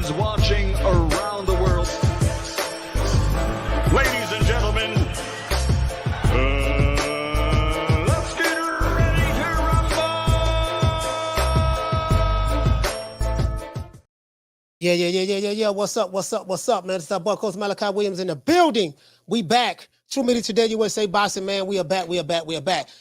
fans watching around the world. Ladies and gentlemen, let's get ready to rumble! Yeah. What's up, man? It's our boy, Coach Malachi Williams in the building. We back. True Media Today, USA Boxing, man. We are back.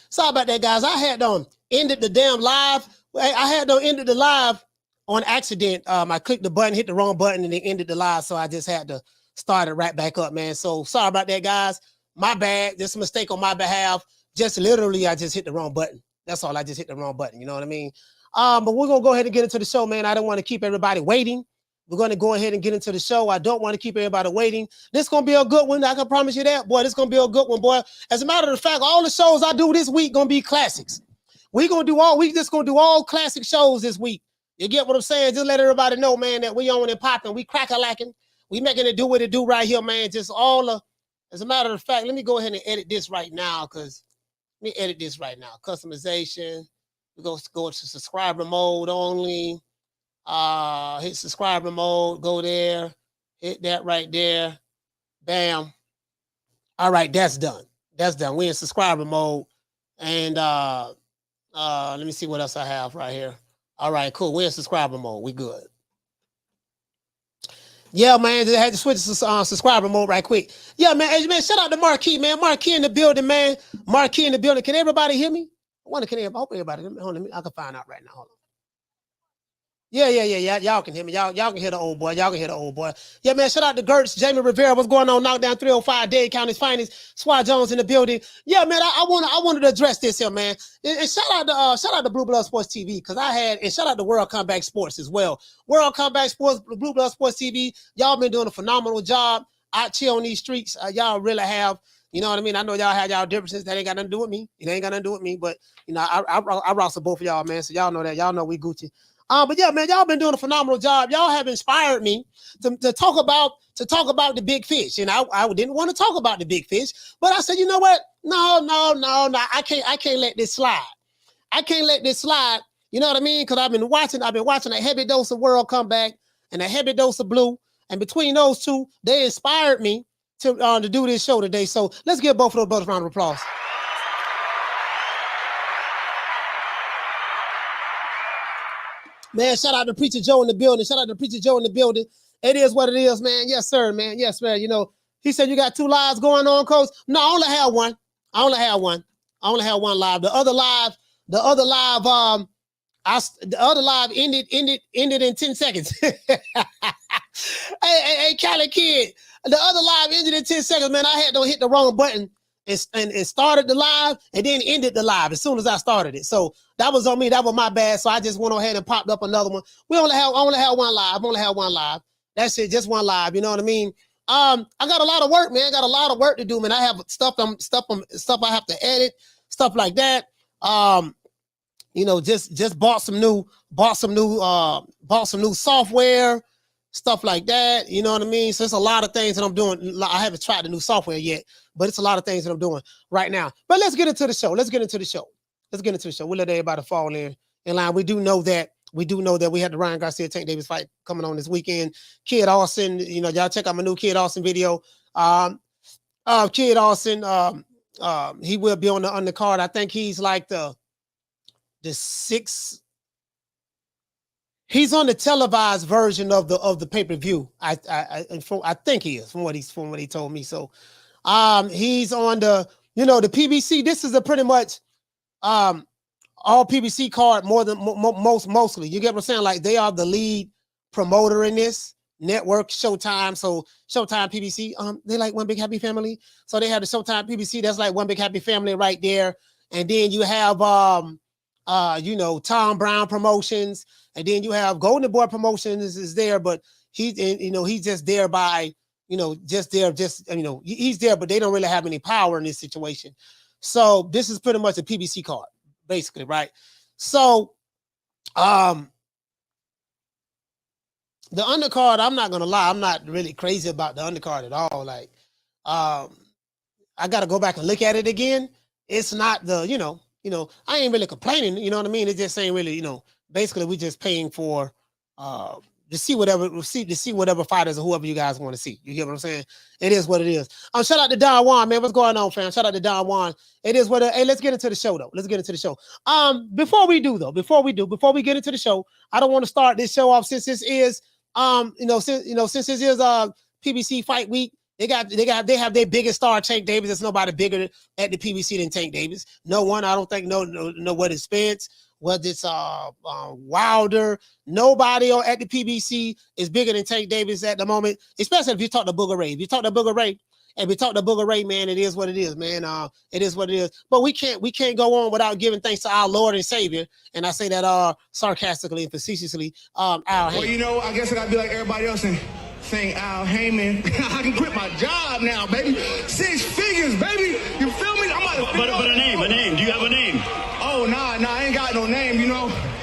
Sorry about that, guys. I had ended the damn live. I had ended the live on accident. I clicked the button, hit the wrong button, and it ended the live. So I just had to start it right back up, man. So sorry about that, guys. My bad. Just a mistake on my behalf. Just literally, I just hit the wrong button. That's all. I just hit the wrong button. You know what I mean? But we're gonna go ahead and get into the show, man. I don't want to keep everybody waiting. We're going to go ahead and get into the show. I don't want to keep everybody waiting. This is going to be a good one. I can promise you that, boy. This is going to be a good one, boy. As a matter of fact, all the shows I do this week going to be classics. We just going to do all classic shows this week. You get what I'm saying? Just let everybody know, man, that we on and popping. We crack-a-lacking. We making it do what it do right here, man. Just as a matter of fact, let me go ahead and edit this right now because let me edit this right now. Customization. We're going to go to subscriber mode only. Hit subscriber mode, go there, hit that right there, bam. All right, that's done. We're in subscriber mode. And let me see what else I have right here. All right, cool. We're in subscriber mode. We good. Yeah, man, I had to switch to subscriber mode right quick. Yeah, man. Hey, man, shout out to Marquis, man. Marquis in the building, man. Marquis in the building. Can everybody hear me? I hope everybody. Hold on, I can find out right now. Hold on. Yeah. Y'all can hear me. Y'all can hear the old boy. Yeah, man. Shout out to Gertz, Jamie Rivera. What's going on? Knockdown 305, Dade County's finest. Swat Jones in the building. Yeah, man. I wanted to address this here, man. And shout out to Blue Blood Sports TV and shout out to World Combat Sports as well. World Combat Sports, Blue Blood Sports TV. Y'all been doing a phenomenal job out here on these streets. Y'all really have. You know what I mean? I know y'all had y'all differences. That ain't got nothing to do with me. It ain't got nothing to do with me. But you know, I rock for both of y'all, man. So y'all know that. Y'all know we Gucci. But yeah, man, y'all been doing a phenomenal job. Y'all have inspired me to talk about the big fish. And I didn't want to talk about the big fish, but I said, you know what? No. I can't let this slide. I can't let this slide. You know what I mean? Because I've been watching a heavy dose of World Comeback and a heavy dose of Blue. And between those two, they inspired me to do this show today. So let's give both of those brothers a round of applause. Man, shout out to Preacher Joe in the building. It is what it is, man. Yes, sir, man. Yes, man. You know, he said you got 2 lives going on, Coach. No, I only have one. I only have one live. The other live ended in 10 seconds. hey, Cali Kid. The other live ended in 10 seconds, man. I had to hit the wrong button and started the live and then ended the live as soon as I started it. So that was on me. That was my bad. So I just went ahead and popped up another one. I only have one live. That's it. Just one live. You know what I mean? I got a lot of work, man. I got a lot of work to do, man. I have stuff I have to edit, stuff like that. You know, just bought some new software, stuff like that. You know what I mean? So it's a lot of things that I'm doing. I haven't tried the new software yet, but it's a lot of things that I'm doing right now. But let's get into the show. We'll let everybody fall in line. We do know that we had the Ryan Garcia Tank Davis fight coming on this weekend. Kid Austin, you know, y'all check out my new Kid Austin video. Kid Austin, he will be on the undercard. I think he's like the 6th. He's on the televised version of the pay-per-view. I think he is from what he told me. So he's on the PBC. This is a pretty much all PBC card more than mostly. You get what I'm saying? Like they are the lead promoter in this network, Showtime. So Showtime PBC, they like one big happy family. So they have the Showtime PBC. That's like one big happy family right there. And then you have Tom Brown Promotions, and then you have Golden Boy Promotions is there, but he's just there by, he's there, but they don't really have any power in this situation. So this is pretty much a PBC card, basically, right? So the undercard, I'm not gonna lie, I'm not really crazy about the undercard at all. Like, I got to go back and look at it again. It's not the, I ain't really complaining. You know what I mean? It just ain't really, basically we just paying for to see whatever fighters or whoever you guys want to see. You get what I'm saying? It is what it is. Shout out to Don Juan, man. What's going on, fam? Shout out to Don Juan. It is what hey, let's get into the show though. Let's get into the show. Before we get into the show, I don't want to start this show off since this is since this is PBC fight week. They have their biggest star, Tank Davis. There's nobody bigger at the PBC than Tank Davis. No one, I don't think, no what is Spence, whether it's Wilder, nobody at the PBC is bigger than Tank Davis at the moment, especially if you talk to Booger Ray. If you talk to Booger Ray, man, it is what it is, man. It is what it is. But we can't go on without giving thanks to our Lord and Savior. And I say that sarcastically and facetiously. Al Heyman. Well, I guess I gotta be like everybody else and saying Al Heyman. I can quit my job now, baby. 6 figures, baby. You feel me? But a name. Do you have a name? Oh, nah, I ain't got no name,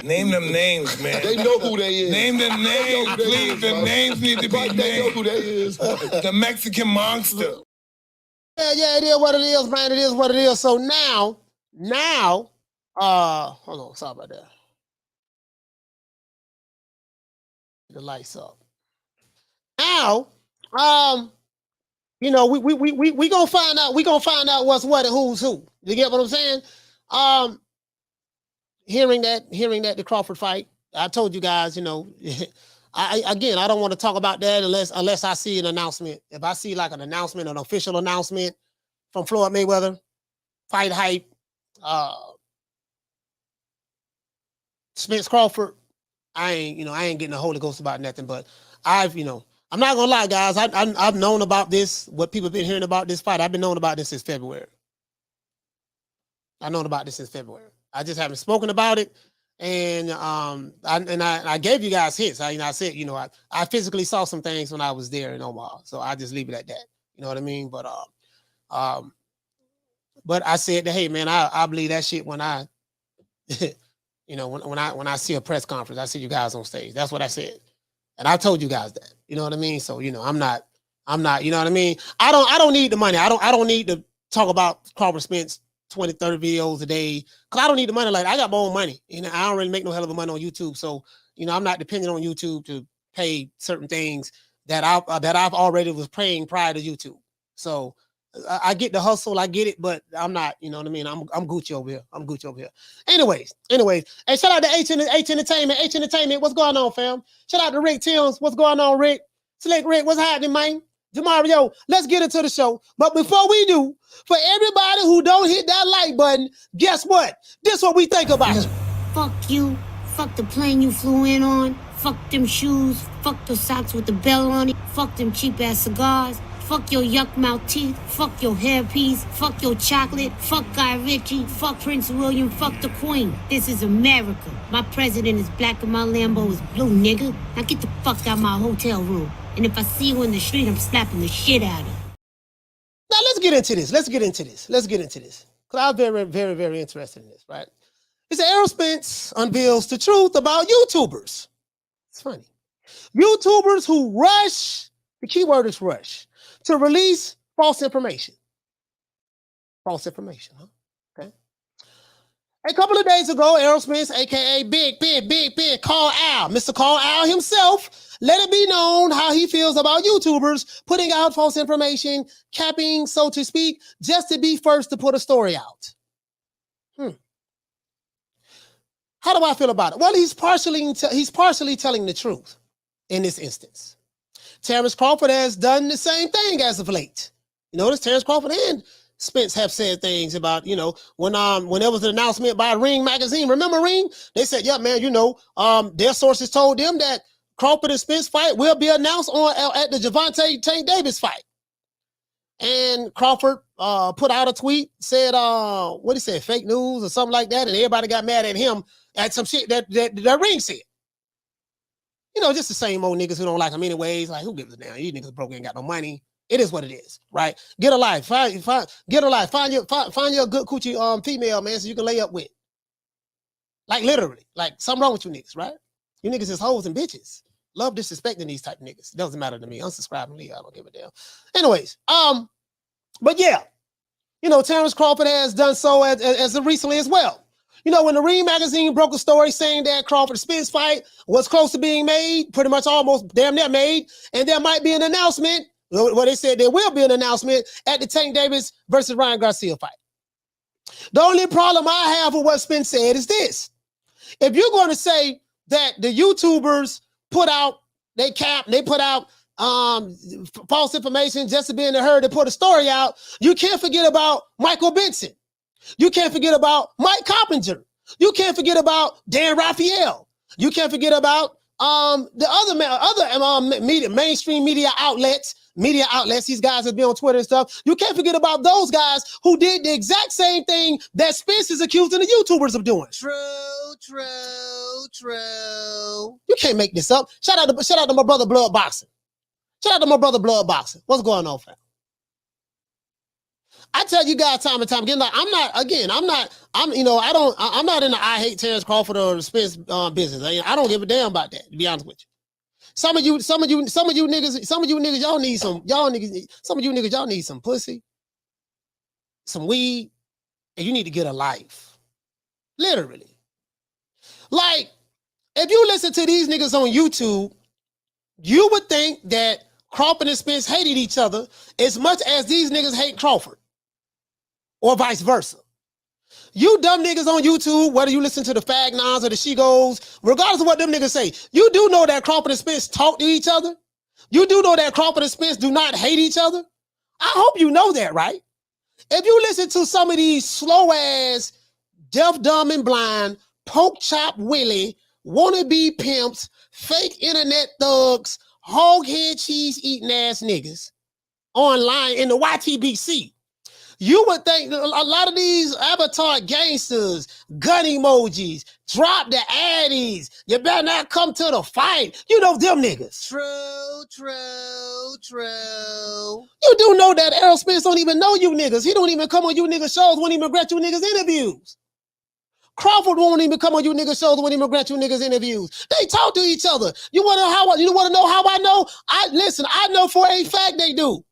Name them names, man. They know who they is. Name them names, please. The names need to be named. They know who they is. The Mexican monster. Yeah, it is what it is, man. It is what it is. So now, hold on, sorry about that. The lights up. Now, we gonna find out. We gonna find out what's what and who's who. You get what I'm saying? Hearing that the Crawford fight, I told you guys, I don't want to talk about that unless I see an announcement. If I see like an announcement, an official announcement from Floyd Mayweather, fight hype, Spence Crawford, I ain't getting the Holy Ghost about nothing. But I'm not gonna lie, guys. I've known about this. What people have been hearing about this fight, I've been knowing about this since February. I've known about this since February. I just haven't spoken about it, and I gave you guys hints. I said, I physically saw some things when I was there in Omaha, so I just leave it at that. You know what I mean? But I said that, hey man, I believe that shit when I, when I see a press conference, I see you guys on stage. That's what I said, and I told you guys that. You know what I mean? So I'm not. You know what I mean? I don't need the money. I don't need to talk about Crawford Spence 20, 30 videos a day, because I don't need the money. Like, I got my own money. I don't really make no hell of a money on YouTube. So, I'm not dependent on YouTube to pay certain things that I've already was paying prior to YouTube. So I get the hustle, I get it, but I'm not, you know what I mean? I'm Gucci over here. Anyways. Hey, shout out to H Entertainment. What's going on, fam? Shout out to Rick Timms. What's going on, Rick? Select Rick, what's happening, man? Demario, let's get into the show. But before we do, for everybody who don't hit that like button, guess what? This is what we think about you. Fuck you. Fuck the plane you flew in on. Fuck them shoes. Fuck the socks with the bell on it. Fuck them cheap ass cigars. Fuck your yuck mouth teeth. Fuck your hairpiece. Fuck your chocolate. Fuck Guy Ritchie. Fuck Prince William. Fuck the Queen. This is America. My president is black and my Lambo is blue, nigga. Now get the fuck out my hotel room. And if I see you in the street, I'm slapping the shit out of you. Now let's get into this. Because I'm very, very, very interested in this, right? It's Errol Spence unveils the truth about YouTubers. It's funny. YouTubers who rush, the key word is rush, to release false information. False information, huh? Okay. A couple of days ago, Errol Spence, aka Big Carl Al, Mr. Carl Al himself, let it be known how he feels about YouTubers putting out false information, capping, so to speak, just to be first to put a story out. How do I feel about it? Well, he's partially telling the truth in this instance. Terence Crawford has done the same thing as of late. You notice Terence Crawford and Spence have said things about, when there was an announcement by Ring magazine. Remember Ring? They said, yeah, man, their sources told them that Crawford and Spence fight will be announced at the Gervonta Tank Davis fight. And Crawford put out a tweet, said, what he said, fake news or something like that, and everybody got mad at him at some shit that Ring said. Just the same old niggas who don't like him anyways. Like, who gives a damn? You niggas broke, ain't got no money. It is what it is, right? Get a life. Get a life. Find your good coochie female, man, so you can lay up with. Like, literally. Like, something wrong with you niggas, right? You niggas is hoes and bitches. Love disrespecting these type of niggas. It doesn't matter to me. Unsubscribe and leave. I don't give a damn. Anyways, but yeah, Terence Crawford has done so as recently as well. You know, when the Ring magazine broke a story saying that Crawford Spence fight was close to being made, pretty much almost damn near made, and there might be an announcement, well, they said there will be an announcement at the Tank Davis versus Ryan Garcia fight. The only problem I have with what Spence said is this. If you're going to say that the YouTubers put out, they put out false information just to be in the herd to put a story out, you can't forget about Michael Benson. You can't forget about Mike Coppinger. You can't forget about Dan Rafael. You can't forget about the other mainstream media outlets. These guys that be on Twitter and stuff. You can't forget about those guys who did the exact same thing that Spence is accusing the YouTubers of doing. True. You can't make this up. Shout out to my brother Blood Boxing. What's going on, fam? I tell you guys time and time again, like I'm not in the I hate Terence Crawford or the Spence business. I don't give a damn about that, to be honest with you. Some of you niggas, y'all need some pussy, some weed, and you need to get a life. Literally. Like, if you listen to these niggas on YouTube, you would think that Crawford and Spence hated each other as much as these niggas hate Crawford. Or vice versa. You dumb niggas on YouTube, whether you listen to the Fag Nines or the She Goes, regardless of what them niggas say, you do know that Crawford and Spence talk to each other. You do know that Crawford and Spence do not hate each other. I hope you know that, right? If you listen to some of these slow-ass, deaf, dumb, and blind, poke chop willy, wannabe pimps, fake internet thugs, hog-head cheese-eating ass niggas online in the YTBC, you would think a lot of these avatar gangsters, gun emojis, drop the addies, you better not come to the fight. You know them niggas. True. You do know that Errol Spence don't even know you niggas. He don't even come on you niggas shows, won't even grant you niggas interviews. Crawford won't even come on you niggas shows, won't even grant you niggas interviews. They talk to each other. You want to know how I know? I know for a fact they do.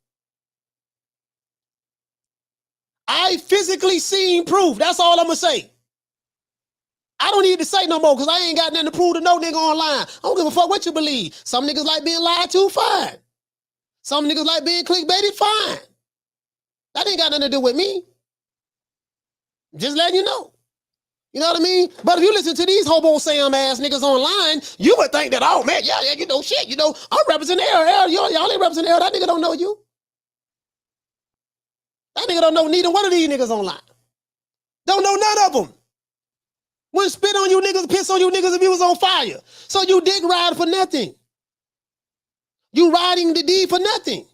I physically seen proof. That's all I'm going to say. I don't need to say no more because I ain't got nothing to prove to no nigga online. I don't give a fuck what you believe. Some niggas like being lied to, fine. Some niggas like being clickbaited, fine. That ain't got nothing to do with me. Just letting you know. You know what I mean? But if you listen to these hobo Sam ass niggas online, you would think that, oh man, yeah, you know shit. You know, I'm representing Errol. Y'all ain't representing Errol. That nigga don't know you. That nigga don't know neither one of these niggas online. Don't know none of them. Wouldn't spit on you niggas, piss on you niggas if you was on fire. So you dick ride for nothing. You riding the D for nothing.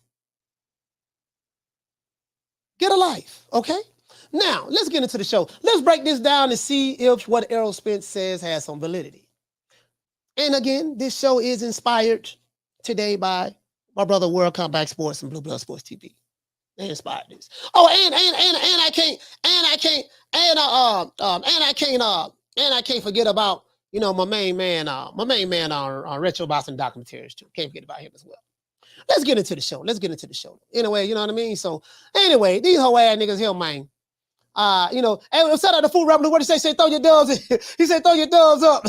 Get a life, okay? Now, let's get into the show. Let's break this down and see if what Errol Spence says has some validity. And again, this show is inspired today by my brother World Combat Sports and Blue Blood Sports TV. They inspired this. Oh, and I can't forget about, you know, my main man on Retro Boxing Documentaries too. Can't forget about him as well. Let's get into the show. Anyway, you know what I mean? So anyway, these whole ass niggas here, man. You know, and shout out to Food Revolution. What did he say? Throw your dubs in. He said, throw your dubs up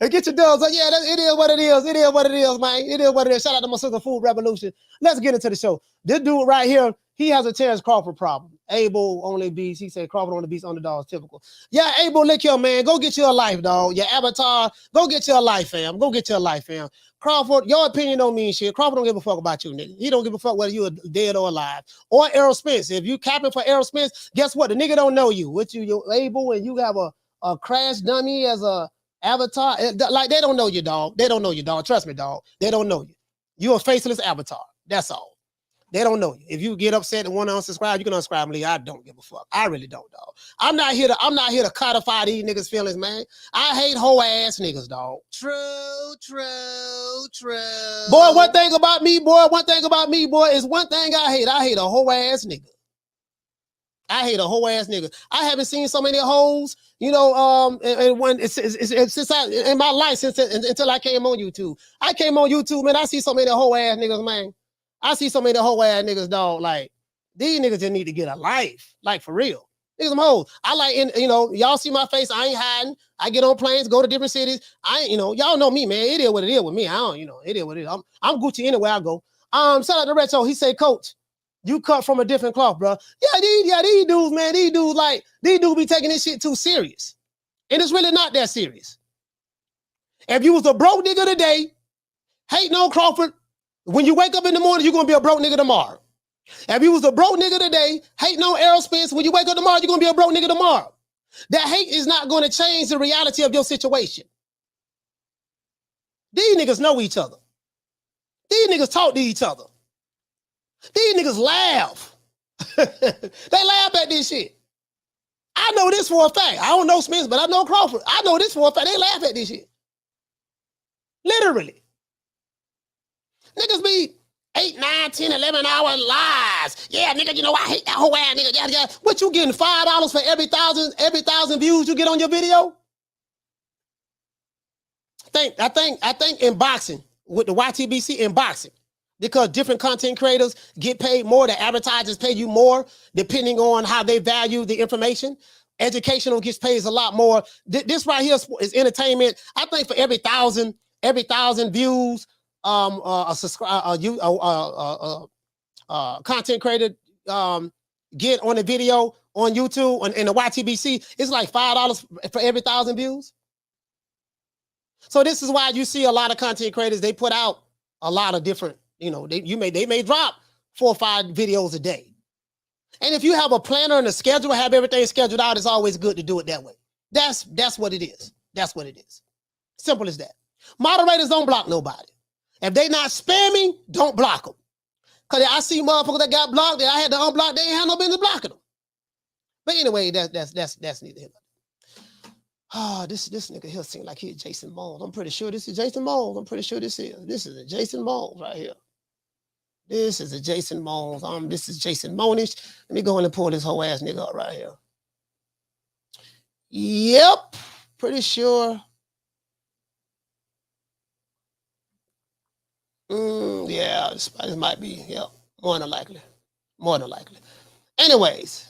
and get your dubs up. Yeah, it is what it is. It is what it is, man. It is what it is. Shout out to my sister Food Revolution. Let's get into the show. This dude right here, he has a Terence Crawford problem. Abel only beats. He said Crawford only beats underdogs. Typical. Yeah, Abel, look here, man. Go get your life, dog. Your avatar. Go get your life, fam. Go get your life, fam. Crawford, your opinion don't mean shit. Crawford don't give a fuck about you, nigga. He don't give a fuck whether you are dead or alive. Or Errol Spence. If you capping for Errol Spence, guess what? The nigga don't know you. What you're Abel and you have a crash dummy as a avatar. Like, they don't know you, dog. They don't know you, dog. Trust me, dog. They don't know you. You're a faceless avatar. That's all. They don't know you. If you get upset and want to unsubscribe, you can unsubscribe me. I don't give a fuck. I really don't, dog. I'm not here to codify these niggas' feelings, man. I hate whole ass niggas, dog. True. Boy, one thing about me, boy, is one thing I hate. I hate a whole ass nigga. I haven't seen so many hoes, you know, since in my life, until I came on YouTube. I came on YouTube, man. I see so many whole ass niggas, man. I see so many whole ass niggas, dog. Like, these niggas just need to get a life. Like, for real. Niggas, I'm hoes. I like, y'all see my face. I ain't hiding. I get on planes, go to different cities. I ain't, y'all know me, man. It is what it is with me. I don't, it is what it is. I'm Gucci anywhere I go. Shout out to Retro. He said, Coach, you cut from a different cloth, bro. Yeah, these dudes, man. These dudes be taking this shit too serious. And it's really not that serious. If you was a broke nigga today, hating on Crawford, when you wake up in the morning, you're going to be a broke nigga tomorrow. If you was a broke nigga today, hating on Errol Spence, when you wake up tomorrow, you're going to be a broke nigga tomorrow. That hate is not going to change the reality of your situation. These niggas know each other. These niggas talk to each other. These niggas laugh. They laugh at this shit. I know this for a fact. I don't know Spence, but I know Crawford. I know this for a fact. They laugh at this shit. Literally. Niggas be 8, 9, 10, 11-hour lies. Yeah, nigga, I hate that whole ass nigga. Yeah. What you getting, $5 for every thousand views you get on your video? I think in boxing, with the YTBC in boxing, because different content creators get paid more, the advertisers pay you more, depending on how they value the information. Educational gets paid a lot more. This right here is entertainment. I think for every thousand views, content creator get on a video on YouTube and the YTBC, it's like $5 for every 1,000 views. So this is why you see a lot of content creators, they put out a lot of different, they may drop 4 or 5 videos a day. And if you have a planner and a schedule, have everything scheduled out, it's always good to do it that way. That's what it is. That's what it is. Simple as that. Moderators don't block nobody. If they not spamming, don't block them. Because I see motherfuckers that got blocked that I had to unblock, they ain't have no business blocking them. But anyway, that's neither here. This nigga here seems like he's Jason Moles. I'm pretty sure this is Jason Moles. I'm pretty sure this is a Jason Moles right here. This is a Jason Moles. This is Jason Monish. Let me go in and pull this whole ass nigga up right here. Yep, pretty sure. Yeah, this might be. Yep, more than likely. More than likely. Anyways.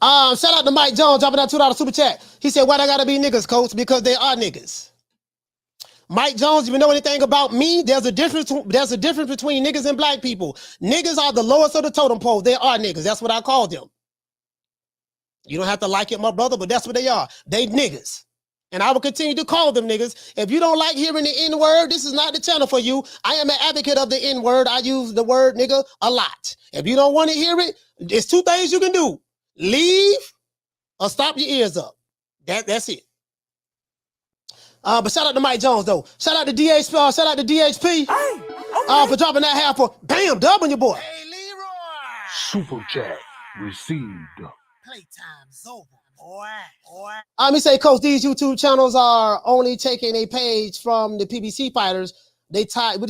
Shout out to Mike Jones dropping that $2 super chat. He said, why they gotta be niggas, Coach? Because they are niggas. Mike Jones, if you know anything about me, there's a difference between niggas and black people. Niggas are the lowest of the totem pole. They are niggas. That's what I call them. You don't have to like it, my brother, but that's what they are. They niggas. And I will continue to call them niggas. If you don't like hearing the N-word, this is not the channel for you. I am an advocate of the N-word. I use the word nigga a lot. If you don't want to hear it, there's 2 things you can do. Leave or stop your ears up. That's it. But shout out to Mike Jones, though. Shout out to DHP for dropping that half for bam, dub on your boy. Hey, Leroy. Super chat received. Playtime's over, boy. Let me say, Coach, these YouTube channels are only taking a page from the PBC fighters. They tied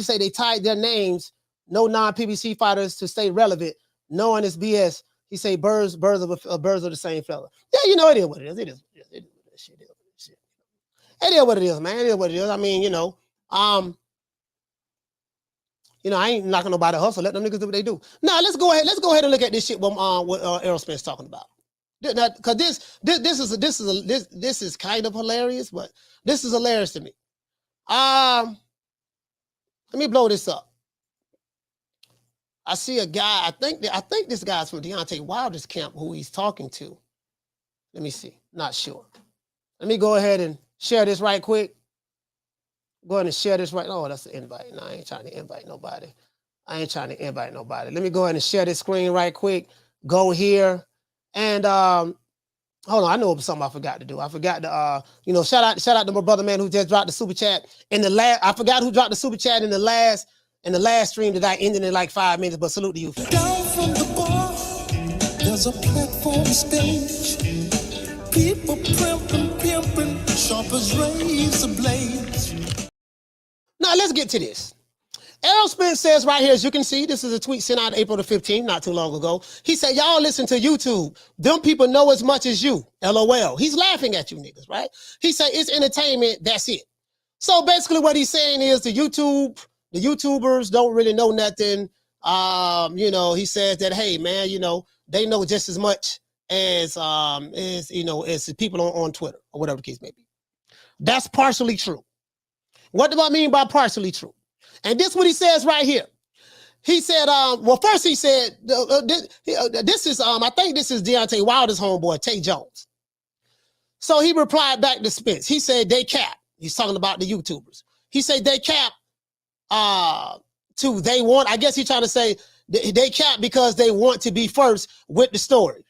their names, no non-PBC fighters to stay relevant, knowing it's BS. He say birds of the same fella. Yeah, it is what it is. It is what it is, man. It is what it is. I mean, I ain't knocking nobody hustle. Let them niggas do what they do. Now let's go ahead and look at this shit what Errol Spence talking about. Because this is kind of hilarious, but this is hilarious to me. Let me blow this up. I see a guy. I think this guy's from Deontay Wilder's camp. Who he's talking to? Let me see. Not sure. Let me go ahead and share this right quick. Go ahead and share this right. Oh, that's an invite. No, I ain't trying to invite nobody. Let me go ahead and share this screen right quick. Go here and hold on. I know something I forgot to do. I forgot to shout out to my brother man who just dropped the super chat in the last. I forgot who dropped the super chat in the last stream that I ended in like 5 minutes. But salute to you. Down from the bar, there's a platform stage. People pimping, sharp as razor blades. Now let's get to this. Errol Spence says right here, as you can see, this is a tweet sent out April the 15th, not too long ago. He said, y'all listen to YouTube. Them people know as much as you. LOL. He's laughing at you niggas, right? He said, it's entertainment. That's it. So basically what he's saying is the YouTubers don't really know nothing. You know, he says that, hey, man, you know, they know just as much as you know, as the people on Twitter or whatever the case may be. That's partially true. What do I mean by partially true? And this is what he says right here. He said, well, first he said, this is, I think this is Deontay Wilder's homeboy, Tay Jones. So he replied back to Spence. He said, they cap. He's talking about the YouTubers. He said, they cap to they want, I guess he's trying to say they cap because they want to be first with the story.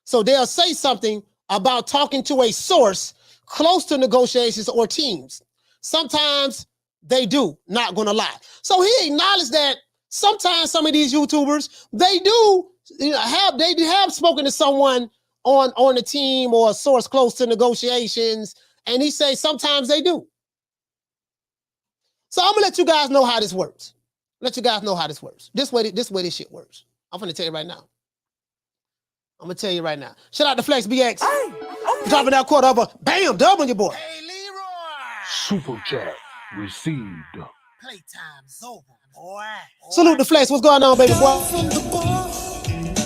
So they'll say something about talking to a source close to negotiations or teams. Sometimes they do, not gonna lie. So he acknowledged that sometimes some of these YouTubers, they do have spoken to someone on a team or a source close to negotiations, and he says sometimes they do. So I'm gonna let you guys know how this works. Let you guys know how this works. This way this shit works. I'm gonna tell you right now. I'm gonna tell you right now. Shout out to Flex BX. Hey, okay. Dropping that quarter of a bam dub on your boy. Hey, Leroy. Super chat received. Playtime's over, boy. Salute the Flex. What's going on, baby boy? From the bar,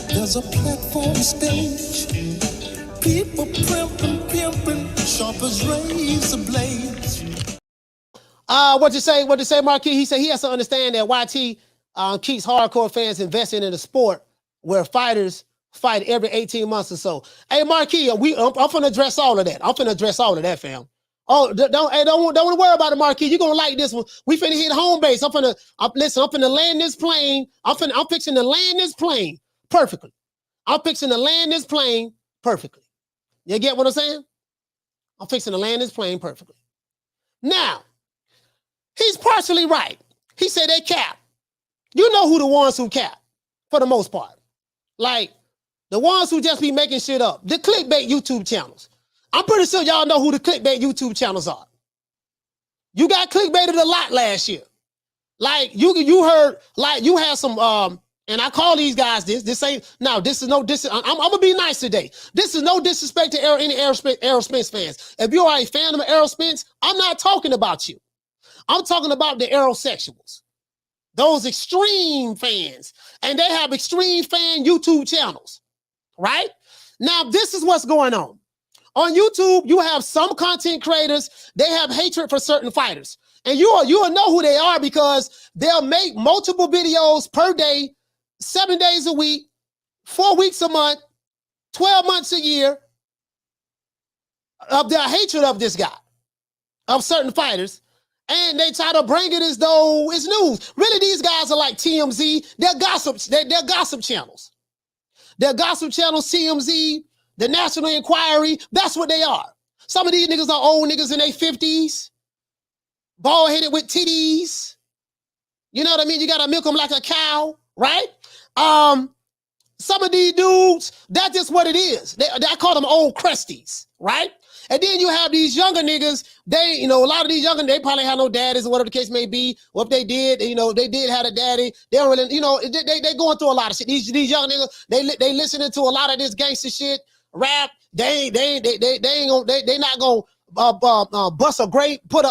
there's a platform stage. People pimping, sharp as razor blades. What you say, Marquis? He said he has to understand that YT keeps hardcore fans investing in a sport where fighters fight every 18 months or so. Hey, Marquis, I'm finna address all of that. I'm finna address all of that, fam. Oh, don't worry about it, Marquis. You're gonna like this one. We finna hit home base. I'm finna land this plane. I'm fixing to land this plane perfectly. I'm fixing to land this plane perfectly. You get what I'm saying? I'm fixing to land this plane perfectly. Now, he's partially right. He said they cap. You know who the ones who cap, for the most part. Like, the ones who just be making shit up. The clickbait YouTube channels. I'm pretty sure y'all know who the clickbait YouTube channels are. You got clickbaited a lot last year. Like, you heard, like, you had some, and I call these guys this ain't, no, this is no, I'm gonna be nice today. This is no disrespect to any Errol Spence fans. If you are a fan of Errol Spence, I'm not talking about you. I'm talking about the Aerosexuals. Those extreme fans. And they have extreme fan YouTube channels. Right? Now, this is what's going on. On YouTube, you have some content creators, they have hatred for certain fighters. And you'll know who they are because they'll make multiple videos per day, 7 days a week, 4 weeks a month, 12 months a year of their hatred of this guy, of certain fighters. And they try to bring it as though it's news. Really, these guys are like TMZ. They're gossip channels. They're gossip channels, TMZ, the National Enquiry. That's what they are. Some of these niggas are old niggas in their 50s, bald-headed with titties. You know what I mean? You gotta milk them like a cow, right? Some of these dudes, that's just what it is. I call them old crusties, right? And then you have these younger niggas, a lot of these younger, they probably have no daddies or whatever the case may be. Or if they did, they did have a daddy. They don't really, they going through a lot of shit. These young niggas, they listening to a lot of this gangster shit, rap. They not gonna bust a grape, put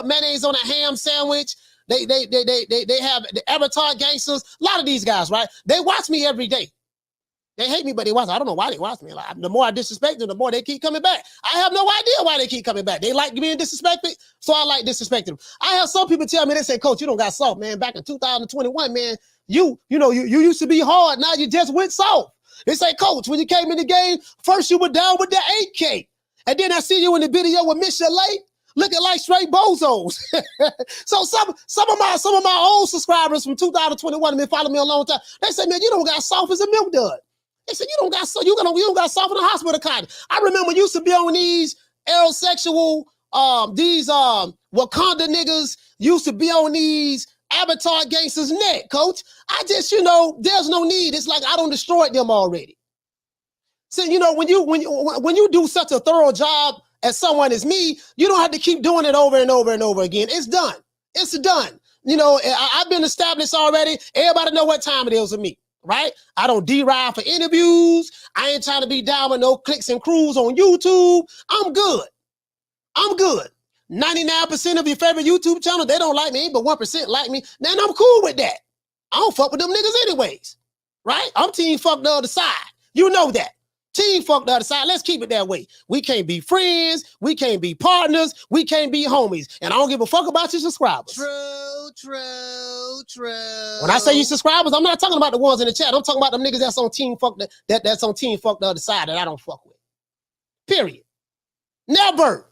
mayonnaise on a ham sandwich. They have the Avatar gangsters. A lot of these guys, right? They watch me every day. They hate me, but they watch. I don't know why they watch me. Like, the more I disrespect them, the more they keep coming back. I have no idea why they keep coming back. They like being disrespected, so I like disrespecting them. I have some people tell me, they say, Coach, you don't got soft, man. Back in 2021, man, you used to be hard. Now you just went soft. They say, Coach, when you came in the game, first you were down with the 8K. And then I see you in the video with Miss Chalet, looking like straight bozos. So some of my old subscribers from 2021 have been following me a long time. They say, man, you don't got soft as a milk dud. They said, you don't got soft in a hospital cotton. I remember used to be on these Aerosexual, these Wakanda niggas used to be on these Avatar gangsters' neck, Coach. I just, there's no need. It's like I don't destroyed them already. So, when you do such a thorough job as someone as me, you don't have to keep doing it over and over and over again. It's done. It's done. I've been established already. Everybody know what time it is with me. Right? I don't deride for interviews. I ain't trying to be down with no clicks and crews on YouTube. I'm good. 99% of your favorite YouTube channel, they don't like me, but 1% like me. Then I'm cool with that. I don't fuck with them niggas anyways, right? I'm team fuck the other side. You know that. Team fuck the other side. Let's keep it that way. We can't be friends. We can't be partners. We can't be homies. And I don't give a fuck about your subscribers. True. When I say you subscribers, I'm not talking about the ones in the chat. I'm talking about them niggas that's on team fuck that's on team fuck the other side that I don't fuck with. Period. Never.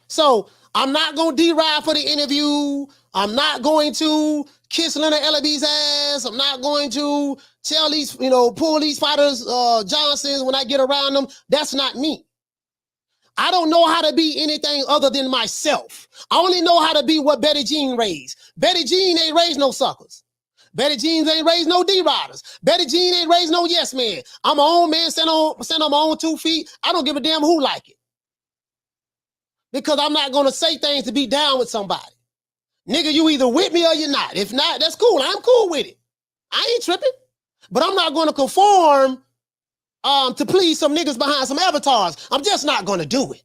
So I'm not going to D-ride for the interview. I'm not going to kiss Leonard Ellaby's ass. I'm not going to tell these, pull these fighters, Johnsons when I get around them. That's not me. I don't know how to be anything other than myself. I only know how to be what Betty Jean raised. Betty Jean ain't raised no suckers. Betty Jean ain't raised no D-riders. Betty Jean ain't raised no yes man. I'm my own man, stand on my own 2 feet. I don't give a damn who like it. Because I'm not going to say things to be down with somebody. Nigga, you either with me or you're not. If not, that's cool. I'm cool with it. I ain't tripping. But I'm not going to conform to please some niggas behind some avatars. I'm just not going to do it.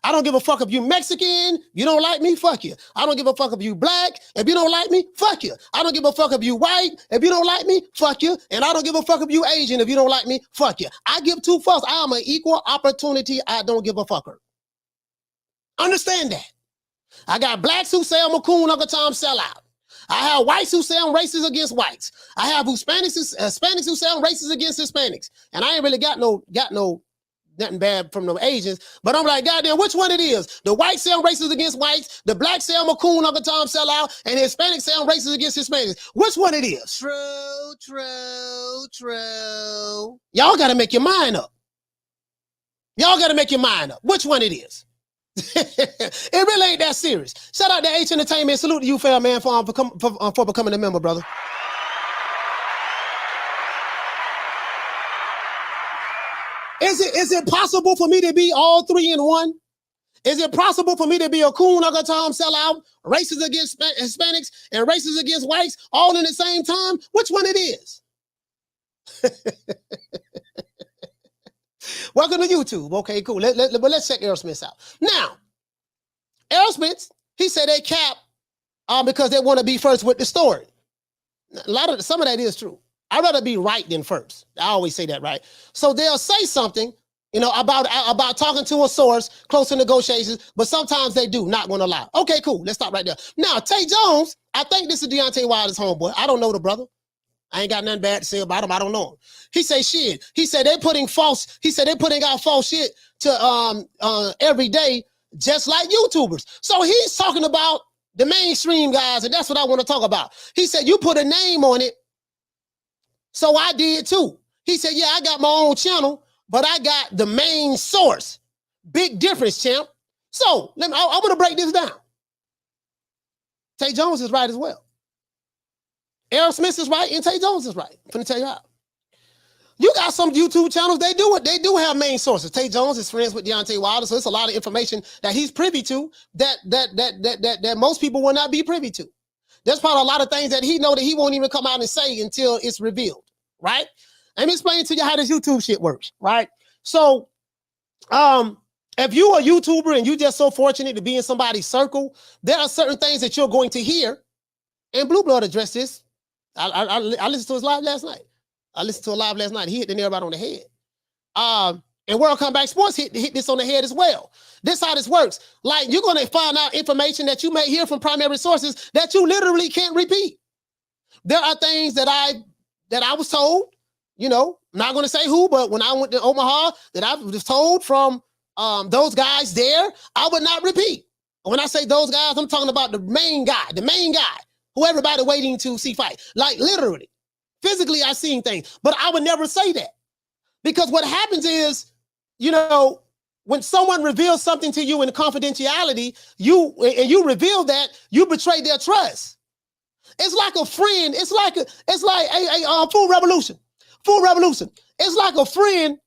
I don't give a fuck if you Mexican. You don't like me, fuck you. I don't give a fuck if you black. If you don't like me, fuck you. I don't give a fuck if you white. If you don't like me, fuck you. And I don't give a fuck if you Asian. If you don't like me, fuck you. I give 2 fucks. I am an equal opportunity. I don't give a fucker. Understand that. I got blacks who say I'm a coon, Uncle Tom sellout. I have whites who say I'm racist against whites. I have Hispanics who say I'm racist against Hispanics. And I ain't really got nothing bad from the Asians. But I'm like, goddamn, which one it is? The whites say I'm racist against whites. The blacks say I'm a coon, Uncle Tom sellout. And the Hispanics say I'm racist against Hispanics. Which one it is? True. Y'all got to make your mind up. Y'all got to make your mind up. Which one it is? It really ain't that serious. Shout out to H Entertainment. Salute to you, fam, man, for becoming a member, brother. Is it possible for me to be all 3 in one? Is it possible for me to be a coon, Uncle Tom sellout, racist against Hispanics and racist against whites, all in the same time? Which one it is? Welcome to YouTube. Okay, cool. Let's check Errol Spence out. Now, Errol Spence, he said they cap because they want to be first with the story. Some of that is true. I'd rather be right than first. I always say that, right? So they'll say something, about talking to a source, close to negotiations, but sometimes they do, not gonna lie. Okay, cool. Let's stop right there. Now, Tay Jones, I think this is Deontay Wilder's homeboy. I don't know the brother. I ain't got nothing bad to say about him. I don't know him. He say shit. He said they're putting out false shit to every day, just like YouTubers. So he's talking about the mainstream guys, and that's what I want to talk about. He said, you put a name on it, so I did too. He said, yeah, I got my own channel, but I got the main source. Big difference, champ. So I want to break this down. Tay Jones is right as well. Errol Smith is right, and Tay Jones is right. I'm gonna tell you how. You got some YouTube channels, they do have main sources. Tay Jones is friends with Deontay Wilder, so it's a lot of information that he's privy to that most people will not be privy to. There's probably a lot of things that he know that he won't even come out and say until it's revealed, right? Let me explain to you how this YouTube shit works, right? So, if you a YouTuber and you just so fortunate to be in somebody's circle, there are certain things that you're going to hear, and Blue Blood addressed this. I listened to his live last night. He hit the nail right on the head. And World Comeback Sports hit this on the head as well. This how this works. Like, you're going to find out information that you may hear from primary sources that you literally can't repeat. There are things that I was told, I'm not going to say who, but when I went to Omaha, that I was told from those guys there, I would not repeat. When I say those guys, I'm talking about the main guy who everybody waiting to see fight. Like, literally, physically, I've seen things, but I would never say that. Because what happens is, when someone reveals something to you in confidentiality, you reveal that, you betray their trust. It's like a friend. It's like a full revolution. It's like a friend.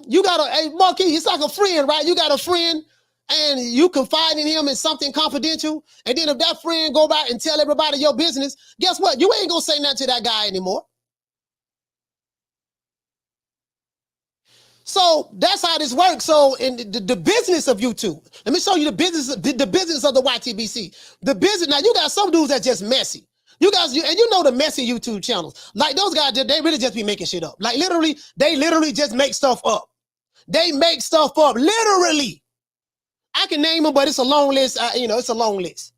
You got a Marquis. It's like a friend, right? You got a friend, and you confide in him in something confidential, and then if that friend go back and tell everybody your business, guess what? You ain't gonna say nothing to that guy anymore. So that's how this works. So in the business of YouTube, let me show you the business of the YTBC. The business, now you got some dudes that's just messy. You guys, and you know the messy YouTube channels. Like those guys, they really just be making shit up. Like literally, they literally just make stuff up. They make stuff up, literally. I can name them, but it's a long list. It's a long list.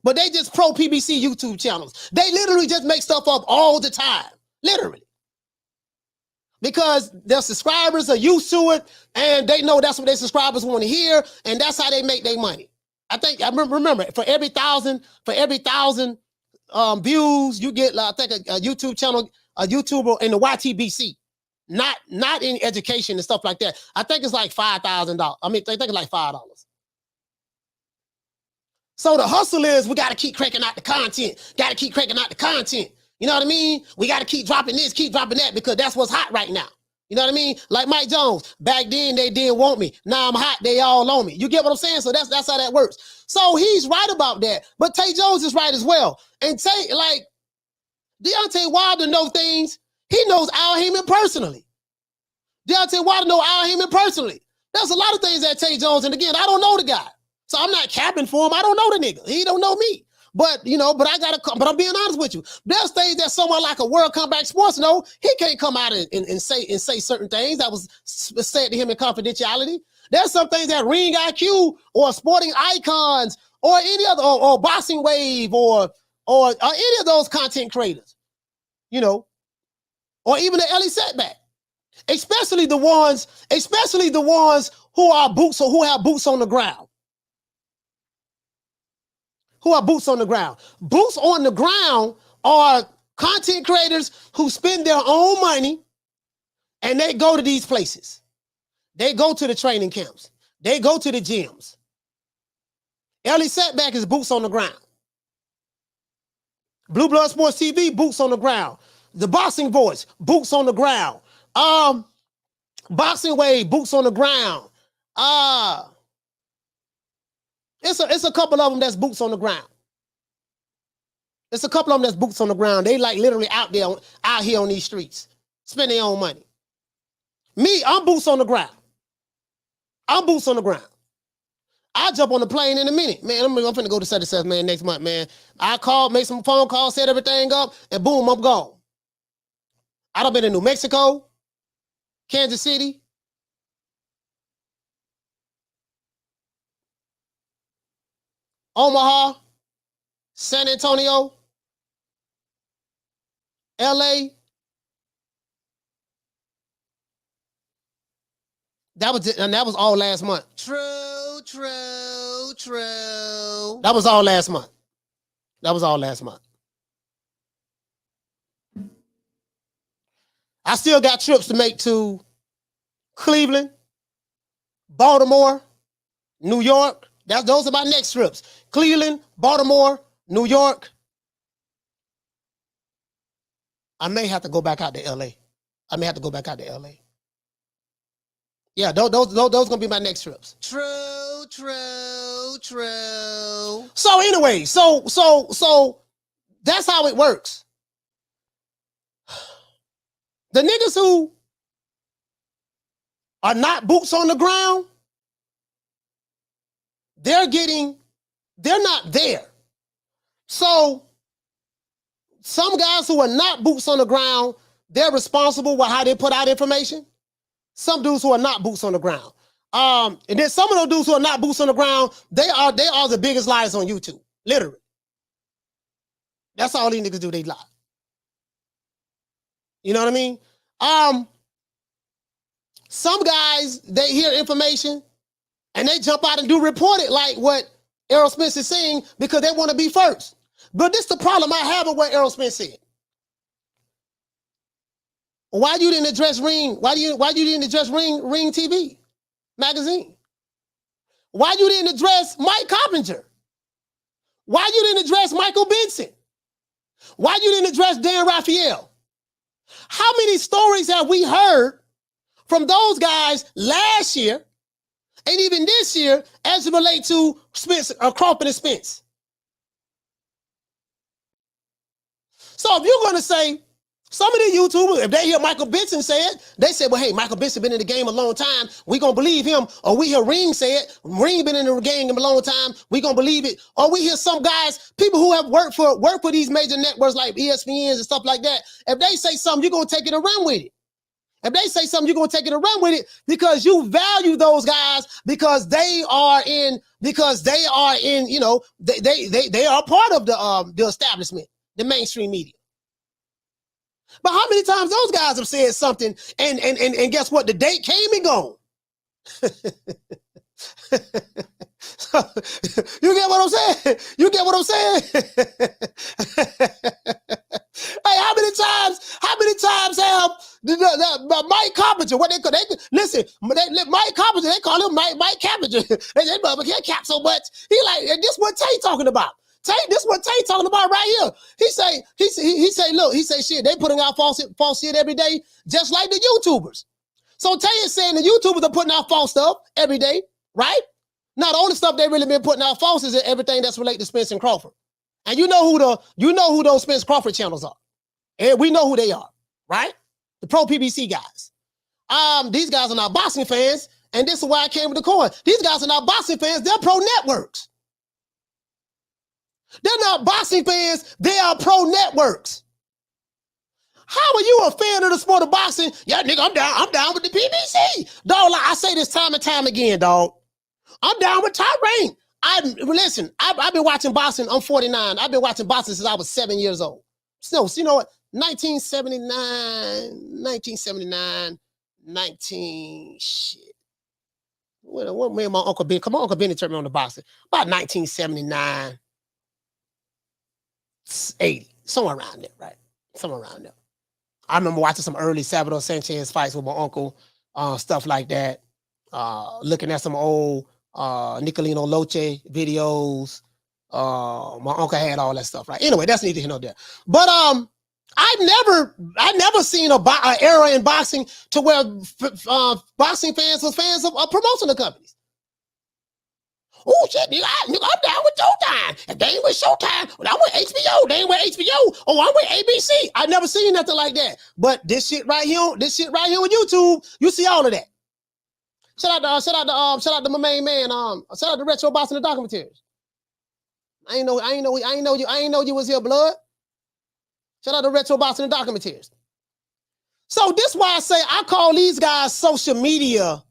But they just pro PBC YouTube channels. They literally just make stuff up all the time, literally. Because their subscribers are used to it, and they know that's what their subscribers want to hear, and that's how they make their money. I remember for every thousand views, you get I think a YouTube channel, a YouTuber in the YTBC, not in education and stuff like that. I think it's like $5,000. I think it's like $5. So the hustle is we got to keep cranking out the content. Got to keep cranking out the content. You know what I mean? We got to keep dropping this, keep dropping that, because that's what's hot right now. You know what I mean? Like Mike Jones, back then they didn't want me. Now I'm hot, they all on me. You get what I'm saying? So that's how that works. So he's right about that. But Tay Jones is right as well. And Tay, like, Deontay Wilder know things. He knows Al Heyman personally. Deontay Wilder know Al Heyman personally. There's a lot of things that Tay Jones, and again, I don't know the guy. So I'm not capping for him. I don't know the nigga. He don't know me. But but I'm being honest with you. There's things that someone like a World Comeback Sports know. He can't come out and say certain things that was said to him in confidentiality. There's some things that Ring IQ or Sporting Icons or any other or Boxing Wave or any of those content creators, or even the LA Setback, especially the ones who are boots or who have boots on the ground. Who are boots on the ground. Boots on the ground are content creators who spend their own money and they go to these places. They go to the training camps. They go to the gyms. LA Setback is boots on the ground. Blue Blood Sports TV, boots on the ground. The Boxing Voice, boots on the ground. Boxing Wave, boots on the ground. It's a couple of them that's boots on the ground. It's a couple of them that's boots on the ground. They like literally out here on these streets, spend their own money. Me, I'm boots on the ground. I'm boots on the ground. I'll jump on the plane in a minute. Man, I'm finna go to such and such, man, next month, man. I called, made some phone calls, set everything up, and boom, I'm gone. I done been in New Mexico, Kansas City, Omaha, San Antonio, LA. That was all last month. True. That was all last month. I still got trips to make to Cleveland, Baltimore, New York. Those are my next trips. Cleveland, Baltimore, New York. I may have to go back out to LA. Yeah, those gonna be my next trips. True. So anyway, so that's how it works. The niggas who are not boots on the ground, they're not there. So some guys who are not boots on the ground, they're responsible with how they put out information. Some dudes who are not boots on the ground. And then some of those dudes who are not boots on the ground, they are the biggest liars on YouTube. Literally. That's all these niggas do, they lie. You know what I mean? Some guys, they hear information and they jump out and do report it like what Errol Spence is saying because they want to be first. But this is the problem I have with what Errol Spence said. Why you didn't address Ring? Why you didn't address Ring TV magazine? Why you didn't address Mike Coppinger? Why you didn't address Michael Benson? Why you didn't address Dan Rafael? How many stories have we heard from those guys last year and even this year as it relates to Spence, Crawford and Spence? So if you're going to say Some of the YouTubers, if they hear Michael Benson say it, they say, well, hey, Michael Benson been in the game a long time. We gonna believe him. Or we hear Ring say it. Ring been in the game a long time. We gonna believe it. Or we hear some guys, people who have worked for these major networks like ESPNs and stuff like that. If they say something, you're gonna take it and run with it. If they say something, you're gonna take it and run with it because you value those guys because they are in, you know, they are part of the establishment, the mainstream media. But how many times those guys have said something and guess what? The date came and gone. You get what I'm saying? You get what I'm saying? Hey, how many times have the Mike Coppinger, what they listen, Mike Coppinger, they call him Mike Coppinger. They say, but he can't cap so much. He like, and this what Tay talking about. This what Tay talking about right here. He say, look, shit, they putting out false shit every day, just like the YouTubers. So Tay is saying the YouTubers are putting out false stuff every day, right? Now the only stuff they really been putting out false is everything that's related to Spence and Crawford. And you know who those Spence Crawford channels are. And we know who they are, right? The pro PBC guys. These guys are not boxing fans, and this is why I came with the coin. These guys are not boxing fans, they're pro networks. They're not boxing fans, they are pro networks. How are you a fan of the sport of boxing? Yeah, nigga, I'm down with the PBC. Dog, like I say this time and time again, dog. I'm down with Top Rank. I've been watching boxing. I'm 49. I've been watching boxing since I was 7 years old. So, you know what? 1979, shit. What me and my Uncle Ben, come on, Uncle Benny turned me on the boxing. About 1979, 80, somewhere around there, right? Somewhere around there. I remember watching some early Salvador Sanchez fights with my uncle, stuff like that. Looking at some old Nicolino Loche videos. My uncle had all that stuff, right? Anyway, that's neither here nor there. But I never seen a era in boxing to where boxing fans was fans of promotional companies. Oh shit, nigga, I'm down with Showtime. If they ain't with Showtime, well, I'm with HBO. They ain't with HBO. Oh, I'm with ABC. I never seen nothing like that. But this shit right here on YouTube, you see all of that. Shout out to my main man. Shout out to Retro Boss and the documentaries. I ain't know you was here, blood. Shout out to Retro Boss and the documentaries. So this why I say I call these guys social media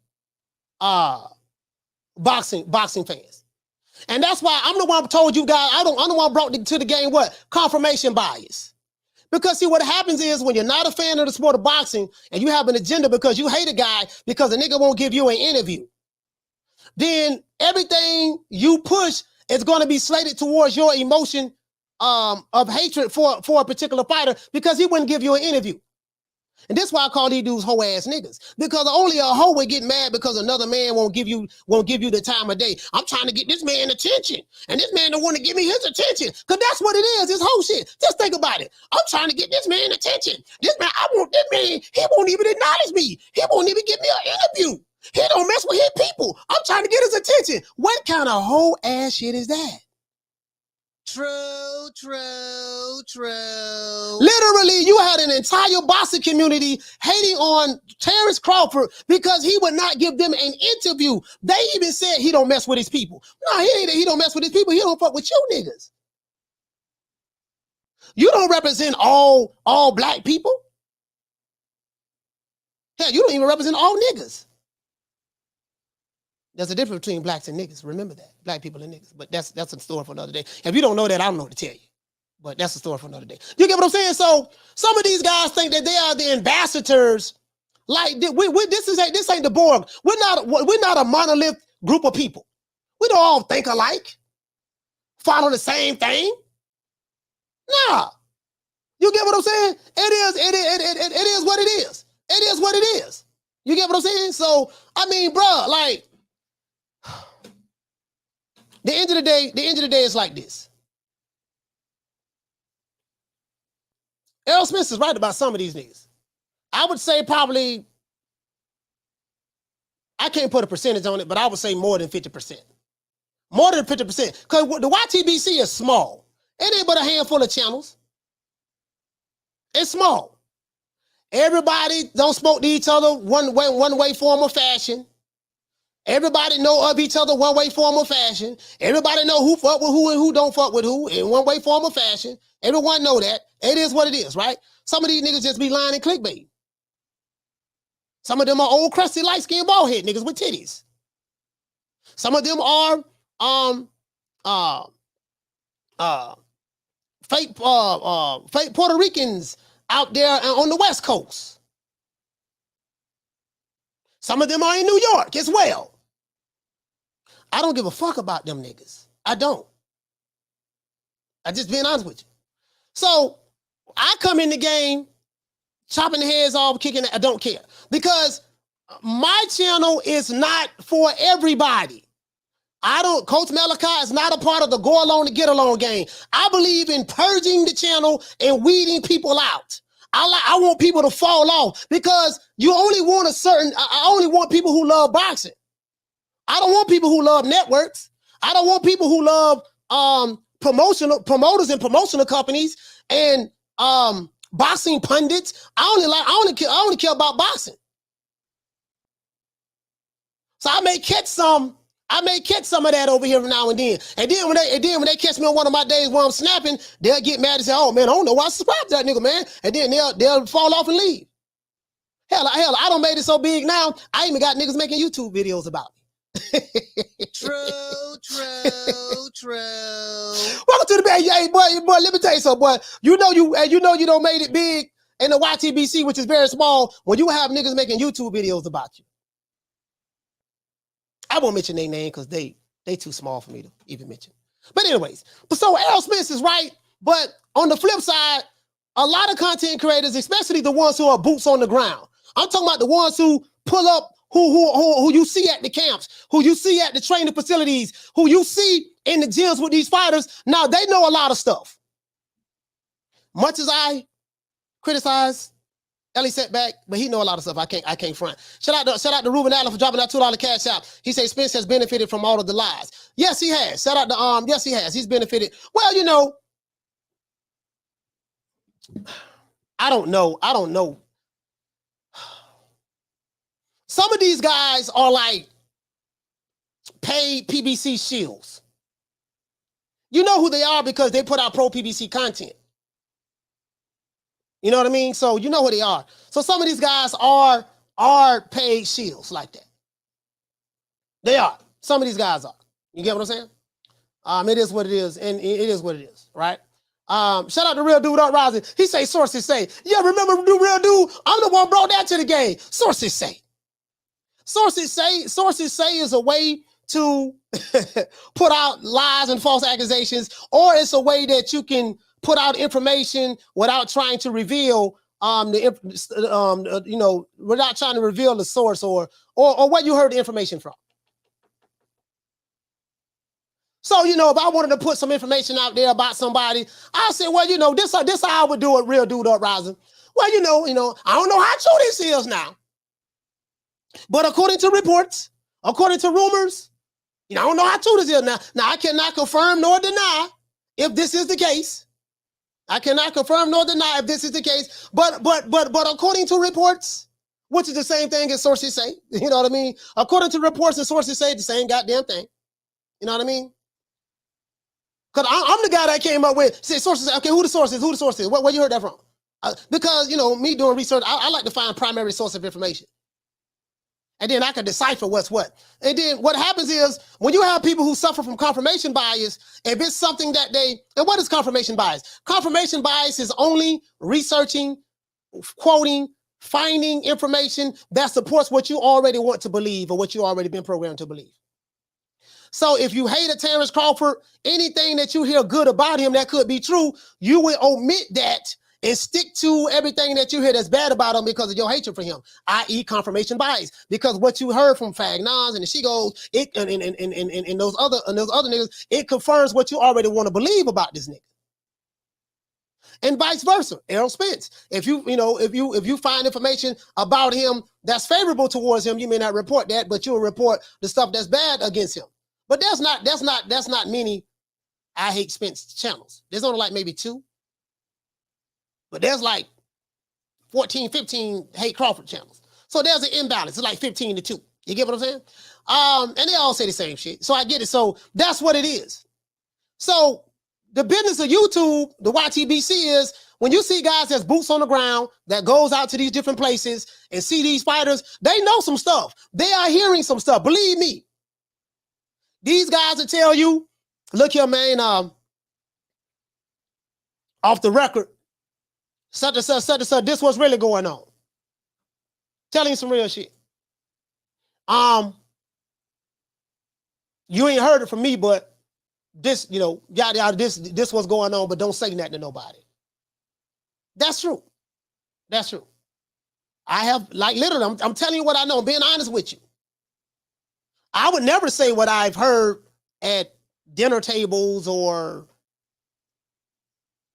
boxing fans. And that's why I'm the one who told you guys, I'm the one who brought to the game what? Confirmation bias. Because see, what happens is when you're not a fan of the sport of boxing and you have an agenda because you hate a guy because a nigga won't give you an interview, then everything you push is going to be slated towards your emotion of hatred for a particular fighter because he wouldn't give you an interview. And that's why I call these dudes hoe ass niggas. Because only a hoe would get mad because another man won't give you the time of day. I'm trying to get this man attention. And this man don't want to give me his attention. Because that's what it is, it's hoe shit. Just think about it. I'm trying to get this man attention. This man, he won't even acknowledge me. He won't even give me an interview. He don't mess with his people. I'm trying to get his attention. What kind of hoe ass shit is that? True. Literally, you had an entire boxing community hating on Terence Crawford because he would not give them an interview. They even said he don't mess with his people. No, he don't mess with his people. He don't fuck with you niggas. You don't represent all black people. Hell, you don't even represent all niggas. There's a difference between blacks and niggas. Remember that. Black people and niggas. But that's a story for another day. If you don't know that, I don't know what to tell you. But that's a story for another day. You get what I'm saying? So some of these guys think that they are the ambassadors. Like this ain't the Borg. We're not a monolith group of people. We don't all think alike. Follow the same thing. Nah. You get what I'm saying? It is what it is. It is what it is. You get what I'm saying? So I mean, bro, like. The end of the day is like this. Errol Spence is right about some of these niggas. I would say probably, I can't put a percentage on it, but I would say more than 50%. More than 50%. Because the YTBC is small. It ain't but a handful of channels. It's small. Everybody don't smoke to each other one way, form, or fashion. Everybody know of each other one way, form, or fashion. Everybody know who fuck with who and who don't fuck with who in one way, form, or fashion. Everyone know that. It is what it is, right? Some of these niggas just be lying and clickbait. Some of them are old, crusty, light-skinned, bald-head niggas with titties. Some of them are fake Puerto Ricans out there on the West Coast. Some of them are in New York as well. I don't give a fuck about them niggas. I don't. I just being honest with you. So I come in the game, chopping the heads off, kicking it. I don't care. Because my channel is not for everybody. Coach Malachi is not a part of the go along to get along game. I believe in purging the channel and weeding people out. I want people to fall off because you only want I only want people who love boxing. I don't want people who love networks. I don't want people who love promoters and promotional companies and boxing pundits. I only care about boxing. So I may catch some of that over here now and then. And then when they catch me on one of my days where I'm snapping, they'll get mad and say, "Oh man, I don't know why I subscribed to that nigga, man." And then they'll fall off and leave. Hell, I don't made it so big now. I even got niggas making YouTube videos about me. True. Welcome to the band. Hey, boy, let me tell you something, boy. You know you don't made it big in the YTBC, which is very small, when you have niggas making YouTube videos about you. I won't mention their name because they too small for me to even mention. But anyways, so Errol Spence is right. But on the flip side, a lot of content creators, especially the ones who are boots on the ground. I'm talking about the ones who pull up, who you see at the camps, who you see at the training facilities, who you see in the gyms with these fighters. Now they know a lot of stuff. Much as I criticize Ellie Setback, but he know a lot of stuff. I can't front. Shout out to Ruben Allen for dropping that $2 cash out. He says Spence has benefited from all of the lies. Yes, he has. Shout out to yes, he has. He's benefited. Well, you know, I don't know. Some of these guys are like paid PBC shills. You know who they are because they put out pro PBC content. You know what I mean? So you know who they are. So some of these guys are paid shills like that. They are. Some of these guys are. You get what I'm saying? It is what it is, and it is what it is, right? Shout out to Real Dude Uprising. He say, sources say. Yeah, remember the Real Dude? I'm the one brought that to the game. Sources say. Sources say is a way to put out lies and false accusations, or it's a way that you can put out information without trying to reveal without trying to reveal the source or where you heard the information from. So, you know, if I wanted to put some information out there about somebody, I'll say, well, you know, this how I would do it, Real Dude Uprising. Well, you know, I don't know how true this is now. But according to reports, according to rumors, I don't know how true this is now. Now, I cannot confirm nor deny if this is the case. I cannot confirm nor deny if this is the case. But according to reports, which is the same thing as sources say, you know what I mean? According to reports and sources say the same goddamn thing. You know what I mean? Because I'm the guy that came up with, say, sources, okay, who the source is? Where you heard that from? Because, me doing research, I like to find primary source of information. And then I can decipher what's what. And then what happens is, when you have people who suffer from confirmation bias, if it's something that and what is confirmation bias? Confirmation bias is only researching, quoting, finding information that supports what you already want to believe or what you already been programmed to believe. So if you hate a Terence Crawford, anything that you hear good about him that could be true, you will omit that and stick to everything that you hear that's bad about him because of your hatred for him, i.e. confirmation bias. Because what you heard from Fag Nons and the She-Goes, and those other niggas, it confirms what you already want to believe about this nigga. And vice versa, Errol Spence. If you find information about him that's favorable towards him, you may not report that, but you'll report the stuff that's bad against him. But that's not many I Hate Spence channels. There's only like maybe 2. But there's like 14, 15 hate Crawford channels. So there's an imbalance. It's like 15-2. You get what I'm saying? And they all say the same shit. So I get it. So that's what it is. So the business of YouTube, the YTBC is when you see guys that's boots on the ground that goes out to these different places and see these fighters, they know some stuff. They are hearing some stuff. Believe me. These guys will tell you, look here, man, off the record, such and such, this what's really going on. Telling you some real shit. You ain't heard it from me, but this, you know, yada yada, this what's going on, but don't say nothing to nobody. That's true. That's true. I have, like, literally, I'm telling you what I know. I'm being honest with you. I would never say what I've heard at dinner tables or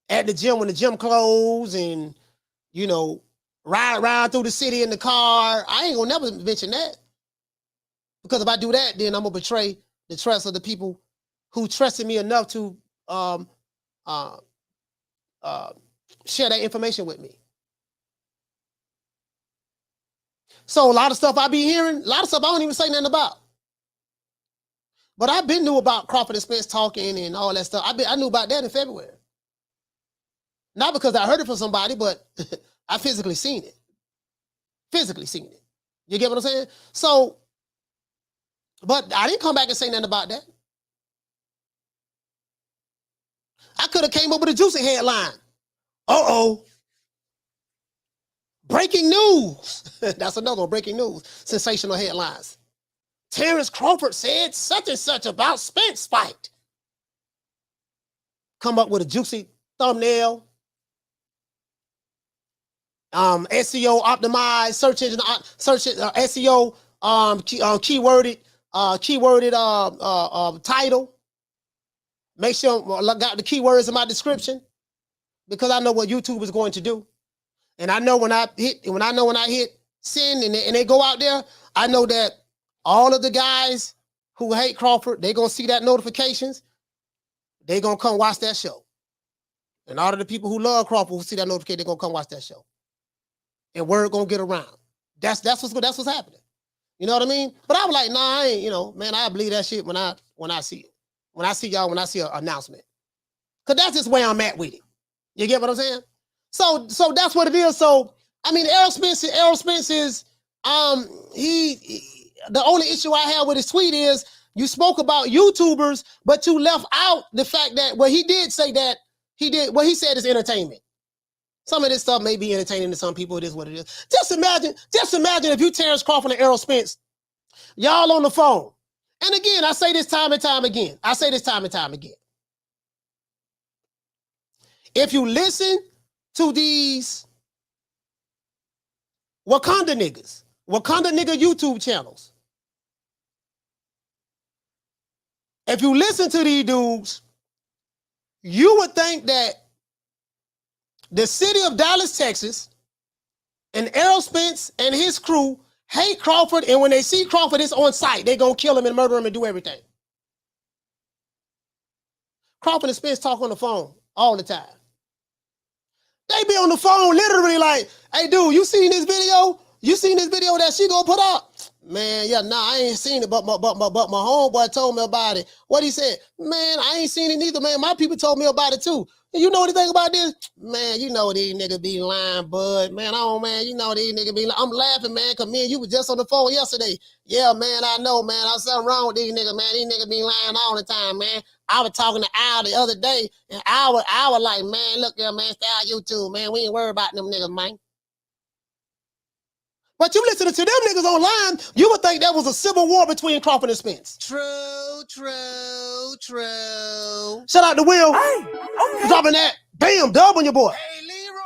at the gym when the gym closed and, you know, ride through the city in the car. I ain't gonna never mention that. Because if I do that, then I'm gonna betray the trust of the people who trusted me enough to share that information with me. So a lot of stuff I be hearing, a lot of stuff I don't even say nothing about. But I've been knew about Crawford and Spence talking and all that stuff. I knew about that in February. Not because I heard it from somebody, but I physically seen it. Physically seen it. You get what I'm saying? So, but I didn't come back and say nothing about that. I could have came up with a juicy headline. Uh-oh. Breaking news. That's another one, breaking news. Sensational headlines. Terence Crawford said such and such about Spence fight. Come up with a juicy thumbnail. SEO optimized, search engine, SEO keyworded title. Make sure I got the keywords in my description because I know what YouTube is going to do. And I know when I hit send and they go out there, I know that all of the guys who hate Crawford, they're going to see that notifications. They're going to come watch that show. And all of the people who love Crawford who see that notification, they're going to come watch that show. And word going to get around. That's what's happening. You know what I mean? But I was like, nah, I ain't, you know, man, I believe that shit when I see it. When I see y'all, when I see an announcement. Because that's just where I'm at with it. You get what I'm saying? So that's what it is. So, I mean, Errol Spence is, the only issue I have with his tweet is you spoke about YouTubers, but you left out the fact that, well, he did say that what he said is entertainment. Some of this stuff may be entertaining to some people. It is what it is. Just imagine if you Terence Crawford and Errol Spence, y'all on the phone. And again, I say this time and time again. If you listen to these Wakanda nigga YouTube channels, if you listen to these dudes, you would think that the city of Dallas, Texas, and Errol Spence and his crew hate Crawford, and when they see Crawford, it's on sight. They're going to kill him and murder him and do everything. Crawford and Spence talk on the phone all the time. They be on the phone literally like, hey, dude, you seen this video? You seen this video that she gonna put up? Man, yeah, nah, I ain't seen it, but my homeboy told me about it. What he said? Man, I ain't seen it neither, man. My people told me about it too. And you know anything about this? Man, you know these niggas be lying, bud. Man, you know these niggas be lying. I'm laughing, man, because me and you was just on the phone yesterday. Yeah, man, I know, man. There's something wrong with these niggas, man. These niggas be lying all the time, man. I was talking to Al the other day, and Al was like, man, look here, man, stay out YouTube, man. We ain't worried about them niggas, man. But you listening to them niggas online, you would think that was a civil war between Crawford and Spence. True. Shout out to Will. Hey, okay. Dropping that. Damn, dub on your boy. Hey, Leroy.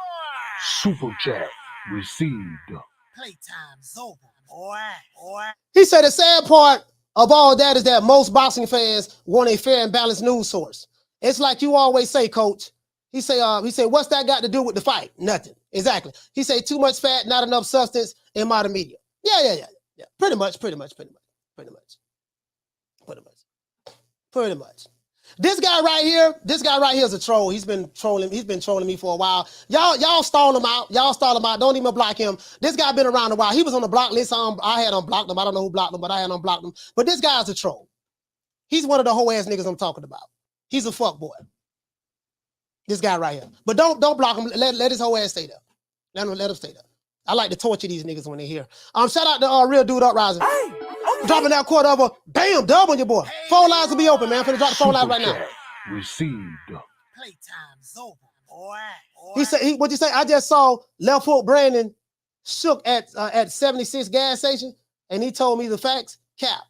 Super chat received. Playtime's over, boy. He said the sad part of all that is that most boxing fans want a fair and balanced news source. It's like you always say, Coach. He said, what's that got to do with the fight? Nothing. Exactly. He said too much fat, not enough substance in modern media. Yeah. Pretty much. This guy right here is a troll. He's been trolling me for a while. Y'all stall him out. Y'all stall him out. Don't even block him. This guy been around a while. He was on the block list. I had unblocked him. I don't know who blocked him, but I had unblocked him. But this guy's a troll. He's one of the whole ass niggas I'm talking about. He's a fuck boy. This guy right here. But don't block him. Let his whole ass stay there. Let him stay there. I like to torture these niggas when they're here. Shout out to Real Dude Uprising. Hey, dropping that quarter of a bam dub on your boy. Phone lines will be open, man. I'm finna drop the phone lines right now. Received. Playtime's over, boy. He said, what you say? I just saw Left Hook Brandon shook at 76 gas station, and he told me the facts. Cap.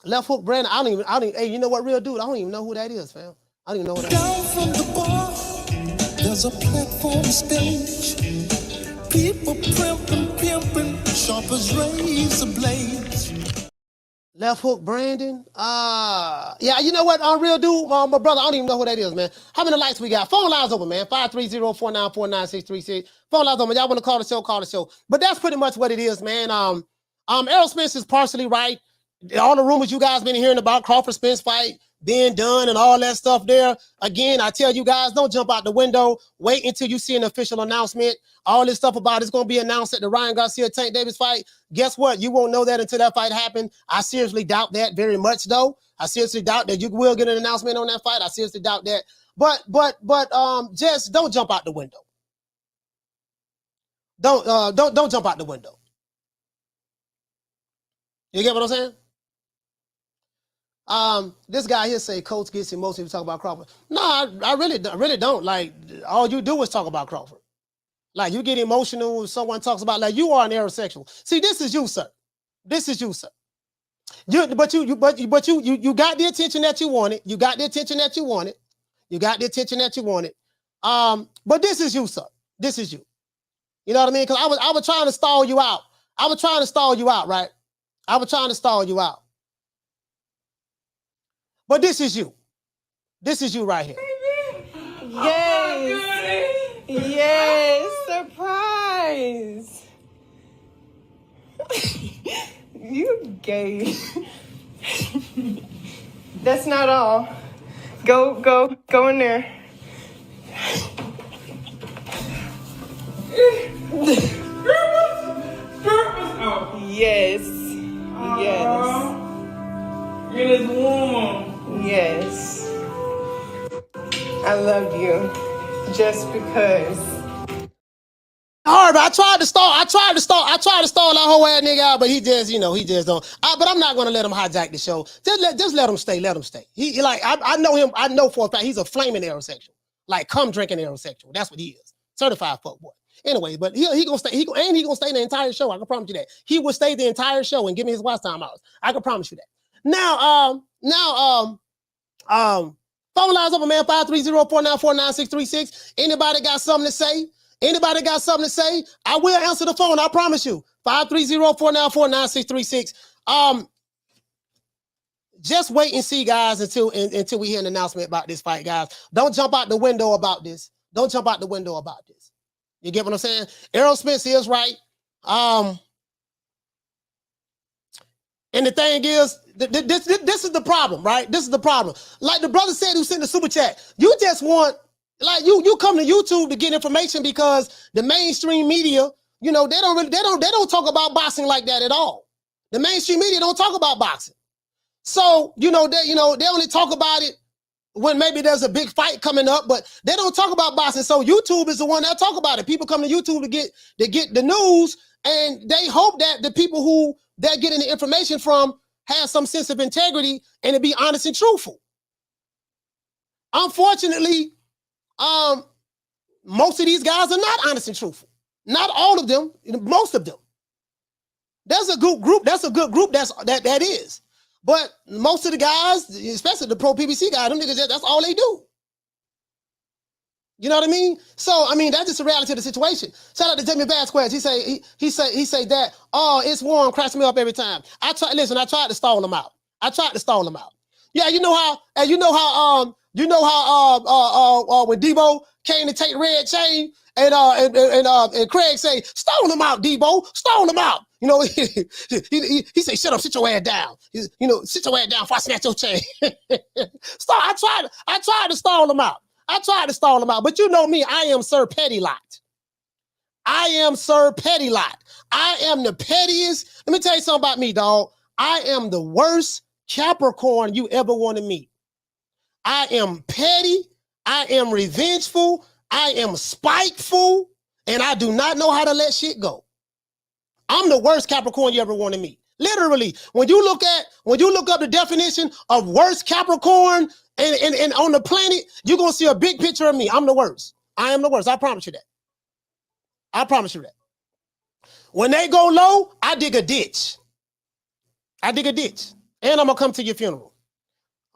Left Hook Brandon. I don't even. Hey, you know what, Real Dude? I don't even know who that is, fam. I don't even know who that is. Down from the bar, there's a platform stage. People pimping, sharp as razor blades. Left Hook Brandon. Yeah, you know what? Real Dude, my brother, I don't even know who that is, man. How many likes we got? Phone lines open, man. 530-494-9636. Phone lines open. Y'all want to call the show, call the show. But that's pretty much what it is, man. Errol Spence is partially right. All the rumors you guys been hearing about Crawford Spence fight being done and all that stuff there. Again, I tell you guys, don't jump out the window. Wait until you see an official announcement. All this stuff about it's going to be announced at the Ryan Garcia Tank Davis fight. Guess what? You won't know that until that fight happens. I seriously doubt that very much, though. I seriously doubt that you will get an announcement on that fight. I seriously doubt that. But just don't jump out the window. Don't jump out the window. You get what I'm saying? This guy here say Coach gets emotional to talk about Crawford. No, I really don't. Like, all you do is talk about Crawford. Like, you get emotional when someone talks about, like, you are an aerosexual. See, this is you, sir. This is you, sir. But you got the attention that you wanted. You got the attention that you wanted. You got the attention that you wanted. But this is you, sir. This is you. You know what I mean? Because I was trying to stall you out. I was trying to stall you out, right? I was trying to stall you out. But this is you. This is you right here. Yes. Yes. Surprise. You gay. That's not all. Go in there. Yes. Yes. It is warm. Yes. I love you. Just because. All right, but I tried to stall that whole ass nigga out, but he just don't. But I'm not gonna let him hijack the show. Just let him stay. Let him stay. He like I know him. I know for a fact he's a flaming aerosexual. Like, come drinking aerosexual. That's what he is. Certified fuckboy. Anyway, but he gonna stay. He gonna stay the entire show. I can promise you that. He will stay the entire show and give me his watch time hours. I can promise you that. Now, phone lines open, man. 530-494-9636. Anybody got something to say? Anybody got something to say? I will answer the phone. I promise you. 530-494-9636. Just wait and see, guys, until we hear an announcement about this fight, guys. Don't jump out the window about this. Don't jump out the window about this. You get what I'm saying? Errol Spence is right. And the thing is, this is the problem, right? This is the problem. Like the brother said who sent the super chat, you just want, like, you come to YouTube to get information because the mainstream media, they don't talk about boxing like that at all. The mainstream media don't talk about boxing. So, they only talk about it when maybe there's a big fight coming up, but they don't talk about boxing. So YouTube is the one that talk about it. People come to YouTube to get the news, and they hope that the people who they're getting the information from have some sense of integrity and to be honest and truthful. Unfortunately, most of these guys are not honest and truthful. Not all of them, most of them. There's a good group that is. But most of the guys, especially the pro PBC guys, them niggas, that's all they do. You know what I mean? So, I mean, that's just the reality of the situation. Shout out to Jamie Vasquez. He say that, oh, it's warm, cracks me up every time. I tried to stall him out. Yeah, you know how when Debo came to take Red Chain and Craig say, stall him out, Debo, stall him out. You know, he say, shut up, sit your ass down. You know, sit your ass down before I snatch your chain. I tried to stall him out. But you know me, I am Sir Petty Lot. I am Sir Petty Lot. I am the pettiest. Let me tell you something about me, dog. I am the worst Capricorn you ever want to meet. I am petty. I am revengeful. I am spiteful. And I do not know how to let shit go. I'm the worst Capricorn you ever want to meet. Literally, when you look up the definition of worst Capricorn and on the planet, you're gonna see a big picture of me. I'm the worst. I am the worst. I promise you that. I promise you that. When they go low, I dig a ditch. And I'm gonna come to your funeral.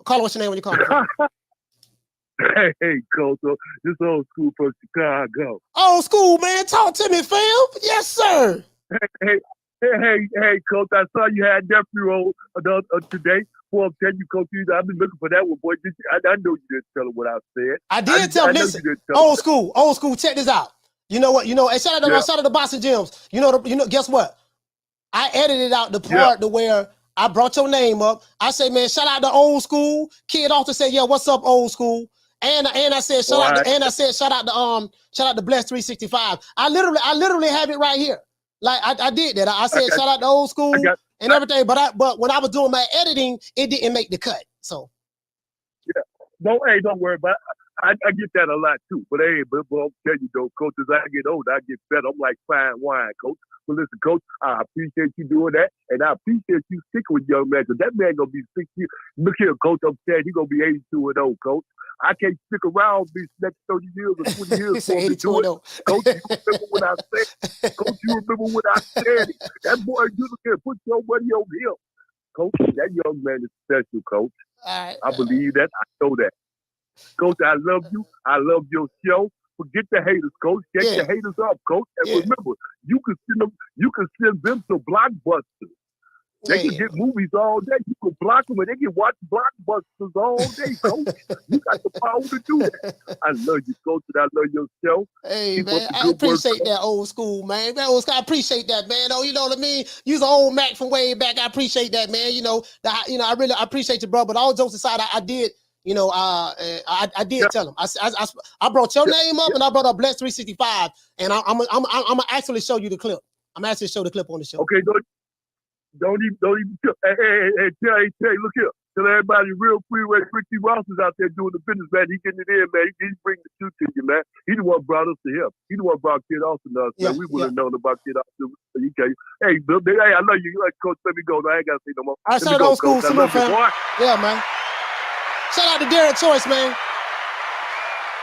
Call what's your name when you call me. Hey, Coach, this old school from Chicago. Old school, man. Talk to me, fam. Yes, sir. Hey, Coach, I saw you had nephew on today. Boy, I'm telling you, Coach, I've been looking for that one, boy. I know you didn't tell him what I said. I did tell him. Listen, old school. Check this out. You know what? Hey, shout out to Boston Gyms. You know. Guess what? I edited out the part to where I brought your name up. I say, man, shout out to old school. Kid also said, yeah, what's up, old school? And I said, shout out to Bless 365. I literally have it right here. Like I did that. I said shout out to old school and everything. But when I was doing my editing, it didn't make the cut. So yeah, don't worry about it. I get that a lot too. But hey, but I'll tell you though, Coach, as I get older, I get better. I'm like fine wine, Coach. But listen, Coach, I appreciate you doing that, and I appreciate you sticking with young man, because that man gonna be 60. Look here, Coach, I'm saying he's gonna be 82 and old, Coach. I can't stick around these next 30 years or 20 years for to do it. Coach, you remember what I said? Coach, you remember what I said? That boy, you look here, put your money on him. Coach, that young man is special, Coach. I believe that. I know that. Coach, I love you. I love your show. Forget the haters, Coach. Get the haters up, Coach. And remember, you can send them to Blockbusters. They can get movies all day. You can block them and they can watch Blockbusters all day, Coach. You got the power to do that. I love you, Coach, and I love your show. Hey, man, I appreciate that old school, man. I appreciate that, man. Oh, you know what I mean? You's an old Mac from way back. I appreciate that, man. I really appreciate you, bro. But all jokes aside, I did. I did tell him. I brought your name up and I brought up Bless 365, and I'm gonna actually show you the clip. I'm actually show the clip on the show. Okay, don't even. Hey, Terry, look here. Tell everybody real free where Ricky Ross is out there doing the business, man. He getting it in, man. He bringing the truth to you, man. He the one brought us to him. He the one brought Kid Austin to us, man. We would have known about Kid Austin. Hey, Bill, hey, I love you. You like Coach, let me go. I ain't got to say no more. I shout out old school. Salute, fam. Yeah, man. Shout out to Derek Choice, man.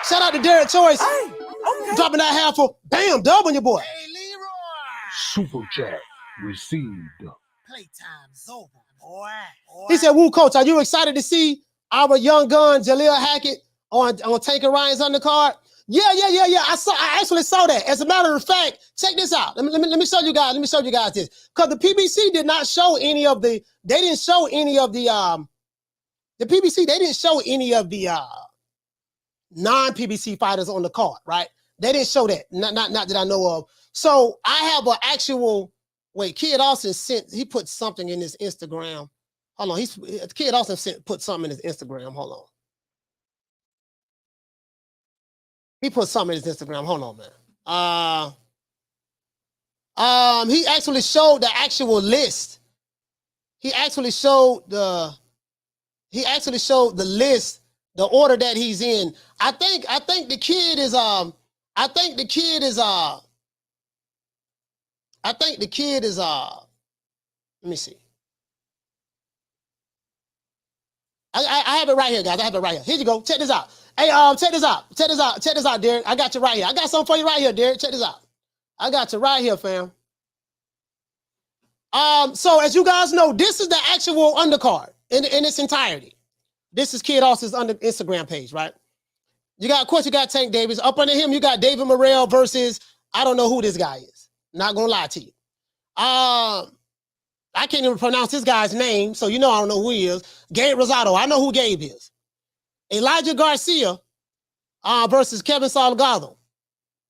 Shout out to Derek Choice. Hey, okay. Dropping that half for bam, dub on your boy. Hey, Leroy. Super chat received. Playtime's over, boy. He said, "Woo, Coach, are you excited to see our young gun Jaleel Hackett on Tanker Ryan's undercard?" Yeah. I actually saw that. As a matter of fact, check this out. Let me show you guys. Let me show you guys this, because the PBC did not show any of the. They didn't show any of the. The PBC, they didn't show any of the non-PBC fighters on the card, right? They didn't show that, not that I know of. So I have an actual, Kid Austin he put something in his Instagram. Hold on, Kid Austin put something in his Instagram, hold on. He put something in his Instagram, hold on, man. He actually showed the actual list. He actually showed the list, the order that he's in. I think the kid is let me see. I have it right here, guys. I have it right here. Here you go. Check this out. Hey, check this out, Derek. I got you right here. I got something for you right here, Derek. Check this out. I got you right here, fam. So as you guys know, this is the actual undercard in its entirety. This is Kid Austin's Instagram page, right? Of course, you got Tank Davis. Up under him, you got David Morrell versus, I don't know who this guy is. Not gonna lie to you. I can't even pronounce this guy's name, so you know I don't know who he is. Gabe Rosado, I know who Gabe is. Elijah Garcia versus Kevin Salgado.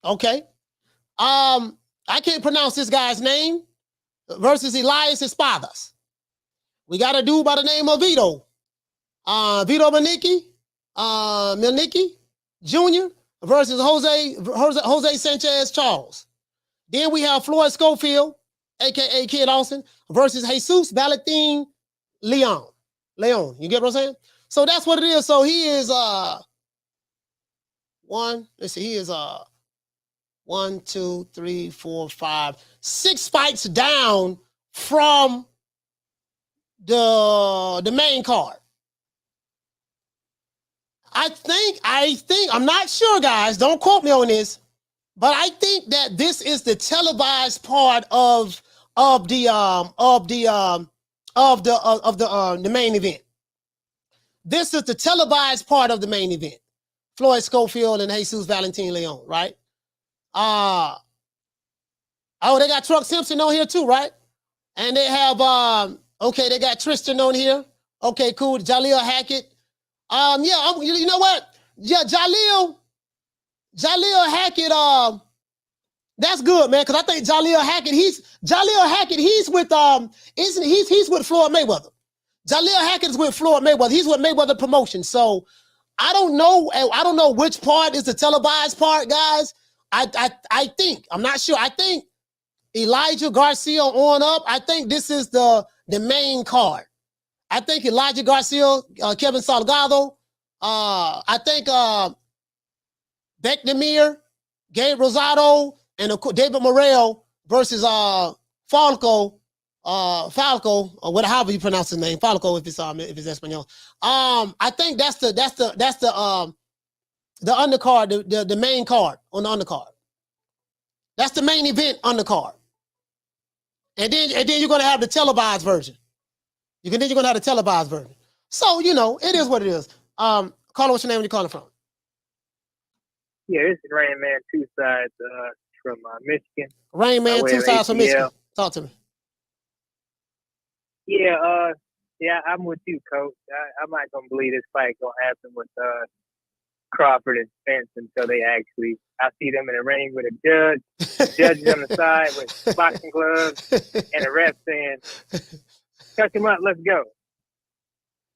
Okay. I can't pronounce this guy's name. versus Elias Espadas. We got a dude by the name of Vito Milnicki Jr. versus Jose Sanchez Charles. Then we have Floyd Schofield, aka Kid Austin, versus Jesus Valentin Leon. You get what I'm saying? So that's what it is. So he is he is 1, 2, 3, 4, 5, 6 fights down from the main card. I think, I'm not sure, guys, don't quote me on this, but I think that this is the televised part of the main event. This is the televised part of the main event. Floyd Schofield and Jesus Valentin Leon, right? Oh, they got Truck Simpson on here too, right? And they have okay, they got Tristan on here. Okay, cool. Jaleel Hackett. You know what? Yeah, Jaleel Hackett. That's good, man. Because I think Jaleel Hackett. He's with he's with Floyd Mayweather. Jaleel Hackett is with Floyd Mayweather. He's with Mayweather Promotions. So I don't know which part is the televised part, guys. I think, I'm not sure. I think Elijah Garcia on up. I think this is the main card. I think Elijah Garcia, Kevin Salgado. I think Beck Demir, Gabe Rosado, and David Morrell versus Falco, or whatever, however you pronounce his name, Falco if it's Espanol. I think that's the undercard, the main card on the undercard. That's the main event undercard. And then you're gonna have the televised version. You're gonna have the televised version. So it is what it is. Carla, what's your name? Where you calling from? Yeah, this is Rain Man Two Sides from Michigan. Rain Man Two Sides from Michigan. Talk to me. Yeah, I'm with you, Coach. I'm not gonna believe this fight gonna happen with Crawford and Spence until I see them in the ring with a judges on the side with boxing gloves, and a ref saying, "Touch him up, let's go."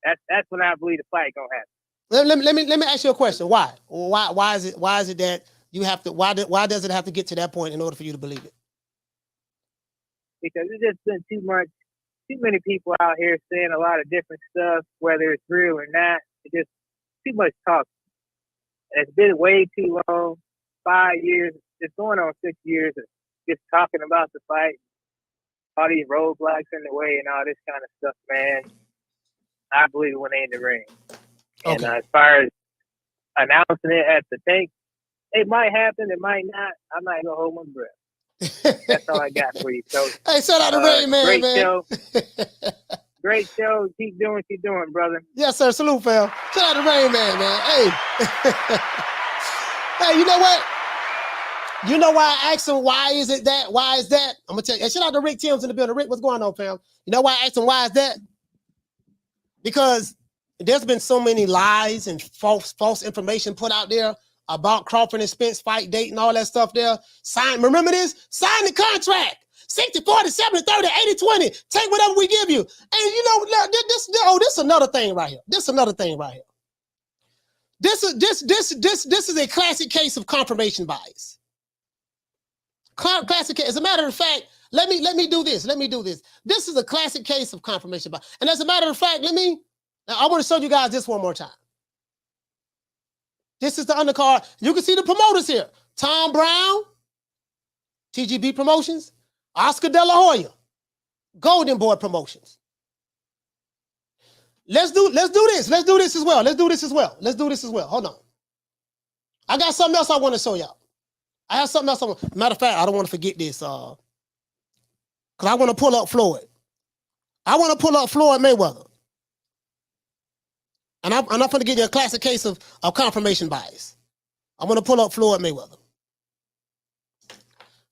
That's when I believe the fight gonna happen. Let me ask you a question. Why? Why is it that you have to? Why does it have to get to that point in order for you to believe it? Because it's just been too many people out here saying a lot of different stuff, whether it's real or not. It's just too much talk. And it's been way too long. 5 years. It's going on 6 years of just talking about the fight. All these roadblocks in the way and all this kind of stuff, man. I believe when they in the ring. Okay. And as far as announcing it at the tank, it might happen, it might not. I'm not gonna hold my breath. That's all I got for you, Coach. Hey, shout out to Rain Man, great man. Show. Great show. Keep doing what you're doing, brother. Yes, sir. Salute, fam. Shout out to Rain Man, man. Hey. Hey, you know what? You know why I asked him, why is it that? Why is that? I'm going to tell you. Hey, shout out to Rick Timms in the building. Rick, what's going on, fam? You know why I asked him, why is that? Because there's been so many lies and false information put out there about Crawford and Spence fight date and all that stuff there. Remember this? Sign the contract. 60, 40, 70, 30, 80, 20. Take whatever we give you. And this is another thing right here. This is another thing right here. This is a classic case of confirmation bias. Classic case. As a matter of fact, let me do this. This is a classic case of confirmation bias. And as a matter of fact, I want to show you guys this one more time. This is the undercard. You can see the promoters here. Tom Brown, TGB Promotions, Oscar De La Hoya, Golden Boy Promotions. Let's do this. Let's do this as well. Hold on. I got something else I want to show y'all. I have something else. Matter of fact, I don't want to forget this. Because I want to pull up Floyd. Mayweather. And I'm going to give you a classic case of confirmation bias. I'm going to pull up Floyd Mayweather.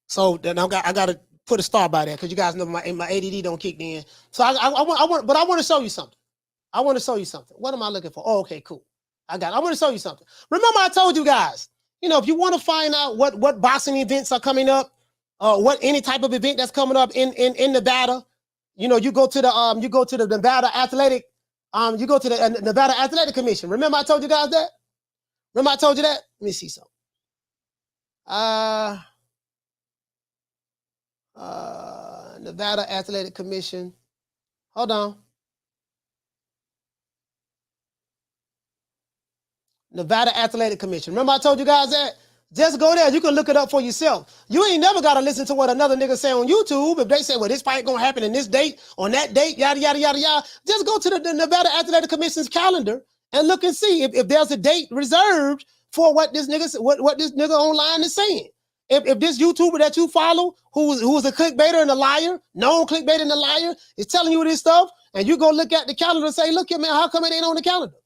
So then I got to put a star by there because you guys know my ADD don't kick in. So I want to show you something. What am I looking for? Oh, okay, cool. I want to show you something. Remember I told you guys, if you want to find out what boxing events are coming up, what any type of event that's coming up in Nevada. You know, you go to the Nevada Athletic, you go to the Nevada Athletic Commission. Remember I told you guys that? Remember I told you that? Let me see something. Nevada Athletic Commission. Hold on. Nevada Athletic Commission. Remember I told you guys that? Just go there. You can look it up for yourself. You ain't never got to listen to what another nigga say on YouTube. If they say, well, this fight going to happen in this date, on that date, yada, yada, yada, yada. Just go to the Nevada Athletic Commission's calendar and look and see if there's a date reserved for what this nigga online is saying. If this YouTuber that you follow, who's a clickbaiter and a liar, known clickbaiter and a liar, is telling you this stuff, and you go look at the calendar and say, look here, man, how come it ain't on the calendar?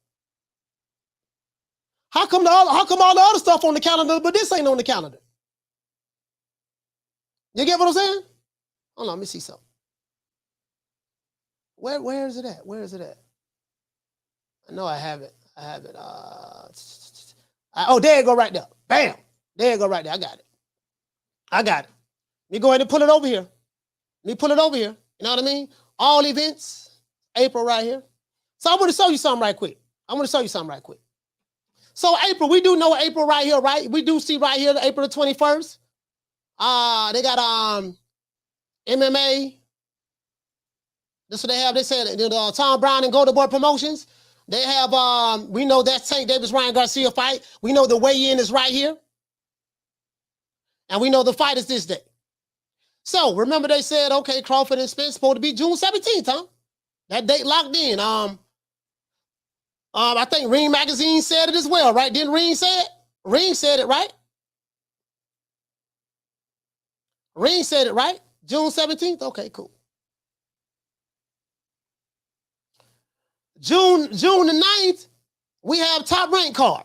How come all the other stuff on the calendar, but this ain't on the calendar? You get what I'm saying? Hold on, let me see something. Where is it at? Where is it at? I know I have it. Oh, there you go right there. Bam. There you go right there. I got it. Let me go ahead and pull it over here. You know what I mean? All events, April right here. So I want to show you something right quick. So April, we do know April right here, right? We do see right here, April the 21st. They got MMA. That's what they have. They said Tom Brown and Golden Boy Promotions. They have, we know that Tank Davis Ryan Garcia fight. We know the weigh-in is right here. And we know the fight is this day. So remember they said, okay, Crawford and Spence supposed to be June 17th, huh? That date locked in. I think Ring Magazine said it as well, right? Didn't Ring say it? Ring said it, right? Ring said it, right? June 17th? Okay, cool. June the 9th, we have Top Rank card.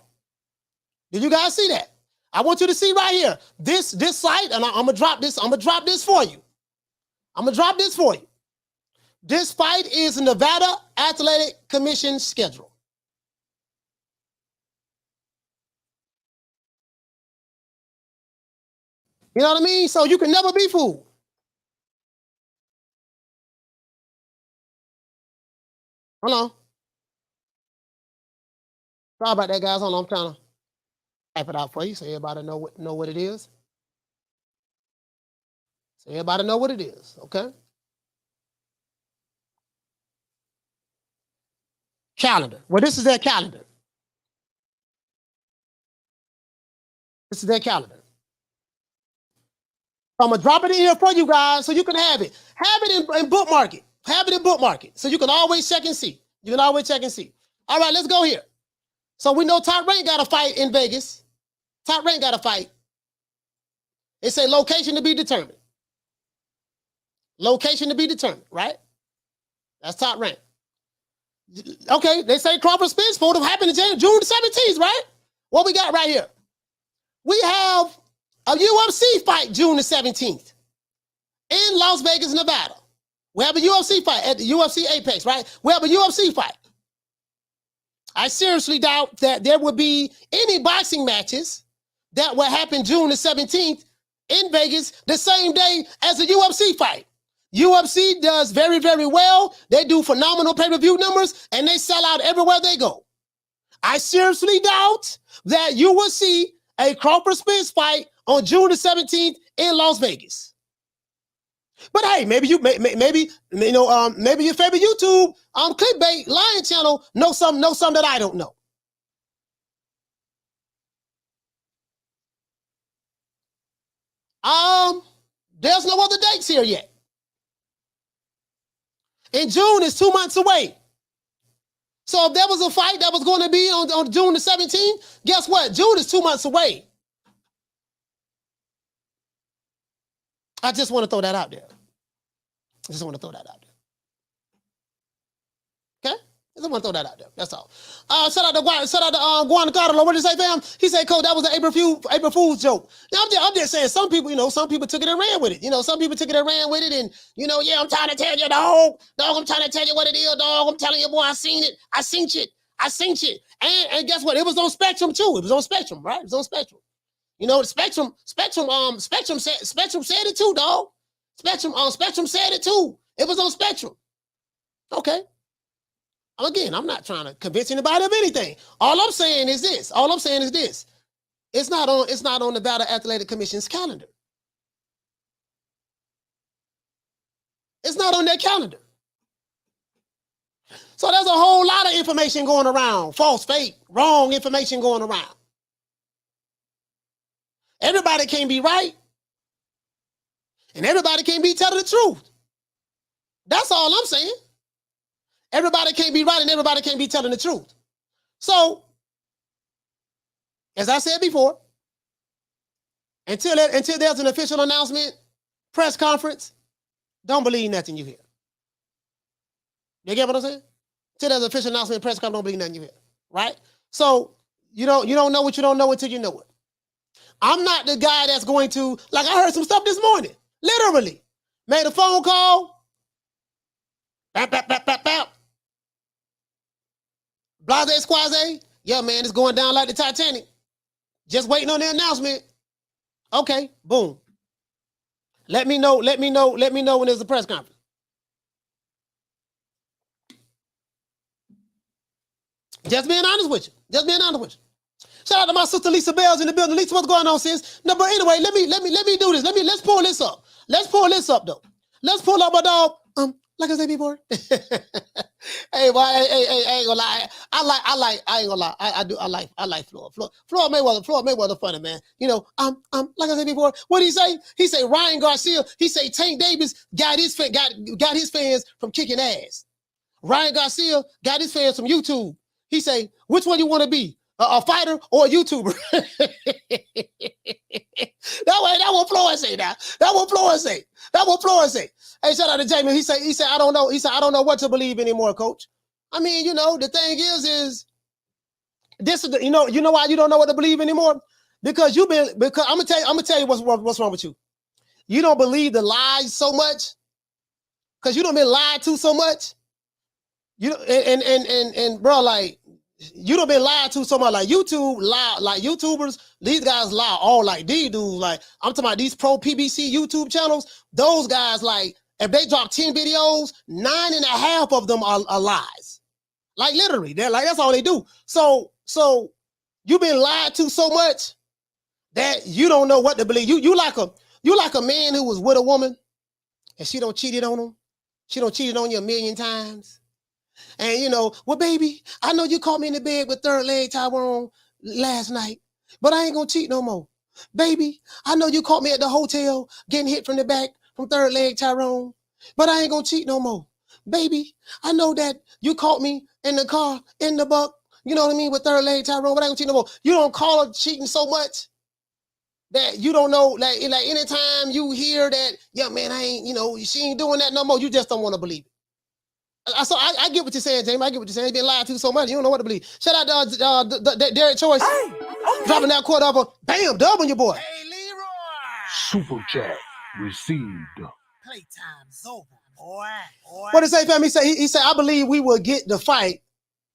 Did you guys see that? I want you to see right here. This site, and I'm gonna drop this for you. This fight is Nevada Athletic Commission schedule. You know what I mean? So you can never be fooled. Hold on. Sorry about that, guys. Hold on, I'm trying to type it out for you so everybody know what it is. Okay? Calendar. Well, this is their calendar. So I'm gonna drop it in here for you guys so you can have it. Have it in bookmark it. So you can always check and see. All right, let's go here. So we know Top Rank got a fight in Vegas. It say location to be determined. Right? That's Top Rank. Okay, they say Crawford Spence supposed to happen in June the 17th, right? What we got right here? We have a UFC fight June the 17th in Las Vegas, Nevada. We have a UFC fight at the UFC Apex, right? We have a UFC fight. I seriously doubt that there would be any boxing matches that will happen June the 17th in Vegas the same day as a UFC fight. UFC does very, very well. They do phenomenal pay-per-view numbers, and they sell out everywhere they go. I seriously doubt that you will see a Crawford Spence fight on June the 17th in Las Vegas. But hey, maybe your favorite YouTube clickbait lion channel know something that I don't know. There's no other dates here yet. And June is 2 months away. So if there was a fight that was going to be on June the 17th, guess what? June is 2 months away. I just want to throw that out there. Okay? I just want to throw that out there. That's all. Shout out to Guanajuato. What did he say, fam? He said, Coach, that was an April Fool's joke. Now, I'm just saying, some people took it and ran with it. And, yeah, I'm trying to tell you, dog. Dog, I'm trying to tell you what it is, dog. I'm telling you, boy, I seen it. I seen it. And guess what? It was on Spectrum, too. It was on Spectrum, right? It was on Spectrum. You know, Spectrum said it too, dog. Spectrum said it too. It was on Spectrum. Okay. Again, I'm not trying to convince anybody of anything. All I'm saying is this. It's not on the Battle Athletic Commission's calendar. It's not on their calendar. So there's a whole lot of information going around. False, fake, wrong information going around. Everybody can't be right. And everybody can't be telling the truth. That's all I'm saying. Everybody can't be right and everybody can't be telling the truth. So, as I said before, until there's an official announcement, press conference, don't believe nothing you hear. You get what I'm saying? Until there's an official announcement, press conference, don't believe nothing you hear. Right? So, you don't know what you don't know until you know it. I'm not the guy that's going to, like I heard some stuff this morning, literally. Made a phone call. Bap, bap, bap, bap, bap. Blase squaze. Yeah, man, it's going down like the Titanic. Just waiting on the announcement. Okay, boom. Let me know when there's a press conference. Just being honest with you. Shout out to my sister Lisa Bell's in the building. Lisa, what's going on, sis? No, but anyway, let me do this. Let's pull this up. Let's pull this up though. Let's pull up my dog. Like I said before. Hey, boy, hey, I ain't gonna lie. I ain't gonna lie. I like Floyd. Floyd Mayweather funny, man. You know, like I said before, what did he say? He say Ryan Garcia, he say Tank Davis got his fans from kicking ass. Ryan Garcia got his fans from YouTube. He say, which one you want to be? A fighter or a YouTuber? That what Floyd say now. That what Floyd say. Hey, shout out to Jamie. He said, I don't know. He said, I don't know what to believe anymore, coach. I mean, you know, the thing is this is you know why you don't know what to believe anymore? Because I'm gonna tell you what's wrong with you. You don't believe the lies so much because you don't been lied to so much. You and bro, like you don't been lied to so much. Like YouTube lie, like YouTubers, these guys lie all like these dudes. Like I'm talking about these pro PBC YouTube channels. Those guys, like if they drop 10 videos, 9.5 of them are lies. Like literally, they're like that's all they do. So you've been lied to so much that you don't know what to believe. You like a man who was with a woman and she don't cheated on him. She don't cheated on you 1,000,000 times. And you know, well, baby, I know you caught me in the bed with third leg Tyrone last night, but I ain't gonna cheat no more. Baby, I know you caught me at the hotel getting hit from the back from third leg Tyrone, but I ain't gonna cheat no more. Baby, I know that you caught me in the car, in the buck, you know what I mean, with third leg Tyrone, but I ain't gonna cheat no more. You don't call her cheating so much that you don't know, like anytime you hear that, yeah, man, I ain't, you know, she ain't doing that no more, you just don't want to believe it. So I get what you're saying, James. I get what you're saying. You've been lied to so much, you don't know what to believe. Shout out to Derek Choice. Hey, okay. Dropping that quarter of a bam, dub on your boy. Hey, Leroy. Super chat received. Playtime's over, boy. What did he say, fam? He said, I believe we will get the fight,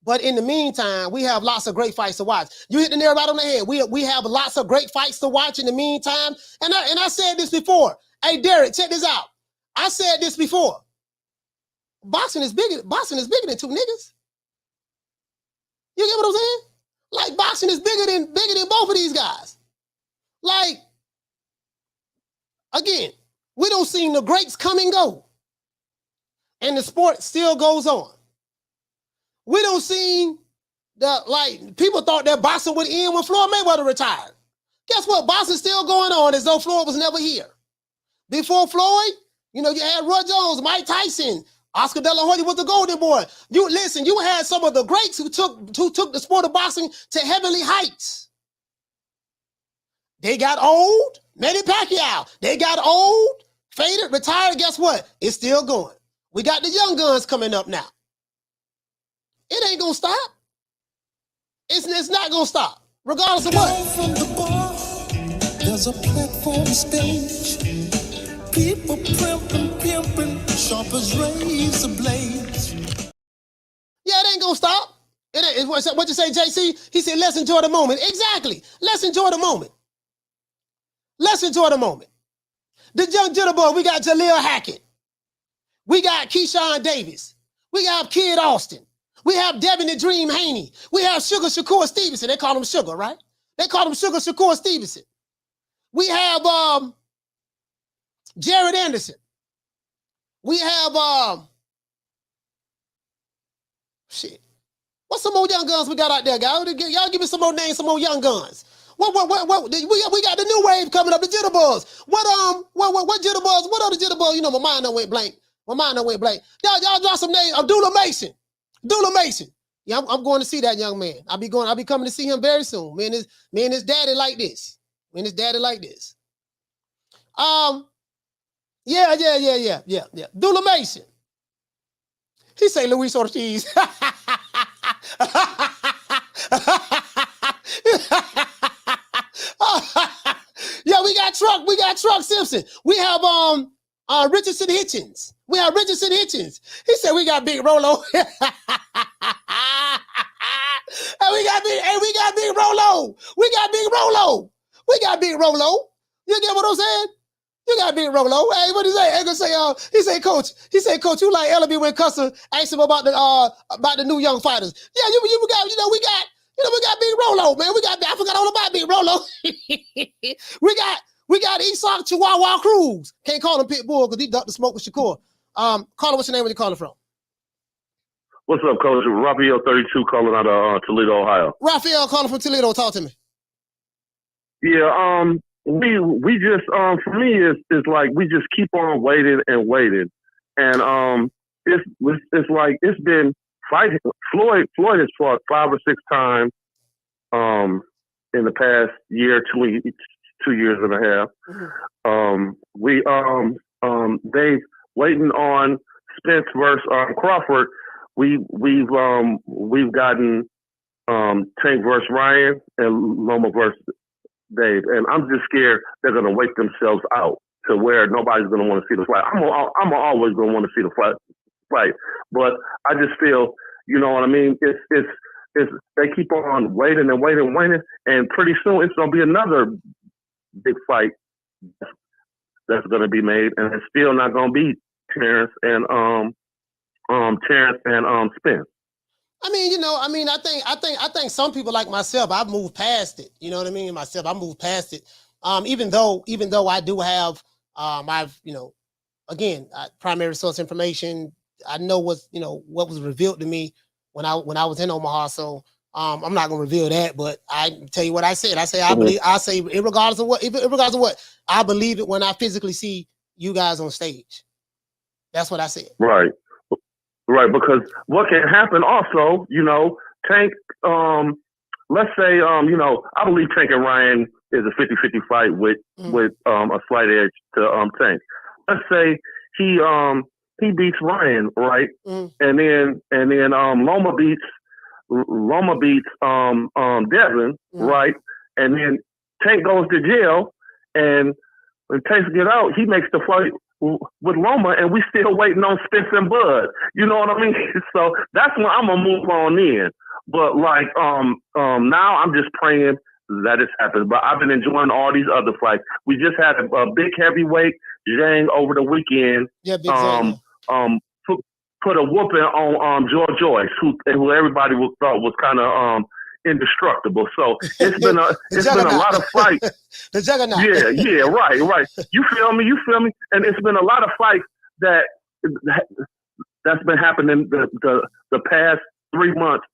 but in the meantime, we have lots of great fights to watch. You hit the nail right on the head. We have lots of great fights to watch in the meantime. And I said this before. Hey, Derek, check this out. I said this before. Boxing is bigger than two niggas. You get what I'm saying? Like boxing is bigger than both of these guys. Like, again, we don't see the greats come and go. And the sport still goes on. We don't see people thought that boxing would end when Floyd Mayweather retired. Guess what? Boxing's still going on as though Floyd was never here. Before Floyd, you know, you had Roy Jones, Mike Tyson, Oscar De La Hoya was the golden boy. You had some of the greats who took the sport of boxing to heavenly heights. They got old. Manny Pacquiao. They got old, faded, retired. Guess what? It's still going. We got the young guns coming up now. It ain't gonna stop. It's not gonna stop, regardless of what. From the bar, there's a platform stage. People pimping, sharp as razor blades. Yeah, it ain't gonna stop. It ain't. What you say, JC? He said, let's enjoy the moment. Exactly. Let's enjoy the moment. Let's enjoy the moment. The young jitterbug, we got Jaleel Hackett. We got Keyshawn Davis. We got Kid Austin. We have Devin the Dream Haney. We have Sugar Shakur Stevenson. They call him Sugar, right? They call him Sugar Shakur Stevenson. We have Jared Anderson. We have shit. What's some more young guns we got out there, guys? Y'all give me some more names, some more young guns. What? We got the new wave coming up, the jitterbugs. What jitterbugs? What other jitterbugs? You know, my mind done went blank. Y'all drop some names. Abdullah Mason. Yeah, I'm going to see that young man. I'll be coming to see him very soon. Me and his daddy like this. Yeah. Abdullah Mason. He say Luis Ortiz. Yeah, we got Truck Simpson. We have Richardson Hitchens. He said we got Big Rolo. And we got Big Rolo. You get what I'm saying? You got Big Rolo. Hey, what he say? He say, Coach, you like LB when Custer asked him about the new young fighters. Yeah, we got Big Rolo, man. I forgot all about Big Rolo. we got Isak Chihuahua Cruz. Can't call him Pitbull because he ducked the smoke with Shakur. Caller, what's your name? Where you calling from? What's up, Coach? Rafael 32 calling out of Toledo, Ohio. Rafael calling from Toledo. Talk to me. Yeah, we just for me it's like we just keep on waiting, and it's like it's been fighting. Floyd has fought 5 or 6 times in the past year, 2 years and a half. They waiting on Spence versus Crawford. We've gotten Tank versus Ryan and Loma versus Dave, and I'm just scared they're going to wait themselves out to where nobody's going to want to see the fight. I'm always going to want to see the fight, but I just feel, you know what I mean? It's they keep on waiting, and pretty soon it's going to be another big fight that's going to be made, and it's still not going to be Terence and Spence. I think some people like myself, I've moved past it. You know what I mean? I moved past it. Even though I do have, primary source information. I know what was revealed to me when I was in Omaha. So I'm not gonna reveal that, but I tell you what I said. I say regardless of what, I believe it when I physically see you guys on stage. That's what I said. Right, because what can happen also, Tank, let's say, I believe Tank and Ryan is a 50-50 fight with a slight edge to Tank. Let's say he beats Ryan, right? And then Loma beats Devin, right? And then Tank goes to jail, and when Tank get out, he makes the fight with Loma, and we still waiting on Spence and Bud. You know what I mean? So that's when I'm gonna move on in. But now I'm just praying that it's happened. But I've been enjoying all these other fights. We just had a big heavyweight Zhang over the weekend. Yeah, big Zhang. Put a whooping on George Joyce, who everybody thought was kind of indestructible. So it's been a lot of fights. The juggernaut. Yeah, right. You feel me? And it's been a lot of fights that's been happening the past 3 months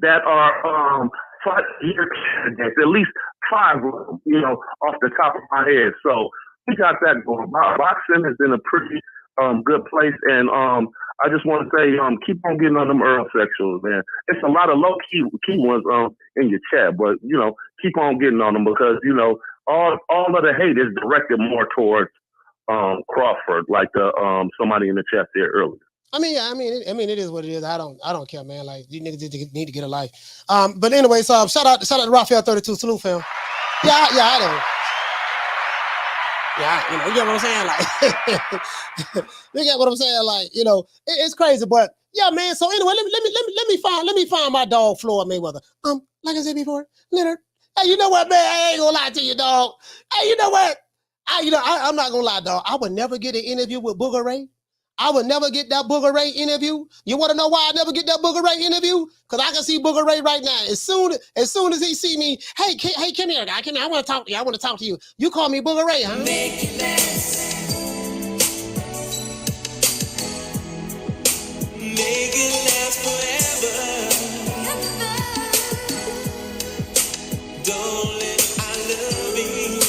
that are fight year candidates, at least 5 of them, off the top of my head. So we got that going. Boxing is in a pretty good place, and I just want to say, keep on getting on them Earl sections, man. It's a lot of low key ones in your chat, but keep on getting on them because all of the hate is directed more towards Crawford, like somebody in the chat there earlier. It is what it is. I don't care, man. Like, these niggas just need to get a life. But anyway, so shout out to Rafael 32. Salute, fam. Yeah, I don't. Yeah, you get what I'm saying? Like, you get what I'm saying? Like, it's crazy, but yeah, man. So anyway, let me find my dog Floyd Mayweather. Like I said before, Leonard, Hey, you know what, man? I ain't gonna lie to you, dog. Hey, you know what? I'm not gonna lie, dog. I would never get an interview with Booger Ray. I would never get that Booger Ray interview. You want to know why I never get that Booger Ray interview? Because I can see Booger Ray right now. As soon as he see me, hey, come here, guy. Come here. I want to talk to you. I want to talk to you. You call me Booger Ray, huh? Make it last. Make it last forever. Don't let I love you.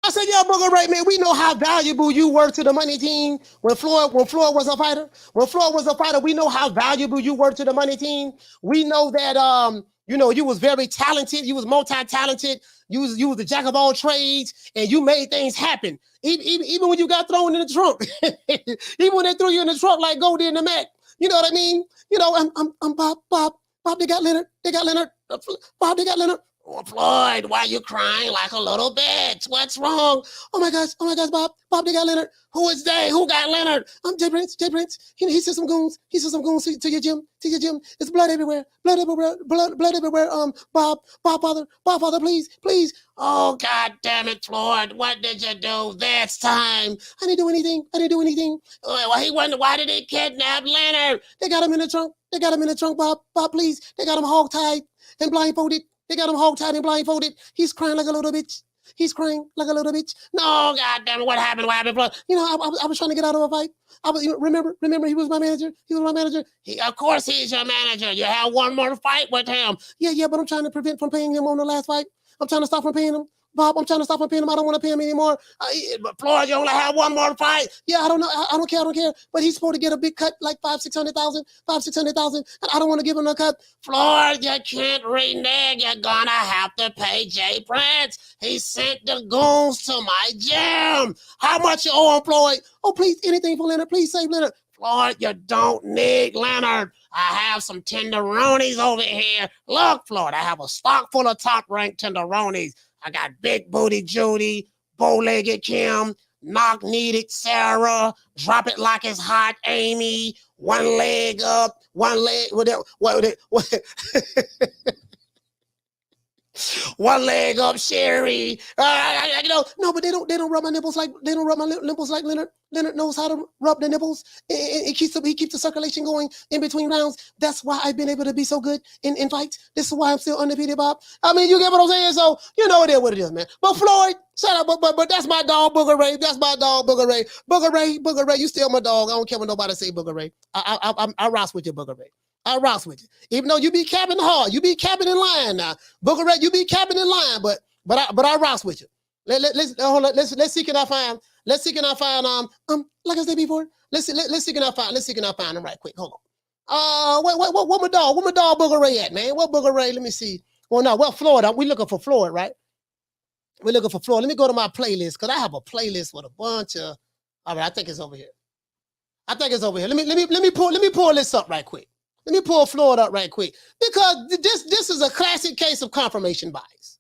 I said, yeah, Booger Ray, man, we know how valuable you were to the money team when Floyd was a fighter. When Floyd was a fighter, we know how valuable you were to the money team. We know that you was very talented, you was multi-talented, you was the jack of all trades, and you made things happen. Even when you got thrown in the trunk, even when they threw you in the trunk like Goldie in the Mac. You know what I mean? You know, I'm Bob, they got Leonard, Bob, they got Leonard. Oh, Floyd, why are you crying like a little bitch? What's wrong? Oh my gosh, Bob, they got Leonard. Who is they? Who got Leonard? I'm Jay Prince. He said some goons. He said some goons to your gym. It's blood everywhere. Blood everywhere. Bob, Father, please. Oh, God damn it, Floyd. What did you do this time? I didn't do anything. Well, he wondered, why did they kidnap Leonard? They got him in the trunk. Bob, please. They got him hog-tied and blindfolded. He's crying like a little bitch. No, goddamn it, what happened? You know, I was trying to get out of a fight. Remember, he was my manager. Of course he's your manager. You have one more fight with him. Yeah, but I'm trying to prevent from paying him on the last fight. I'm trying to stop from paying him. Bob, I'm trying to stop from paying him. I don't want to pay him anymore. Floyd, you only have one more fight. Yeah, I don't know. I don't care. But he's supposed to get a big cut, like $500,000, $600,000. And I don't want to give him a cut. Floyd, you can't renege. You're gonna have to pay Jay Prince. He sent the goons to my gym. How much you owe him, Floyd? Oh, please, anything for Leonard. Please save Leonard. Floyd, you don't need Leonard. I have some tenderonis over here. Look, Floyd, I have a stock full of top-ranked tenderonis. I got Big Booty Judy, Bow-Legged Kim, Knock-Kneaded Sarah, Drop It Like It's Hot Amy, One Leg Up, One Leg... One leg up, Sherry. No, but they don't rub my nipples like Leonard. Leonard knows how to rub the nipples. He keeps the circulation going in between rounds. That's why I've been able to be so good in fights. This is why I'm still undefeated, Bob. I mean, you get what I'm saying? So you know it is what it is, man. But Floyd, shut up. But that's my dog, Booger Ray. Booger Ray, you still my dog. I don't care what nobody say, Booger Ray. I rocks with you, Booger Ray. I rocks with you. Even though you be capping hard, you be capping in line now. Booger Ray, you be capping in line, but I rocks with you. Let's see can I find like I said before. Let's see can I find him right quick. Hold on. What my dog Booger Ray at, man? What Booger Ray? Let me see. Florida. We looking for Floyd, right? We're looking for Floyd. Let me go to my playlist because I have a playlist with a bunch of. All right, I think it's over here. Let me pull this up right quick. Let me pull Floyd up right quick because this is a classic case of confirmation bias.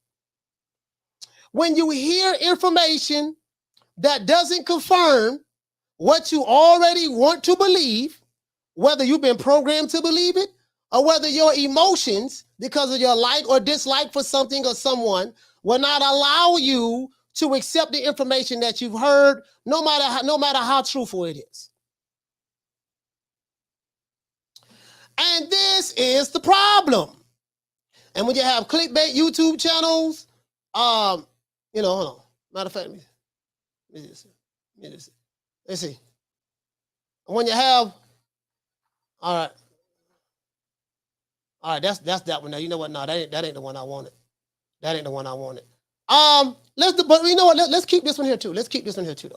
When you hear information that doesn't confirm what you already want to believe, whether you've been programmed to believe it or whether your emotions, because of your like or dislike for something or someone, will not allow you to accept the information that you've heard, no matter how truthful it is. And this is the problem. And when you have clickbait YouTube channels, hold on. Matter of fact, let's see. When you have, all right, that's that one. Now you know what? No, that ain't the one I wanted. But you know what? Let's keep this one here too. Let's keep this one here too.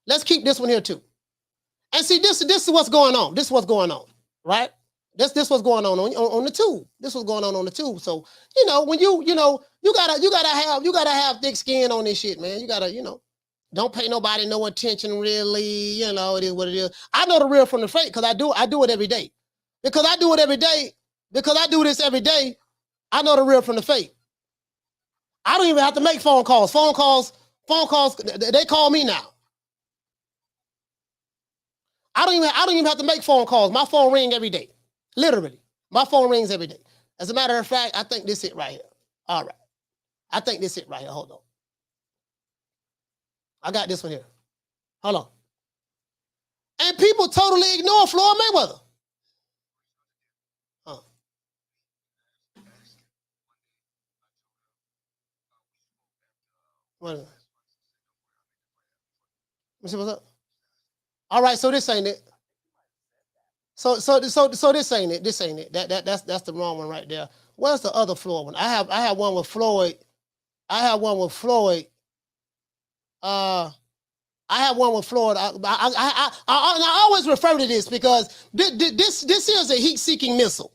And see, this is what's going on. This is what's going on, right? This what's going on the tube. This was going on the tube. So, when you gotta have thick skin on this shit, man. You gotta, don't pay nobody no attention really. It is what it is. I know the real from the fake because I do it every day. Because I do this every day, I know the real from the fake. I don't even have to make phone calls. Phone calls, they call me now. I don't even have to make phone calls. My phone ring every day. Literally. My phone rings every day. As a matter of fact, I think this it right here. All right. I think this it right here. Hold on. I got this one here. Hold on. And people totally ignore Floyd Mayweather. Huh. What is it? Let me see what's up. All right, so this ain't it. So this ain't it. This ain't it. That's the wrong one right there. Where's the other Floyd one? I have one with Floyd. I have one with Floyd. I always refer to this because this is a heat-seeking missile.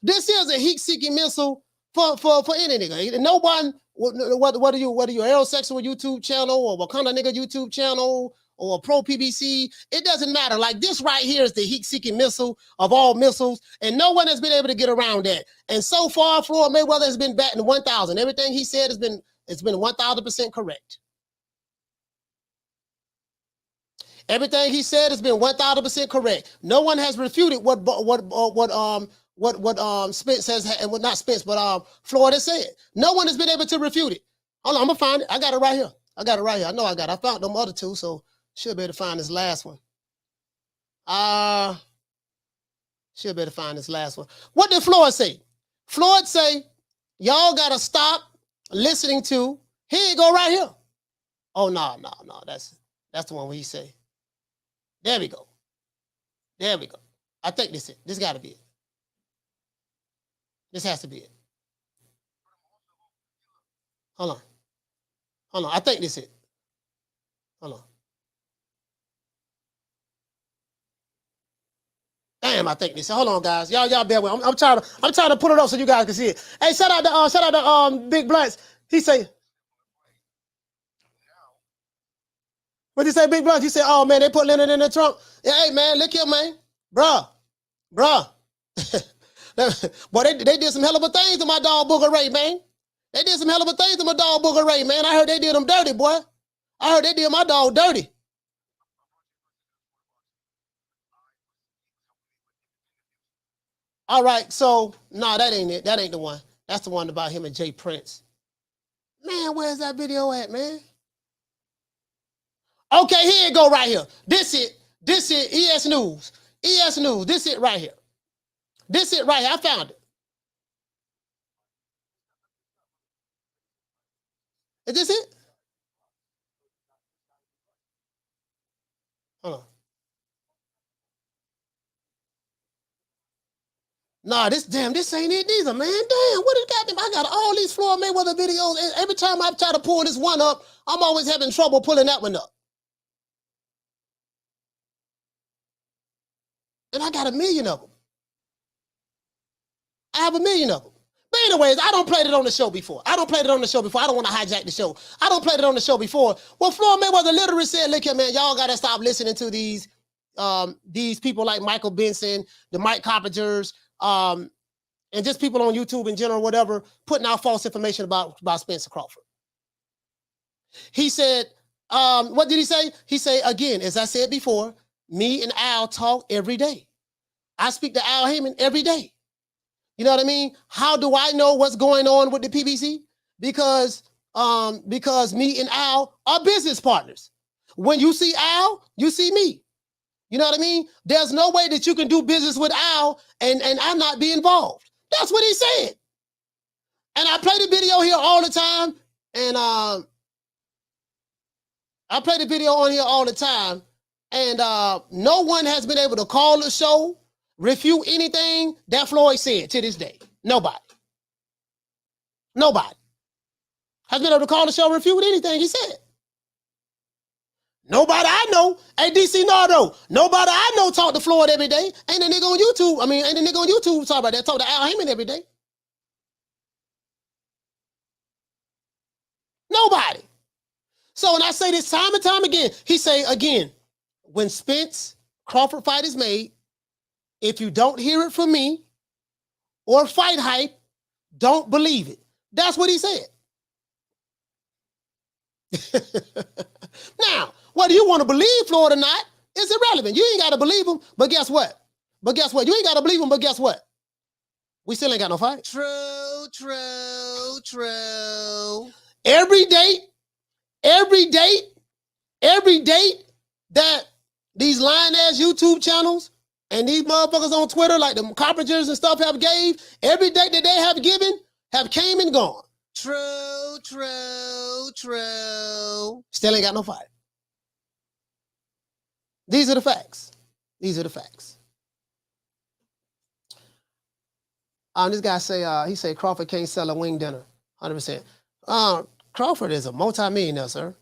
This is a heat-seeking missile for any nigga. No one, whether you Aerosexual YouTube channel or Wakanda nigga YouTube channel or Pro PBC, it doesn't matter. Like this right here is the heat-seeking missile of all missiles, and no one has been able to get around that. And so far, Floyd Mayweather has been batting 1,000. Everything he said has been 1,000% correct. Everything he said has been 1,000% correct. No one has refuted what Spence has, and not Spence, but Floyd has said. No one has been able to refute it. Hold on, I'm gonna find it. I got it right here. I know I got it. I found them other two, so should be able to find this last one. Should be able to find this last one. What did Floyd say? Floyd say, y'all gotta stop listening to. Here you go, right here. Oh no, that's the one where he say. There we go. There we go. I think this is it. This got to be it. This has to be it. Hold on. I think this is it. Hold on. Damn, I think this. Hold on, guys. Y'all bear with me. I'm trying to put it up so you guys can see it. Hey, shout out to Big Blunts. He say. What did you say, Big Blunts? You say, oh man, they put Leonard in the trunk. Yeah, hey man, look here, man. Bruh. Boy, they did some hell of a things to my dog Booger Ray, man. They did some hell of a things to my dog Booger Ray, man. I heard they did him dirty, boy. I heard they did my dog dirty. All right, so, nah, that ain't it. That ain't the one. That's the one about him and Jay Prince. Man, where's that video at, man? Okay, here it go right here. This it ES News. ES News. This it right here. This it right here. I found it. Is this it? Hold on. Nah, this ain't it either, man. Damn, what it got them? I got all these Floyd Mayweather videos, and every time I try to pull this one up, I'm always having trouble pulling that one up. And I got 1 million of them. I have 1 million of them. But anyways, I don't played it on the show before. I don't want to hijack the show. I don't played it on the show before. Well, Floyd Mayweather literally said, look here, man, y'all got to stop listening to these people like Michael Benson, the Mike Coppingers, and just people on YouTube in general, whatever, putting out false information about Spencer Crawford. He said, what did he say? He said, again, as I said before, me and Al talk every day. I speak to Al Heyman every day. You know what I mean? How do I know what's going on with the PBC? Because me and Al are business partners. When you see Al, you see me. You know what I mean? There's no way that you can do business with Al and I not be involved. That's what he said. And I play the video here all the time. And I play the video on here all the time. And no one has been able to call the show, refute anything that Floyd said to this day. Nobody has been able to call the show, refute anything he said. Nobody I know. Hey, DC Nardo, nobody I know talk to Floyd every day. Ain't a nigga on YouTube. Ain't a nigga on YouTube talk about that. Talk to Al Heyman every day. Nobody. So when I say this time and time again, he say again, when Spence Crawford fight is made, if you don't hear it from me or Fight Hype, don't believe it. That's what he said. Now, whether you want to believe Floyd or not It's irrelevant. You ain't got to believe him, but guess what? You ain't got to believe him, but guess what? We still ain't got no fight. True. Every date that these lying-ass YouTube channels and these motherfuckers on Twitter, like the Coppingers and stuff, have gave, every date that they have given have came and gone. True. Still ain't got no fight. These are the facts. This guy say, he say Crawford can't sell a wing dinner. 100%. Crawford is a multi-millionaire, sir.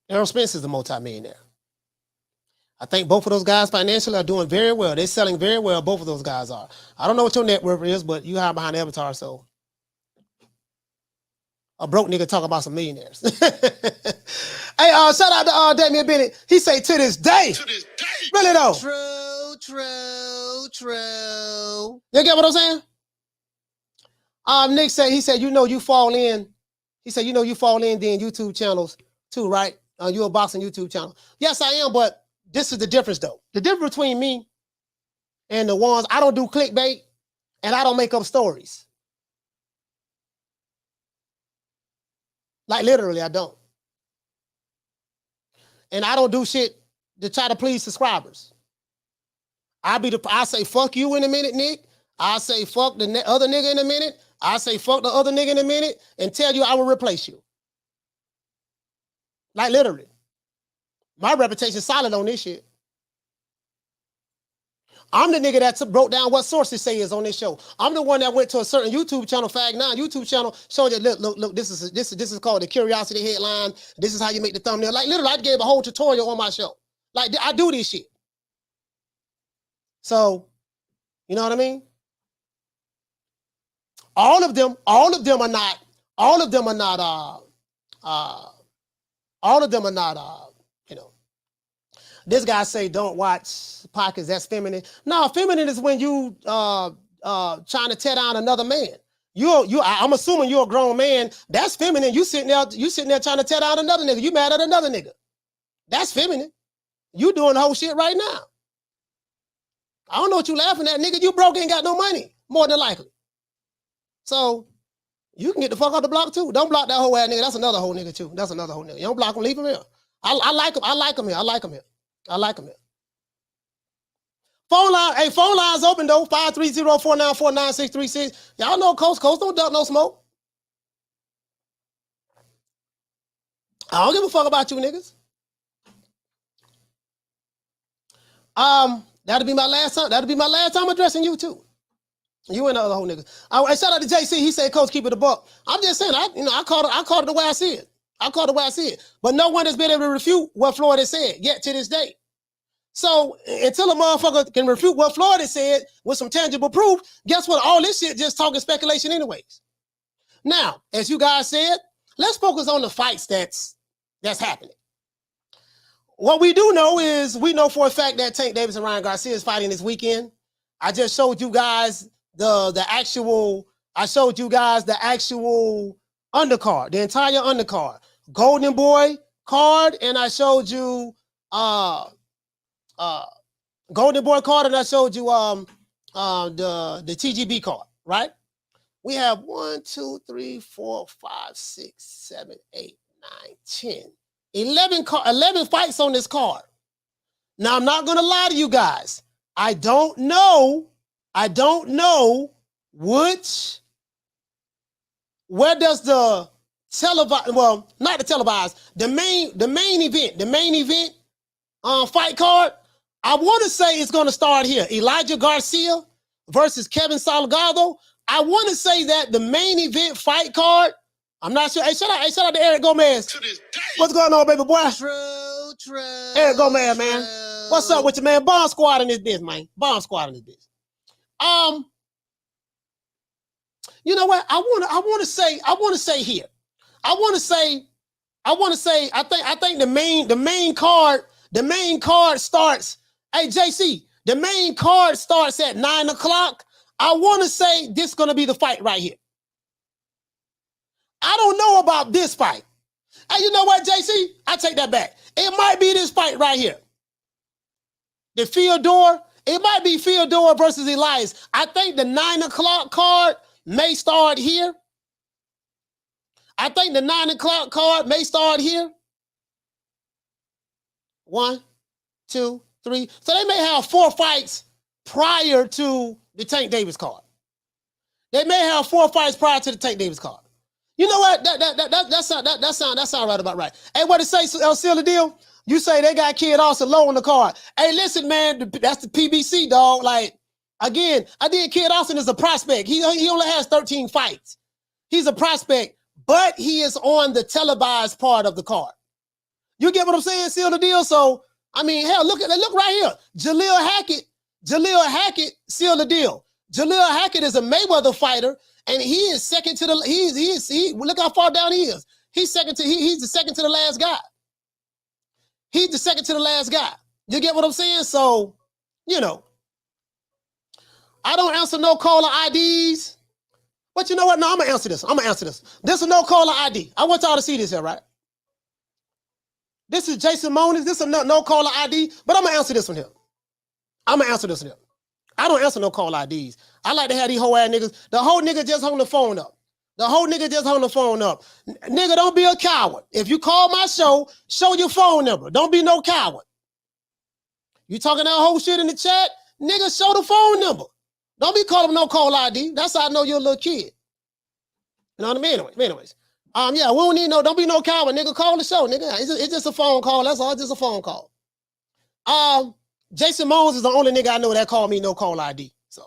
Errol Spence is a multi-millionaire. I think both of those guys financially are doing very well. They're selling very well. Both of those guys are. I don't know what your net worth is, but you hide behind the avatar, so. A broke nigga talk about some millionaires. Hey, shout out to Damian Bennett. He say to this day. Really though. True. You get what I'm saying? Nick said, he said, you fall in. He said, you fall in then YouTube channels too, right? You're a boxing YouTube channel. Yes, I am, but this is the difference though. The difference between me and the ones, I don't do clickbait and I don't make up stories. Like literally, I don't. And I don't do shit to try to please subscribers. I say fuck you in a minute, Nick. I say fuck the other nigga in a minute. I say fuck the other nigga in a minute and tell you I will replace you. Like literally. My reputation's solid on this shit. I'm the nigga that broke down what sources say is on this show. I'm the one that went to a certain YouTube channel, Fag9 YouTube channel, showed you, look, this is called the curiosity headline. This is how you make the thumbnail. Like literally, I gave a whole tutorial on my show. Like I do this shit. So, you know what I mean? All of them are not, you know. This guy say don't watch podcasts, that's feminine. No, feminine is when you trying to tear down another man. I'm assuming you're a grown man. That's feminine. You sitting there trying to tear down another nigga. You mad at another nigga. That's feminine. You doing the whole shit right now. I don't know what you laughing at, nigga. You broke, ain't got no money, more than likely. So you can get the fuck off the block too. Don't block that whole ass nigga. That's another whole nigga too. That's another whole nigga. You don't block him, leave him here. I like him here. Phone lines open though. 530-494-9636. Y'all know Coast don't duck no smoke. I don't give a fuck about you niggas. That'll be my last time addressing you too. You and the other whole niggas. Shout out to JC. He said, "Coach, keep it a buck." I'm just saying, I called it the way I see it. But no one has been able to refute what Florida said yet to this day. So until a motherfucker can refute what Florida said with some tangible proof, guess what? All this shit just talking speculation anyways. Now, as you guys said, let's focus on the fights that's happening. What we do know is we know for a fact that Tank Davis and Ryan Garcia is fighting this weekend. I just showed you guys the actual undercard, the entire undercard. Golden Boy card, and I showed you Golden Boy card, and I showed you the TGB card, right? We have 1, 2, 3, 4, 5, 6, 7, 8, 9, 10. 11 fights on this card. Now, I'm not going to lie to you guys. I don't know where does the televised, well, not the televised, the main event fight card, I want to say it's going to start here. Elijah Garcia versus Kevin Salgado. I want to say that the main event fight card, I'm not sure. Hey, shout out to Eric Gomez. What's going on, baby boy? True. Eric Gomez, man. What's up with you, man? Bomb squad in this bitch, man. Bomb squad in this bitch. You know what? I want to say here. I think the main card starts. Hey, JC, the main card starts at 9 o'clock. I want to say this is going to be the fight right here. I don't know about this fight. Hey, you know what, JC? I take that back. It might be this fight right here. The Fyodor, it might be Fyodor versus Elias. I think the 9 o'clock card may start here. I think the 9 o'clock card may start here. 1, 2, 3. So they may have 4 fights prior to the Tank Davis card. They may have 4 fights prior to the Tank Davis card. You know what? That sound right about right. Hey, what it say, seal the deal? You say they got Kid Austin low on the card. Hey, listen, man, that's the PBC, dog. Like, again, I did Kid Austin as a prospect. He only has 13 fights. He's a prospect, but he is on the televised part of the card. You get what I'm saying? Seal the deal. So, I mean, hell, look right here. Jaleel Hackett sealed the deal. Jaleel Hackett is a Mayweather fighter, and he is second to the. Look how far down he is. He's the second to the last guy. He's the second to the last guy. You get what I'm saying? So, you know, I don't answer no caller IDs. But you know what? No, I'm gonna answer this. This is no caller ID. I want y'all to see this here, right? This is Jason Moniz. This is no caller ID, but I'm gonna answer this one here. I don't answer no call IDs. I like to have these whole ass niggas. The whole nigga just hung the phone up. Nigga, don't be a coward. If you call my show, show your phone number. Don't be no coward. You talking that whole shit in the chat? Nigga, show the phone number. Don't be calling no call ID. That's how I know you're a little kid. You know what I mean? Anyways. Yeah, we don't need don't be no coward, nigga. Call the show, nigga. It's just a phone call. That's all. It's just a phone call. Jason Mones is the only nigga I know that called me no call ID. So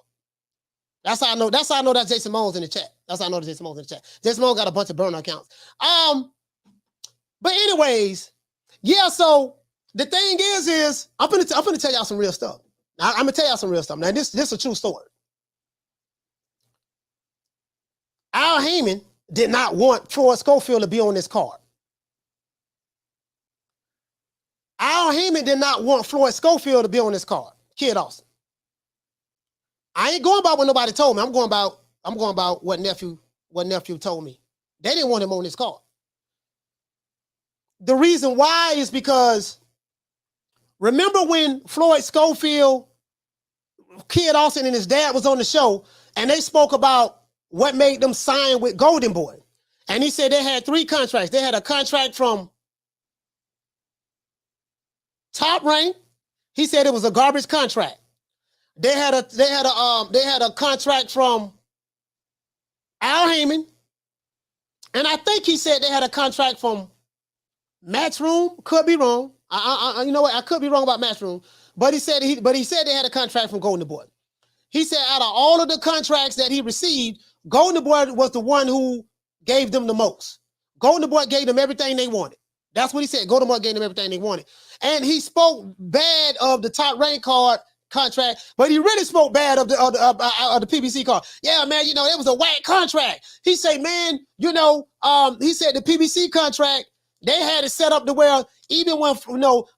that's how I know. That's how I know that's Jason Mones in the chat. Jason Mones got a bunch of burner accounts. But anyways, yeah. So the thing is I'm gonna tell y'all some real stuff. I'm gonna tell y'all some real stuff. Now this is a true story. Al Heyman did not want Floyd Schofield to be on this card. Al Heyman did not want Floyd Schofield to be on this card. Kid Austin. I ain't going by what nobody told me. I'm going about what nephew told me. They didn't want him on this card. The reason why is because remember when Floyd Schofield, Kid Austin, and his dad was on the show, and they spoke about what made them sign with Golden Boy. And he said they had 3 contracts. They had a contract from Top Rank. He said it was a garbage contract. They had a contract from Al Heyman. And I think he said they had a contract from Matchroom. Could be wrong. You know what? I could be wrong about Matchroom. But he said they had a contract from Golden Boy. He said out of all of the contracts that he received, Golden Boy was the one who gave them the most. Golden Boy gave them everything they wanted. That's what he said. Golden Boy gave them everything they wanted. And he spoke bad of the Top Rank card contract, but he really spoke bad of the PBC card. Yeah, man, it was a whack contract. He said, man, he said the PBC contract, they had it set up to where even when,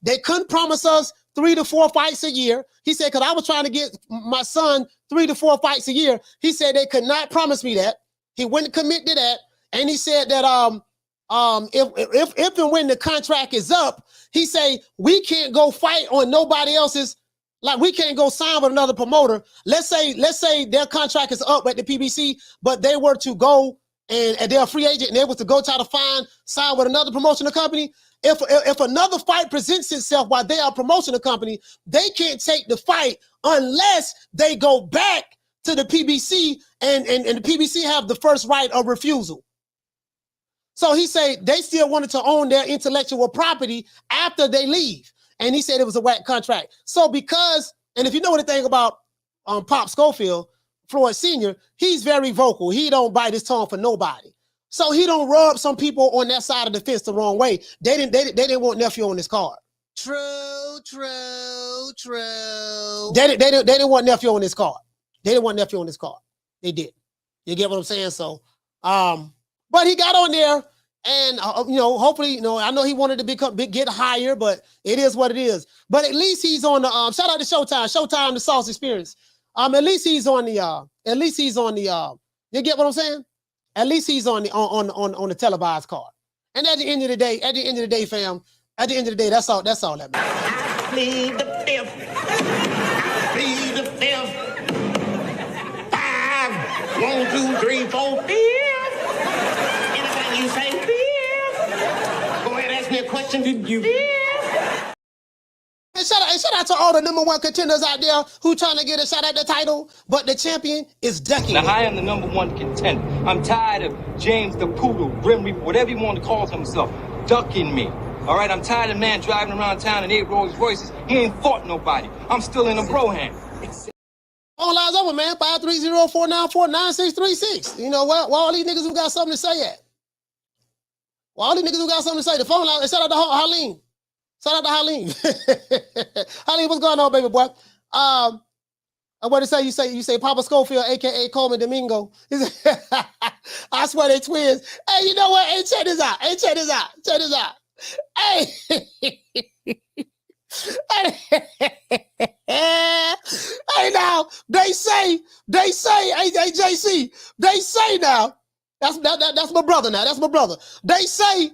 they couldn't promise us 3 to 4 fights a year. He said, because I was trying to get my son 3 to 4 fights a year. He said they could not promise me that. He wouldn't commit to that. And he said that if and when the contract is up, he say we can't go fight on nobody else's. Like we can't go sign with another promoter. Let's say their contract is up at the PBC, but they were to go and they're a free agent and they were to go try to sign with another promotional company. If another fight presents itself while they are promotional company, they can't take the fight unless they go back to the PBC and the PBC have the first right of refusal. So he said they still wanted to own their intellectual property after they leave. And he said it was a whack contract. So and if you know anything about Pop Schofield, Floyd Sr., he's very vocal. He don't bite his tongue for nobody. So he don't rub some people on that side of the fence the wrong way. They didn't want nephew on this card. True. They didn't want nephew on this card. They did. You get what I'm saying? So, but he got on there, and hopefully, I know he wanted to get higher, but it is what it is. But at least he's on the shout out to Showtime, the Sauce Experience. At least he's on the. You get what I'm saying? At least he's on the televised card. And at the end of the day, fam, at the end of the day, that's all that matters. I plead the fifth. I plead the fifth. 5, 1, 2, 3, 4, 5. Anything you say, 5. Go ahead, ask me a question. Did you? And shout out to all the #1 contenders out there who trying to get a shot at the title, but the champion is ducking. Now, I am the #1 contender. I'm tired of James the Poodle, Grim Reaper, whatever you want to call himself, ducking me. All right, I'm tired of man driving around town in 8 Rolls Royces. He ain't fought nobody. I'm still in a bro hand. Phone lines over, man. 530-494-9636. You know what? Well, all these niggas who got something to say at. Well, all these niggas who got something to say. The phone line. Shout out to Harleen. Shout out to Harleen. Harleen, what's going on, baby boy? What to say? You say Papa Schofield, aka Coleman Domingo. I swear they twins. Hey, you know what? Hey, check this out. Hey. Hey, now they say, hey, JC, they say now. That's my brother now. That's my brother. They say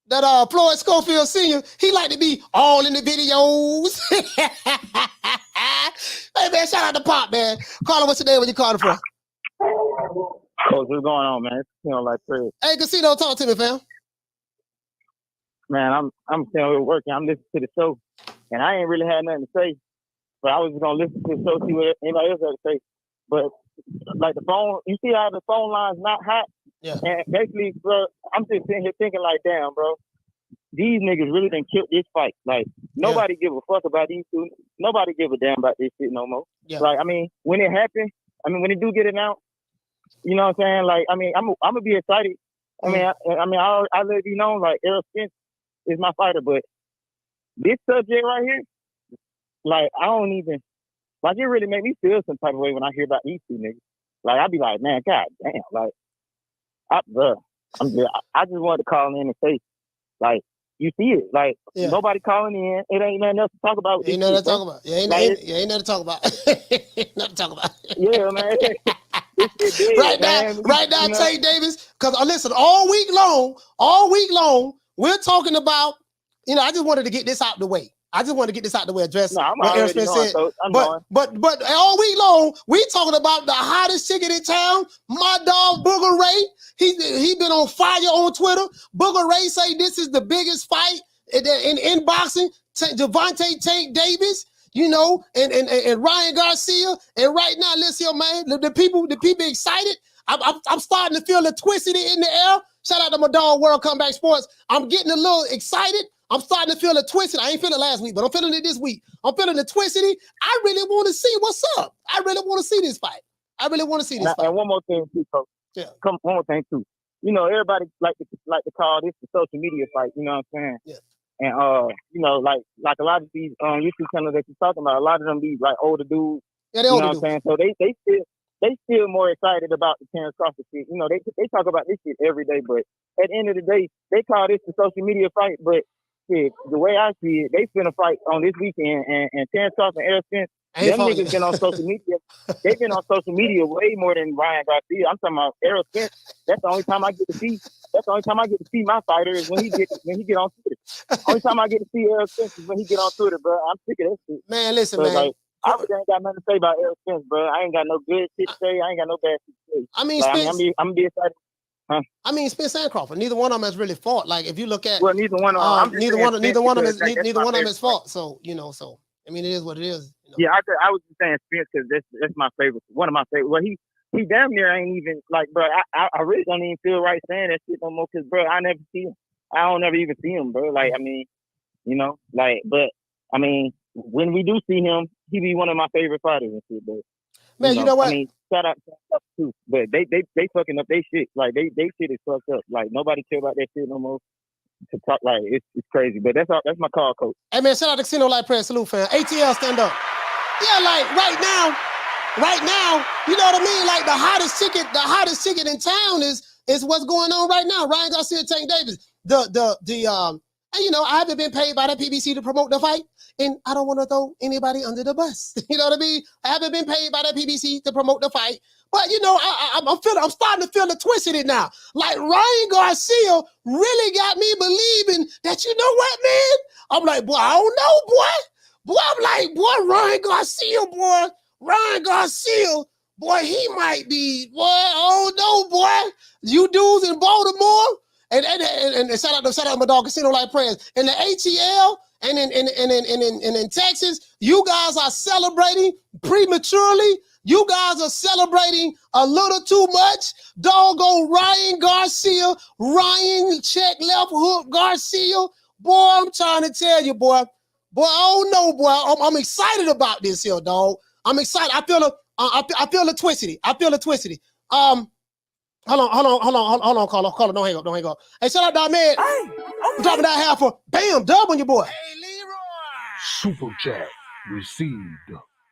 that Floyd Schofield Sr., he like to be all in the videos. Hey man, shout out to Pop, man. Call him what's your name when you call him from? Coach, what's going on, man? Like Chris. Hey, Casino, talk to me, fam. Man, I'm still working. I'm listening to the show, and I ain't really had nothing to say, but I was just gonna listen to the show, see what anybody else had to say. But like the phone, you see how the phone line's not hot? Yeah. And basically, bro, I'm just sitting here thinking like, damn, bro, these niggas really done killed this fight. Like, nobody give a fuck about these two. Nobody give a damn about this shit no more. Yeah. Like, I mean, when it happened, when it do get announced, you know what I'm saying? Like, I mean, I'm gonna be excited. I let it be known, like, Errol Spence is my fighter, but this subject right here, like, I don't even, like, it really made me feel some type of way when I hear about these two niggas. Like, I be like, man, god damn, like, I just wanted to call in and say, like, you see it, like, nobody calling in, it ain't nothing else to talk about. Ain't nothing to talk about. Ain't nothing to talk about. Nothing to talk about. Yeah, man. Right now, Tate Davis, because listen, all week long, we're talking about, I just wanted to get this out the way. Address what Errol Spence said. But all week long, we talking about the hottest chicken in town, my dog Booger Ray. He been on fire on Twitter. Booger Ray say this is the biggest fight in boxing. Devontae Tank Davis, and Ryan Garcia. And right now, listen here, man, the people excited. I'm starting to feel the twistity in the air. Shout out to my dog World Comeback Sports. I'm getting a little excited. I'm starting to feel the twisted. I ain't feeling it last week, but I'm feeling it this week. I'm feeling the twistity. I really want to see what's up. I really want to see this fight. And one more thing, too, Coach. Yeah. One more thing, too. Everybody like to call this the social media fight. You know what I'm saying? Yeah. And like a lot of these YouTube channels that you're talking about, a lot of them be like older dudes. Yeah, they're older dudes. You know what I'm saying? So they still more excited about the Terence Crawford shit. They talk about this shit every day, but at the end of the day, they call this the social media fight. But shit, the way I see it, they finna fight on this weekend, and Terence Crawford and Errol Spence, them niggas been on social media. They've been on social media way more than Ryan Garcia. I'm talking about Errol Spence. That's the only time I get to see. That's the only time I get to see my fighter is when he get on Twitter. Only time I get to see Errol Spence is when he get on Twitter, bro. I'm sick of that shit. Man, listen, man. Like, I really ain't got nothing to say about Errol Spence, bro. I ain't got no good shit to say. I ain't got no bad shit to say. I mean, like, Spence, I'm gonna be excited. Huh? I mean, Spence and Crawford. Neither one of them has really fought. Like, if you look at neither one of them. Neither one of them has fought. So I mean, it is what it is. Yeah, I was just saying Spence because that's my favorite. One of my favorite. Well, he damn near ain't even like, bro. I really don't even feel right saying that shit no more because, bro, I never see him. I don't ever even see him, bro. Like, I mean, but I mean, when we do see him, he be one of my favorite fighters and shit. But man, you know what? I mean, shout out to them too. But they fucking up their shit. Like they shit is fucked up. Like nobody care about that shit no more. To talk like it's crazy. But that's my call, Coach. Hey man, shout out to Casino Light Prayer Salute fan. ATL stand up. Yeah, like right now, you know what I mean? Like the hottest chicken in town is what's going on right now. Ryan Garcia, Tank Davis. And I haven't been paid by the PBC to promote the fight, and I don't want to throw anybody under the bus. You know what I mean? I haven't been paid by the PBC to promote the fight, But you know, I'm starting to feel the twist in it now. Like Ryan Garcia really got me believing that, you know what, man? I'm like, boy, I don't know, boy. I'm like, boy, Ryan Garcia, boy, he might be, boy, I don't know, boy. You dudes in Baltimore, and shout out to my dog Casino Like Prayers, in the ATL and in Texas, you guys are celebrating prematurely. You guys are celebrating a little too much. Doggone Ryan Garcia, Ryan check left hook Garcia. Boy, I'm trying to tell you, boy. Boy, I don't know, boy. I'm excited about this here, dog. I'm excited. I feel the twistity. Hold on, caller. Don't hang up. Hey, shout out, Dog Man. Hey, I'm dropping that half for bam, dub on your boy. Hey, Leroy. Super chat received.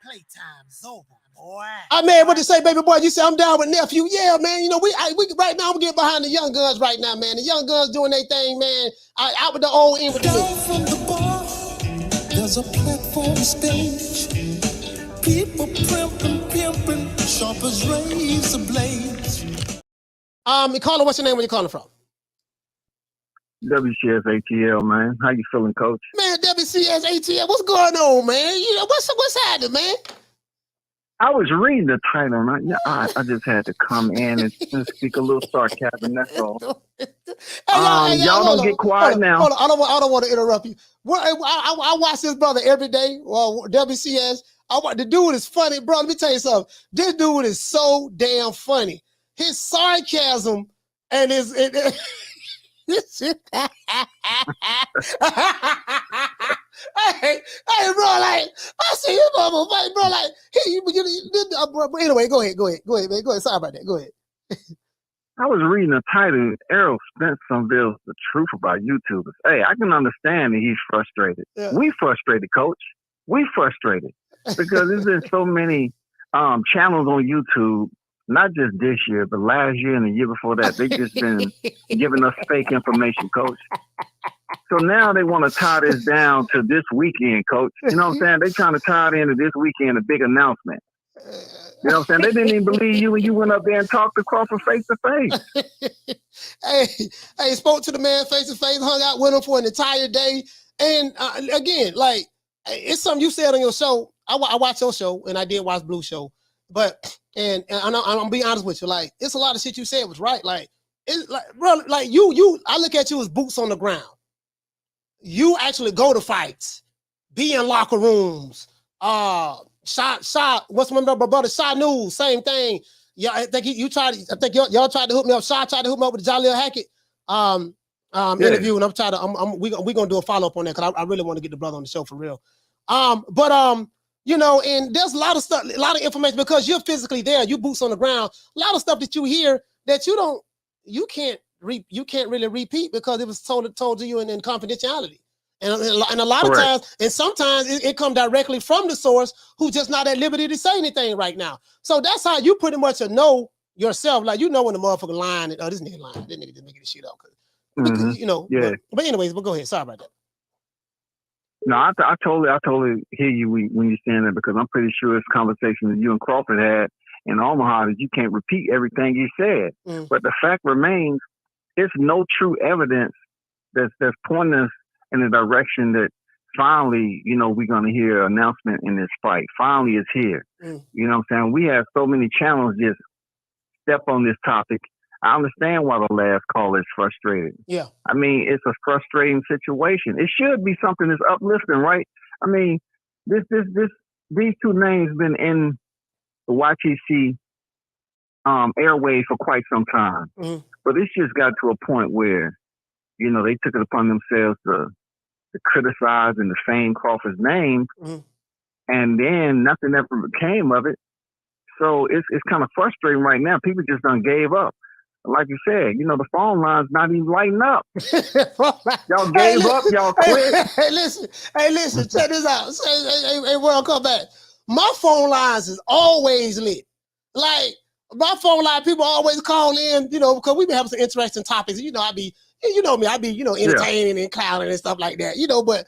Playtime's over, boy. Man, what you say, baby boy? You say I'm down with nephew. Yeah, man. You know, we right now, I'm getting behind the young guns right now, man. The young guns doing their thing, man. Out with the old, in with the new. Down from the bar, there's a platform stage. People pimping, sharp as razor blades. Caller, what's your name? Where you calling from? WCS ATL, man. How you feeling, Coach? Man, WCS ATL, what's going on, man? You know, what's happening, man? I was reading the title, man. I just had to come in and speak a little sarcasm. That's all. Y'all don't get quiet now. Hold on. I don't want to interrupt you. I watch this brother every day. Well, WCS. The dude is funny, bro. Let me tell you something. This dude is so damn funny. His sarcasm and his hey, bro, like I see you, bro, like anyway, go ahead, man. Go ahead. Sorry about that. Go ahead. I was reading the title. Errol Spence unveils the truth about YouTubers. Hey, I can understand that he's frustrated. Yeah. We frustrated, Coach. We frustrated because there's been so many channels on YouTube. Not just this year, but last year and the year before that, they just been giving us fake information, Coach. So now they want to tie this down to this weekend, Coach. You know what I'm saying? They trying to tie it into this weekend, a big announcement. You know what I'm saying? They didn't even believe you when you went up there and talked to Crawford face to face. Hey, spoke to the man face to face, hung out with him for an entire day. And again, like, it's something you said on your show. I watched your show, and I did watch Blue Show. But and I'm gonna be honest with you, like it's a lot of shit you said was right. Like it's like, bro, like you I look at you as boots on the ground. You actually go to fights, be in locker rooms. Shot. What's my brother? Shot News, same thing. Yeah, I think y'all tried to hook me up. Shot tried to hook me up with the Jolly Hackett interview, and we gonna do a follow up on that because I really want to get the brother on the show for real. You know, and there's a lot of stuff, a lot of information because you're physically there, you boots on the ground. A lot of stuff that you hear that you can't really repeat because it was told to you in confidentiality. And a lot of times, and sometimes it comes directly from the source who's just not at liberty to say anything right now. So that's how you pretty much know yourself. Like, you know when the motherfucker lying, and, this nigga lying, this nigga just making this shit up. You know, yeah. But anyways, go ahead. Sorry about that. No, I totally hear you when you're saying that because I'm pretty sure it's conversation that you and Crawford had in Omaha that you can't repeat everything you said. But the fact remains, it's no true evidence that's pointing us in the direction that finally, you know, we're going to hear an announcement in this fight. Finally, it's here. You know what I'm saying? We have so many channels just step on this topic. I understand why the last caller is frustrated. Yeah. I mean, it's a frustrating situation. It should be something that's uplifting, right? I mean, these two names been in the YTC airways for quite some time. But it's just got to a point where, you know, they took it upon themselves to criticize and defame Crawford's name, and then nothing ever came of it. So it's kind of frustrating right now. People just done gave up. Like you said, you know, the phone line's not even lighting up. Y'all gave up, y'all quit. Hey, listen, check this out. Hey, world, come back. My phone lines is always lit. Like, my phone line, people always call in, you know, because we been having some interesting topics. You know, I be entertaining and clowning and stuff like that, you know, but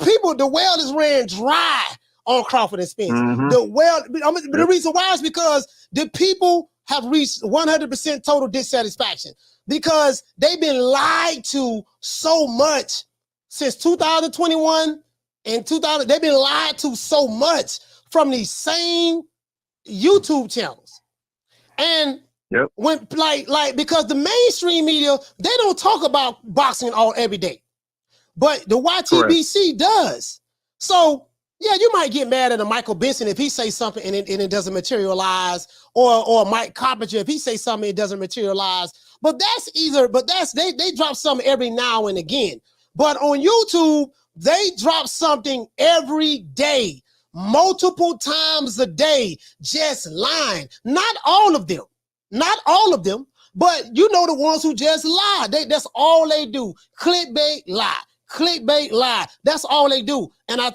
people, the well is ran dry on Crawford and Spence. Mhm. The reason why is because the people have reached 100% total dissatisfaction because they've been lied to so much since 2021 and 2000. They've been lied to so much from these same YouTube channels. And when like because the mainstream media, they don't talk about boxing every day, but the YTBC does. So yeah, you might get mad at a Michael Benson if he says something and it doesn't materialize, or Mike Coppinger if he says something it doesn't materialize. But they drop something every now and again. But on YouTube, they drop something every day, multiple times a day, just lying. Not all of them. Not all of them, but you know the ones who just lie. That's all they do. Clickbait, lie. Clickbait, lie. That's all they do. And I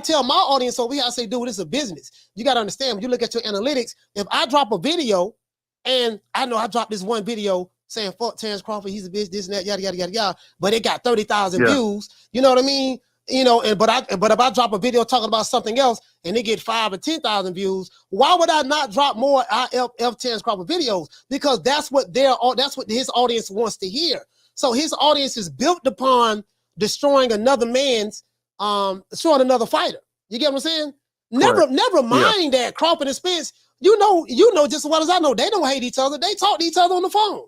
tell my audience over here, I say, dude, this is a business. You got to understand, when you look at your analytics, if I drop a video, and I know I dropped this one video saying, fuck Terence Crawford, he's a bitch, this and that, yada, yada, yada, yada, but it got 30,000 views. You know what I mean? You know, but if I drop a video talking about something else and they get 5 or 10,000 views, why would I not drop more Terence Crawford videos? Because that's what his audience wants to hear. So his audience is built upon destroying another man's, destroying another fighter. You get what I'm saying? Never mind that Crawford and Spence, you know just as well as I know, they don't hate each other. They talk to each other on the phone.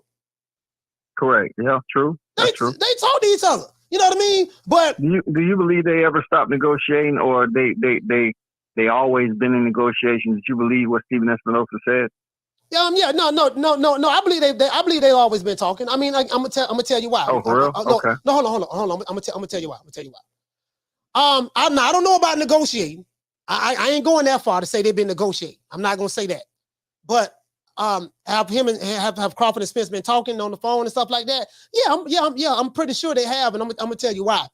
Correct. Yeah, true. That's true. They talk to each other. You know what I mean? But do you believe they ever stopped negotiating, or they always been in negotiations? Did you believe what Stephen Espinosa said? No. I believe they've always been talking. I mean, I'm gonna tell you why. Oh, for real? Okay. No, hold on. I'm gonna tell you why. I don't know about negotiating. I ain't going that far to say they've been negotiating. I'm not gonna say that. But have Crawford and Spence been talking on the phone and stuff like that? I'm pretty sure they have, and I'm gonna tell you why.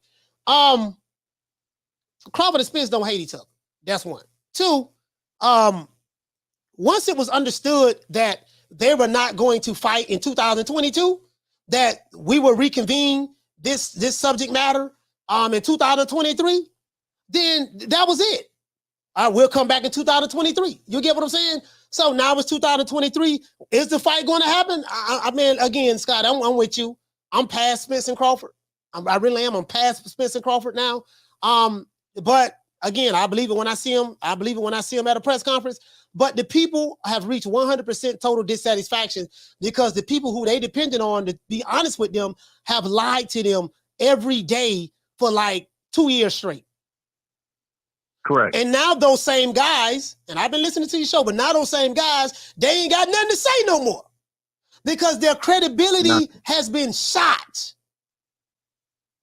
Crawford and Spence don't hate each other. That's one. Two, once it was understood that they were not going to fight in 2022, that we will reconvene this subject matter in 2023, then that was it. We'll come back in 2023. You get what I'm saying? So now it's 2023. Is the fight going to happen? I mean, again, Scott, I'm with you. I'm past Spence and Crawford. I really am. I'm past Spence and Crawford now. But again, I believe it when I see him. I believe it when I see him at a press conference. But the people have reached 100% total dissatisfaction because the people who they depended on, to be honest with them, have lied to them every day for like 2 years straight. Correct. And now those same guys, and I've been listening to your show, but now those same guys, they ain't got nothing to say no more because their credibility has been shot.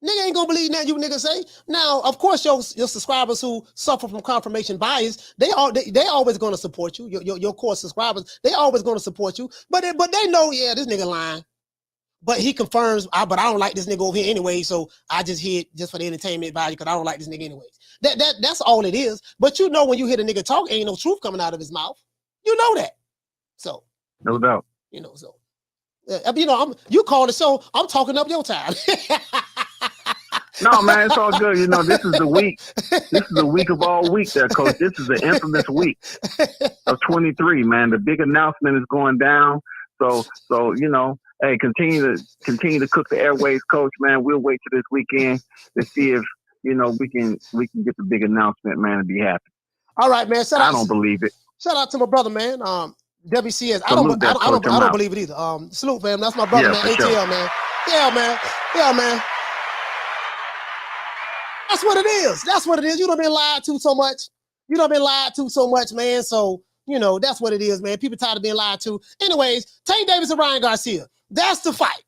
Nigga ain't gonna believe nothing you niggas say. Now, of course, your subscribers who suffer from confirmation bias, they always gonna support you. Your core subscribers, they always gonna support you. But they know, yeah, this nigga lying. But he confirms, but I don't like this nigga over here anyway, so I just hit just for the entertainment value because I don't like this nigga anyways. That's all it is. But you know when you hear the nigga talk, ain't no truth coming out of his mouth. You know that. So no doubt. You know, so you call the show, I'm talking up your time. No, man, it's all good. You know, this is the week. This is the week of all week there, Coach. This is the infamous week of 23, man. The big announcement is going down. So you know, hey, continue to cook the airways, Coach, man. We'll wait till this weekend to see if, you know, we can get the big announcement, man, and be happy. All right, man. I don't believe it. Shout out to my brother, man. WCS. I don't believe it either. Salute, fam. That's my brother, man. ATL, sure. Man. Yeah, man. That's what it is. You done been lied to so much. Man. So, you know, that's what it is, man. People tired of being lied to. Anyways, Tank Davis and Ryan Garcia. That's the fight.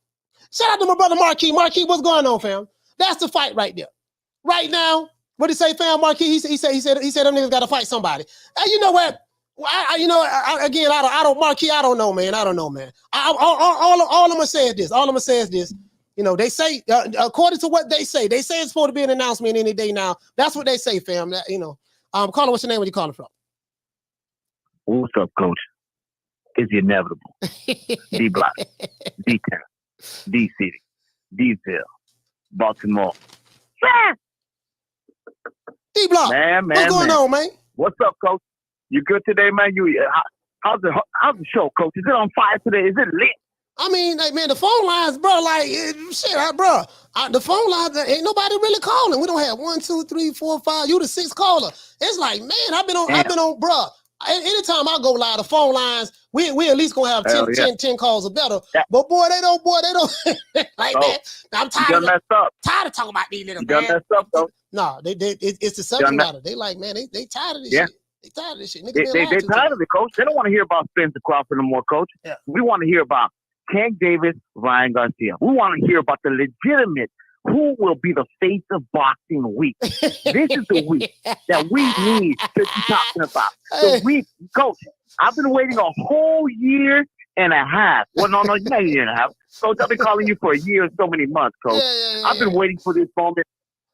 Shout out to my brother Marquis. Marquis, what's going on, fam? That's the fight right there. Right now, what did he say, fam? Marquis, he said them niggas got to fight somebody. You know what? I don't know, man. All I'm gonna say is this. You know, they say, according to what they say it's supposed to be an announcement any day now. That's what they say, fam. You know, Carla, what's your name? Where you calling from? What's up, Coach? It's the inevitable. D Block, D Town, D City, Dville, Baltimore. D-Block, what's going on, man? What's up, Coach? You good today, man? How's the show, Coach? Is it on fire today? Is it lit? I mean, like, man, the phone lines, bro, like, bro, the phone lines, ain't nobody really calling. We don't have 1, 2, 3, 4, 5. You the 6th caller. It's like, man, I've been on, bro. Anytime I go live, the phone lines, we at least gonna have 10 calls or better. Yeah. But boy, they don't like that. I'm tired of talking about these little man. Messed up, though. No, it's the subject matter. They like, man, they tired of this shit. They tired of this shit. They're tired of it, Coach. They don't want to hear about Spence and Crawford no more, Coach. Yeah. We want to hear about Tank Davis, Ryan Garcia. We want to hear about the legitimate who will be the face of boxing week. This is the week that we need to be talking about. The week, Coach, I've been waiting a whole year and a half. Well, no, not a year and a half. Coach, I've been calling you for a year and so many months, Coach. I've been waiting for this moment.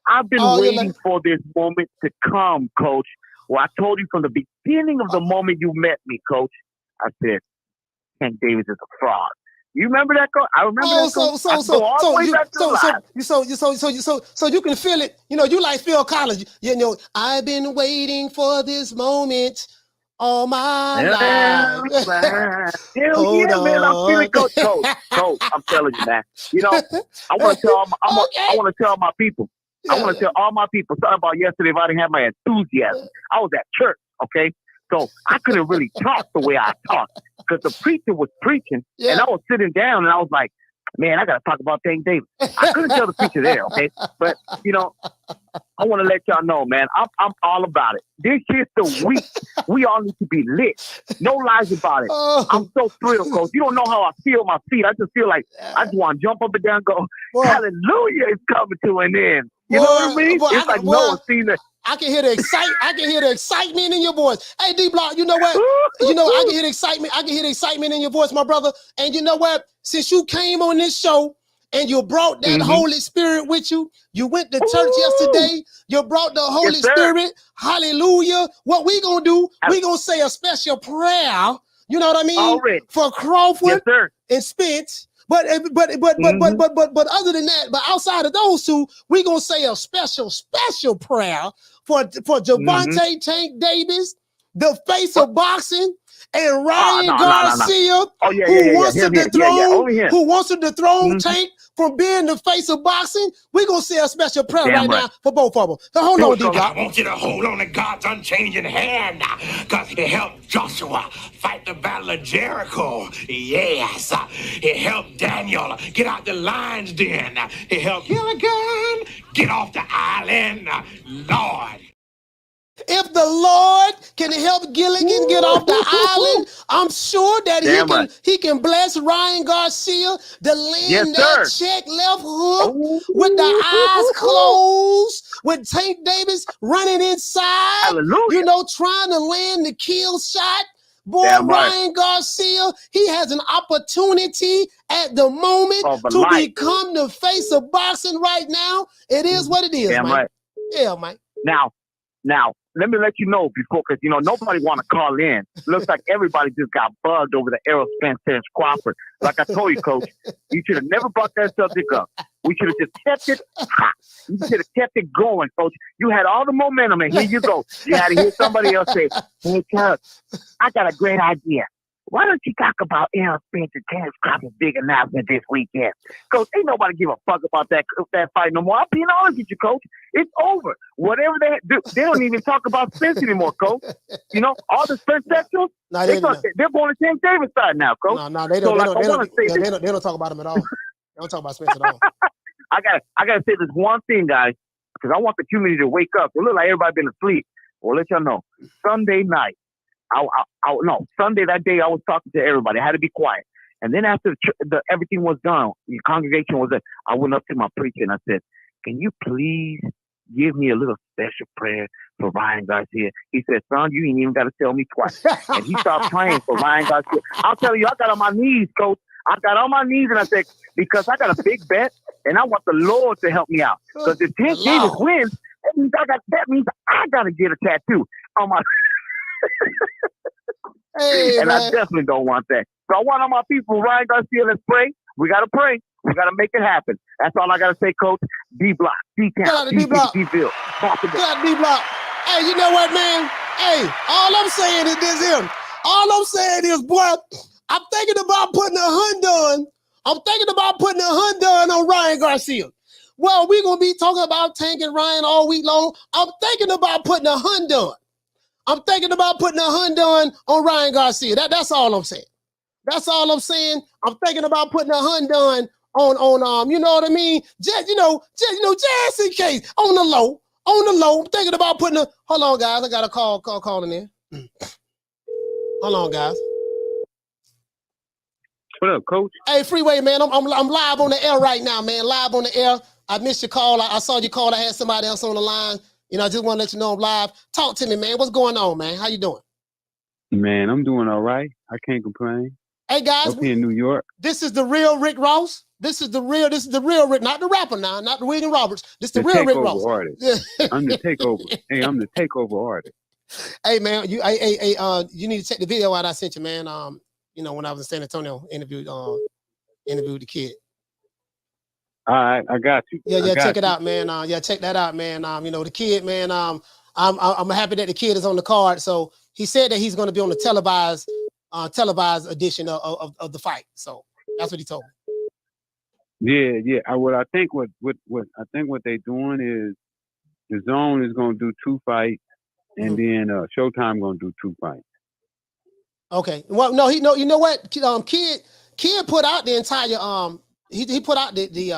I've been waiting for this moment to come, Coach. Well, I told you from the beginning of the moment you met me, Coach, I said, Tank Davis is a fraud. You remember that, Coach? I remember that, Coach. So you can feel it. You know, you like Phil Collins. You know, I've been waiting for this moment all my life. Hell yeah, man. I'm feeling Coach. Coach, I'm telling you, man. You know, I want to tell I want to tell my people. I want to tell all my people something about yesterday if I didn't have my enthusiasm. I was at church, okay? So I couldn't really talk the way I talked because the preacher was preaching and I was sitting down and I was like, man, I got to talk about Tank Davis. I couldn't tell the preacher there, okay? But, you know, I want to let y'all know, man, I'm all about it. This is the week. We all need to be lit. No lies about it. I'm so thrilled, Coach. You don't know how I feel my feet. I just feel like I just want to jump up and down and go, hallelujah, it's coming to an end. You know what I mean? It's like no one's seen it. I can hear the excitement in your voice. Hey, D-Block, you know what? You know, I can hear the excitement. I can hear the excitement in your voice, my brother. And you know what? Since you came on this show and you brought that Holy Spirit with you, you went to church yesterday, you brought the Holy Spirit. Hallelujah. What we gonna do, we gonna say a special prayer, you know what I mean? For Crawford and Spence. But other than that, but outside of those two, we're gonna say a special prayer for Javante Tank Davis, the face of boxing, and Ryan Garcia, who wants to dethrone Tank from being the face of boxing. We're gonna say a special prayer now for both of them. So hold on, D-Block. I want you to hold on to God's unchanging hand now, because He helped Joshua fight the battle of Jericho. Yes. He helped Daniel get out the lion's den. He helped Gilligan get off the island. Lord. If the Lord can help Gilligan get off the island, I'm sure that he can bless Ryan Garcia to land that check left hook with the eyes closed, with Tank Davis running inside, you know, trying to land the kill shot. Boy, Ryan Garcia, he has an opportunity at the moment to become the face of boxing right now. It is what it is, man. Yeah, man. Now, let me let you know before, because, you know, nobody want to call in. Looks like everybody just got bugged over the Errol Spence, Terence Crawford. Like I told you, Coach, you should have never brought that subject up. We should have just kept it hot. You should have kept it going, Coach. You had all the momentum, and here you go. You had to hear somebody else say, hey, Coach, I got a great idea. Why don't you talk about Errol Spence and Terence Crawford's big announcement this weekend? Coach, ain't nobody give a fuck about that fight no more. I'm being honest with you, Coach. It's over. Whatever they do, they don't even talk about Spence anymore, Coach. You know, all the Spence sections, they're going to Tank Davis side now, Coach. No, they don't. They don't talk about him at all. They don't talk about Spence at all. I gotta say this one thing, guys, because I want the community to wake up. It look like everybody been asleep. Well, let y'all know. Sunday night. Sunday that day I was talking to everybody. I had to be quiet. And then after everything was done, the congregation was there, I went up to my preacher and I said, can you please give me a little special prayer for Ryan Garcia? He said, son, you ain't even got to tell me twice. And he started praying for Ryan Garcia. I'll tell you, I got on my knees, Coach. I got on my knees and I said, because I got a big bet and I want the Lord to help me out. Because if Tank Davis wins, that means I got to get a tattoo on my... Hey, and I definitely don't want that. So I want all my people, Ryan Garcia, let's pray. We got to pray. We got to make it happen. That's all I got to say, Coach. D-Block, D-Town, D-Block. D-Ville. D-Block. Hey, you know what, man? Hey, all I'm saying is this here. All I'm saying is, boy, I'm thinking about putting a Hyundai. I'm thinking about putting a Hyundai on Ryan Garcia. Well, we're going to be talking about tanking Ryan all week long. I'm thinking about putting a Hyundai. I'm thinking about putting a Hyundai on Ryan Garcia. That's all I'm saying. That's all I'm saying. I'm thinking about putting a Hyundai on you know what I mean? Just in case, on the low. I'm thinking about putting a, hold on, guys. I got a call calling in. Hold on, guys. What up, Coach? Hey, Freeway, man. I'm live on the air right now, man. Live on the air. I missed your call. I saw your call. I had somebody else on the line. You know, I just want to let you know I'm live. Talk to me, man. What's going on, man? How you doing? Man, I'm doing all right. I can't complain. Hey, guys. Up here in New York. This is the real Rick Ross. This is the real Rick, not the rapper now, not the William Roberts. This is the real Rick Ross. Artist. I'm the takeover. Hey, I'm the takeover artist. Hey, man, you need to check the video out I sent you, man. You know, when I was in San Antonio, interviewed the kid. All right, I got you. Yeah, check it out, man. Check that out, man. You know, the kid, man. I'm happy that the kid is on the card. So he said that he's going to be on the televised edition of the fight. So that's what he told me. Yeah. I think what they're doing is the Zone is going to do 2 fights, and then Showtime going to do 2 fights. Okay. Well, no, you know what? Kid put out the entire he put out the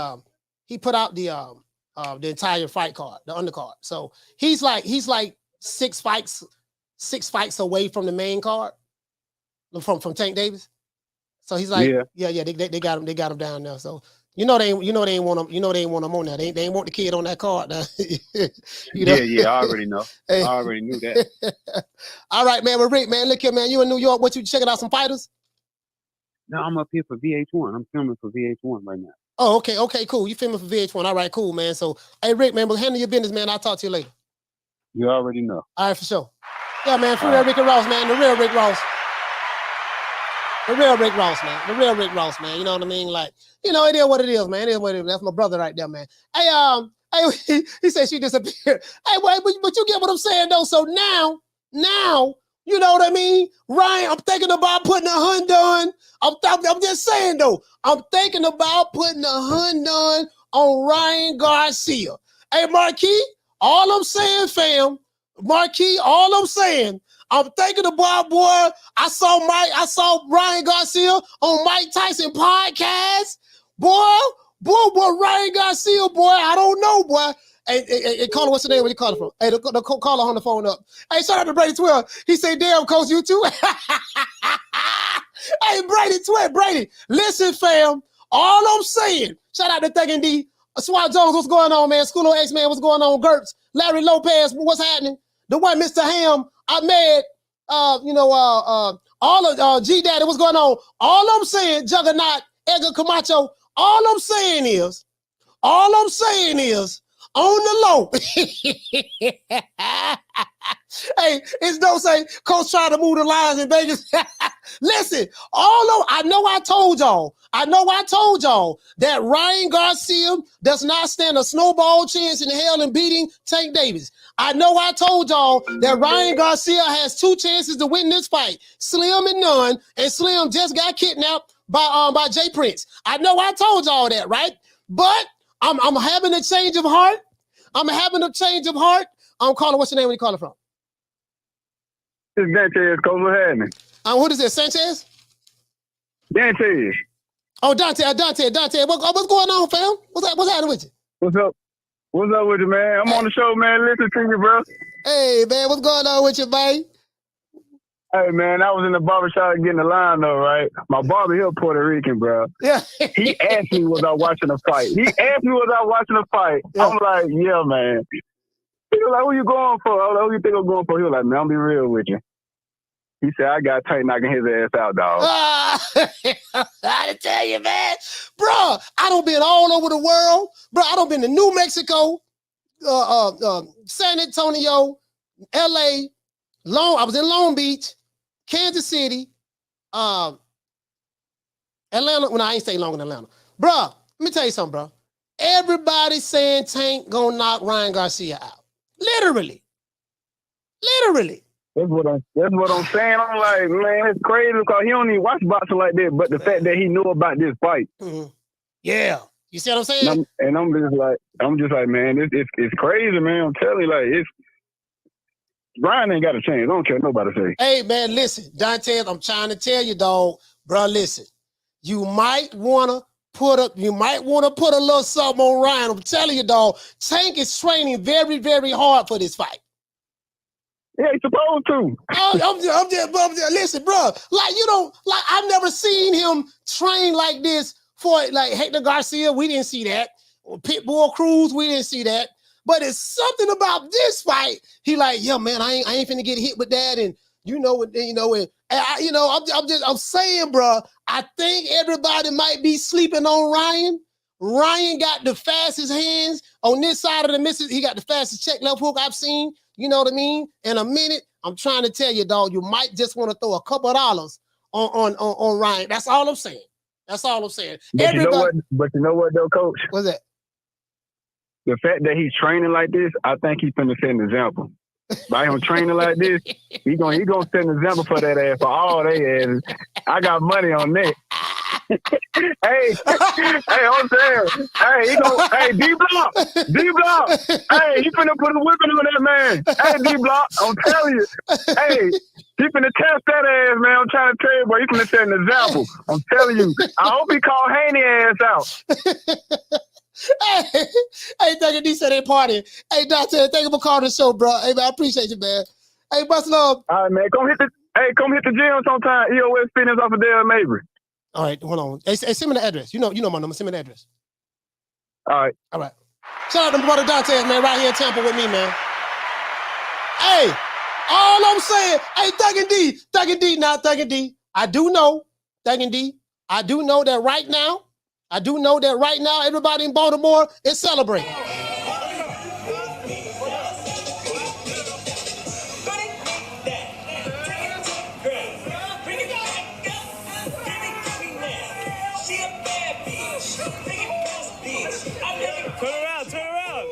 entire fight card, the undercard. So he's like 6 fights away from the main card from Tank Davis. So he's like, yeah, they got him down there. So you know they ain't want him on there. They ain't want the kid on that card. You know? Yeah, I already know. I already knew that. All right, man. Well, Rick, man, look here, man. You in New York? What, you checking out some fighters? No, I'm up here for VH1. I'm filming for VH1 right now. Oh, okay, cool. You filming for VH1. All right, cool, man. So, hey, Rick, man, but handle your business, man. I'll talk to you later. You already know. All right, for sure. Yeah, man, for real Rick and Ross, man. The real Rick Ross. The real Rick Ross, man. The real Rick Ross, man. You know what I mean? Like, you know, it is what it is, man. It is what it is. That's my brother right there, man. Hey, he said she disappeared. Hey, wait, but you get what I'm saying, though. So now, you know what I mean? Ryan, I'm thinking about putting a Hyundai. I'm just saying, though. I'm thinking about putting a Hyundai on Ryan Garcia. Hey, Marquis, all I'm saying, fam, Marquis, all I'm saying, I'm thinking about, boy, I saw Ryan Garcia on Mike Tyson podcast. Boy, Ryan Garcia, boy, I don't know, boy. Hey, caller, what's the name? Where you calling from? Hey, the caller on the phone up. Hey, shout out to Brady 12. He said, damn, Coach, you too? Hey, Brady, listen, fam. All I'm saying, shout out to Thuggin' D. Swat Jones, what's going on, man? School of X-Man, what's going on? Gertz, Larry Lopez, what's happening? The one, Mr. Ham, Ahmed, all of G-Daddy, what's going on? All I'm saying, Juggernaut, Edgar Camacho, all I'm saying is, on the low. Hey, it's no say, Coach trying to move the lines in Vegas. Listen, I know I told y'all that Ryan Garcia does not stand a snowball chance in hell in beating Tank Davis. I know I told y'all that Ryan Garcia has 2 chances to win this fight, Slim and none, and Slim just got kidnapped by Jay Prince. I know I told y'all that, right? But I'm having a change of heart. I'm calling, what's your name? Where you calling from? It's Sanchez, Coach. What's happening? What is it, Sanchez? Dante. Oh, Dante. What's going on, fam? What's happening with you? What's up? What's up with you, man? I'm on the show, man. Listen to you, bro. Hey, man, what's going on with you, man? Hey, man, I was in the barbershop getting the line, though, right? My barber here Puerto Rican, bro. Yeah. He asked me, was I watching the fight? Yeah. I'm like, yeah, man. He was like, who you going for? I was like, who you think I'm going for? He was like, man, I'll be real with you. He said, I got Tank knocking his ass out, dog. I tell you, man. Bro, I done been all over the world. Bro, I done been to New Mexico, San Antonio, L.A., I was in Long Beach, Kansas City, Atlanta. Well, no, I ain't stay long in Atlanta. Bro, Let me tell you something, bro. Everybody saying Tank gonna knock Ryan Garcia out. Literally. That's what I'm saying. I'm like, man, it's crazy because he don't even watch boxing like that. But the fact that he knew about this fight, yeah, you see what I'm saying? And I'm just like, man, it's crazy, man. I'm telling you, like, Ryan ain't got a chance. I don't care what nobody say. Hey, man, listen, Dante, I'm trying to tell you, dog, bro. Listen, you might wanna put a little something on Ryan. I'm telling you, dog. Tank is training very, very hard for this fight. Yeah, he's supposed to. I'm just listen, bro. Like, you don't, like, I've never seen him train like this for, like, Hector Garcia. We didn't see that. Pitbull Cruz, we didn't see that. But it's something about this fight. He like, yeah, man, I ain't finna get hit with that. And I'm saying, bro, I think everybody might be sleeping on Ryan. Ryan got the fastest hands on this side of the Mississippi. He got the fastest check left hook I've seen. You know what I mean? In a minute, I'm trying to tell you, dog, you might just want to throw a couple of dollars on Ryan. That's all I'm saying. But you know what, though, Coach? What's that? The fact that he's training like this, I think he's finna set an example. By him training like this, he gonna set an example for that ass, for all they asses. I got money on that. hey, I'm saying, D-Block. Hey, he finna put a whipping on that man. Hey, D-Block, I'm telling you. Hey, he finna test that ass, man. I'm trying to tell you, boy, he finna set an example. I'm telling you. I hope he call Haney ass out. Hey, Dr. D said they partying. Hey, Dante, thank you for calling the show, bro. Hey, man, I appreciate you, man. Hey, bust love. All right, man. Come hit the gym sometime. EOS Fitness off of Dale Mabry. All right, hold on. Hey, send me the address. You know my number. Send me the address. All right. Shout out to my brother Dante, man, right here in Tampa with me, man. Hey, all I'm saying, hey, Thug and D. I do know that right now, everybody in Baltimore is celebrating. Turn around.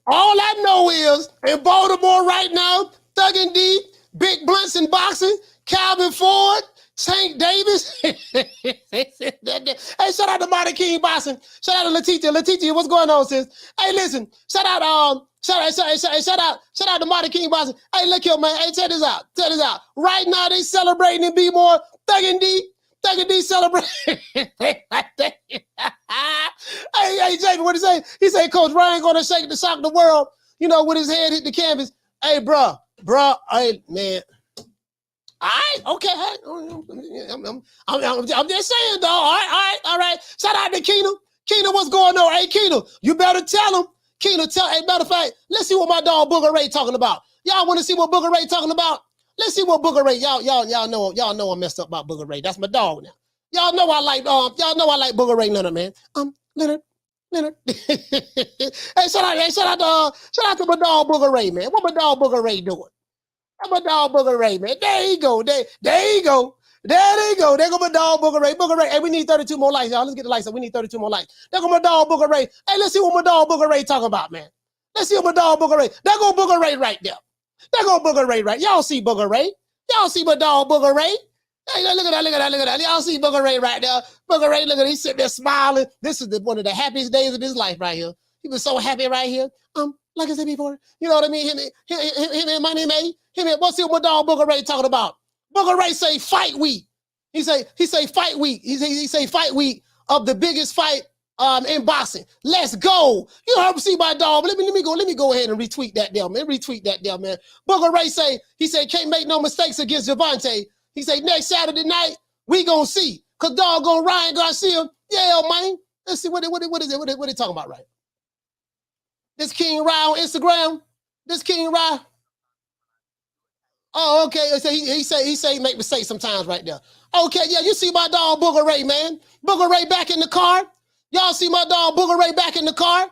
All I know is in Baltimore right now, Thug and D, Big Blunts in boxing, Calvin Ford, Tank Davis. Hey, shout out to Marty King Boxing. Shout out to Letitia. Letitia, what's going on, sis? Hey, listen, shout out to Marty King Boxing. Hey, look here, man. Hey, check this out. Right now, they celebrating in B-More. Thug and D celebrating. Hey, Jamie, what he say? He say, Coach Ryan gonna shock the world, with his head hit the canvas. Hey, bro, hey, man. All right, okay. I'm just saying, dog. All right. Shout out to Keena. Keena, what's going on? Hey, Keena, you better tell him. Keena, hey, matter of fact, let's see what my dog Booger Ray talking about. Y'all want to see what Booger Ray talking about? Let's see what Booger Ray. Y'all know I messed up about Booger Ray. That's my dog now. Y'all know I like Booger Ray Leonard, man. Leonard. Hey, shout out to my dog Booger Ray, man. What my dog Booger Ray doing? My dog Booger Ray, man. There you go. There you go. There go my dog Booger Ray. Booger Ray. Hey, we need 32 more likes, y'all. Let's get the likes up. We need 32 more likes. There go my dog Booger Ray. Hey, let's see what my dog Booger Ray talking about, man. Let's see what my dog Booger Ray. There go Booger Ray right there. There go Booger Ray right. Y'all see Booger Ray. Y'all see my dog Booger Ray. Hey, look at that. Y'all see Booger Ray right there. Booger Ray, look at him. He's sitting there smiling. This is one of the happiest days of his life right here. He was so happy right here. Like I said before, you know what I mean? Him and my name A. What's my dog Booger Ray talking about? Booger Ray say fight week. He say fight week. He say fight week of the biggest fight in boxing. Let's go. You heard him see my dog. Let me go ahead and retweet that there, man. Man. Booger Ray say, can't make no mistakes against Javante. He say next Saturday night, we gonna see. Cause doggone Ryan Garcia, yeah, man. Let's see what is it? What they talking about, right? This King Rye on Instagram. This King Rye. Oh, okay. So he say make mistakes sometimes right there. Okay, yeah, you see my dog Booger Ray, man. Booger Ray back in the car. Y'all see my dog Booger Ray back in the car?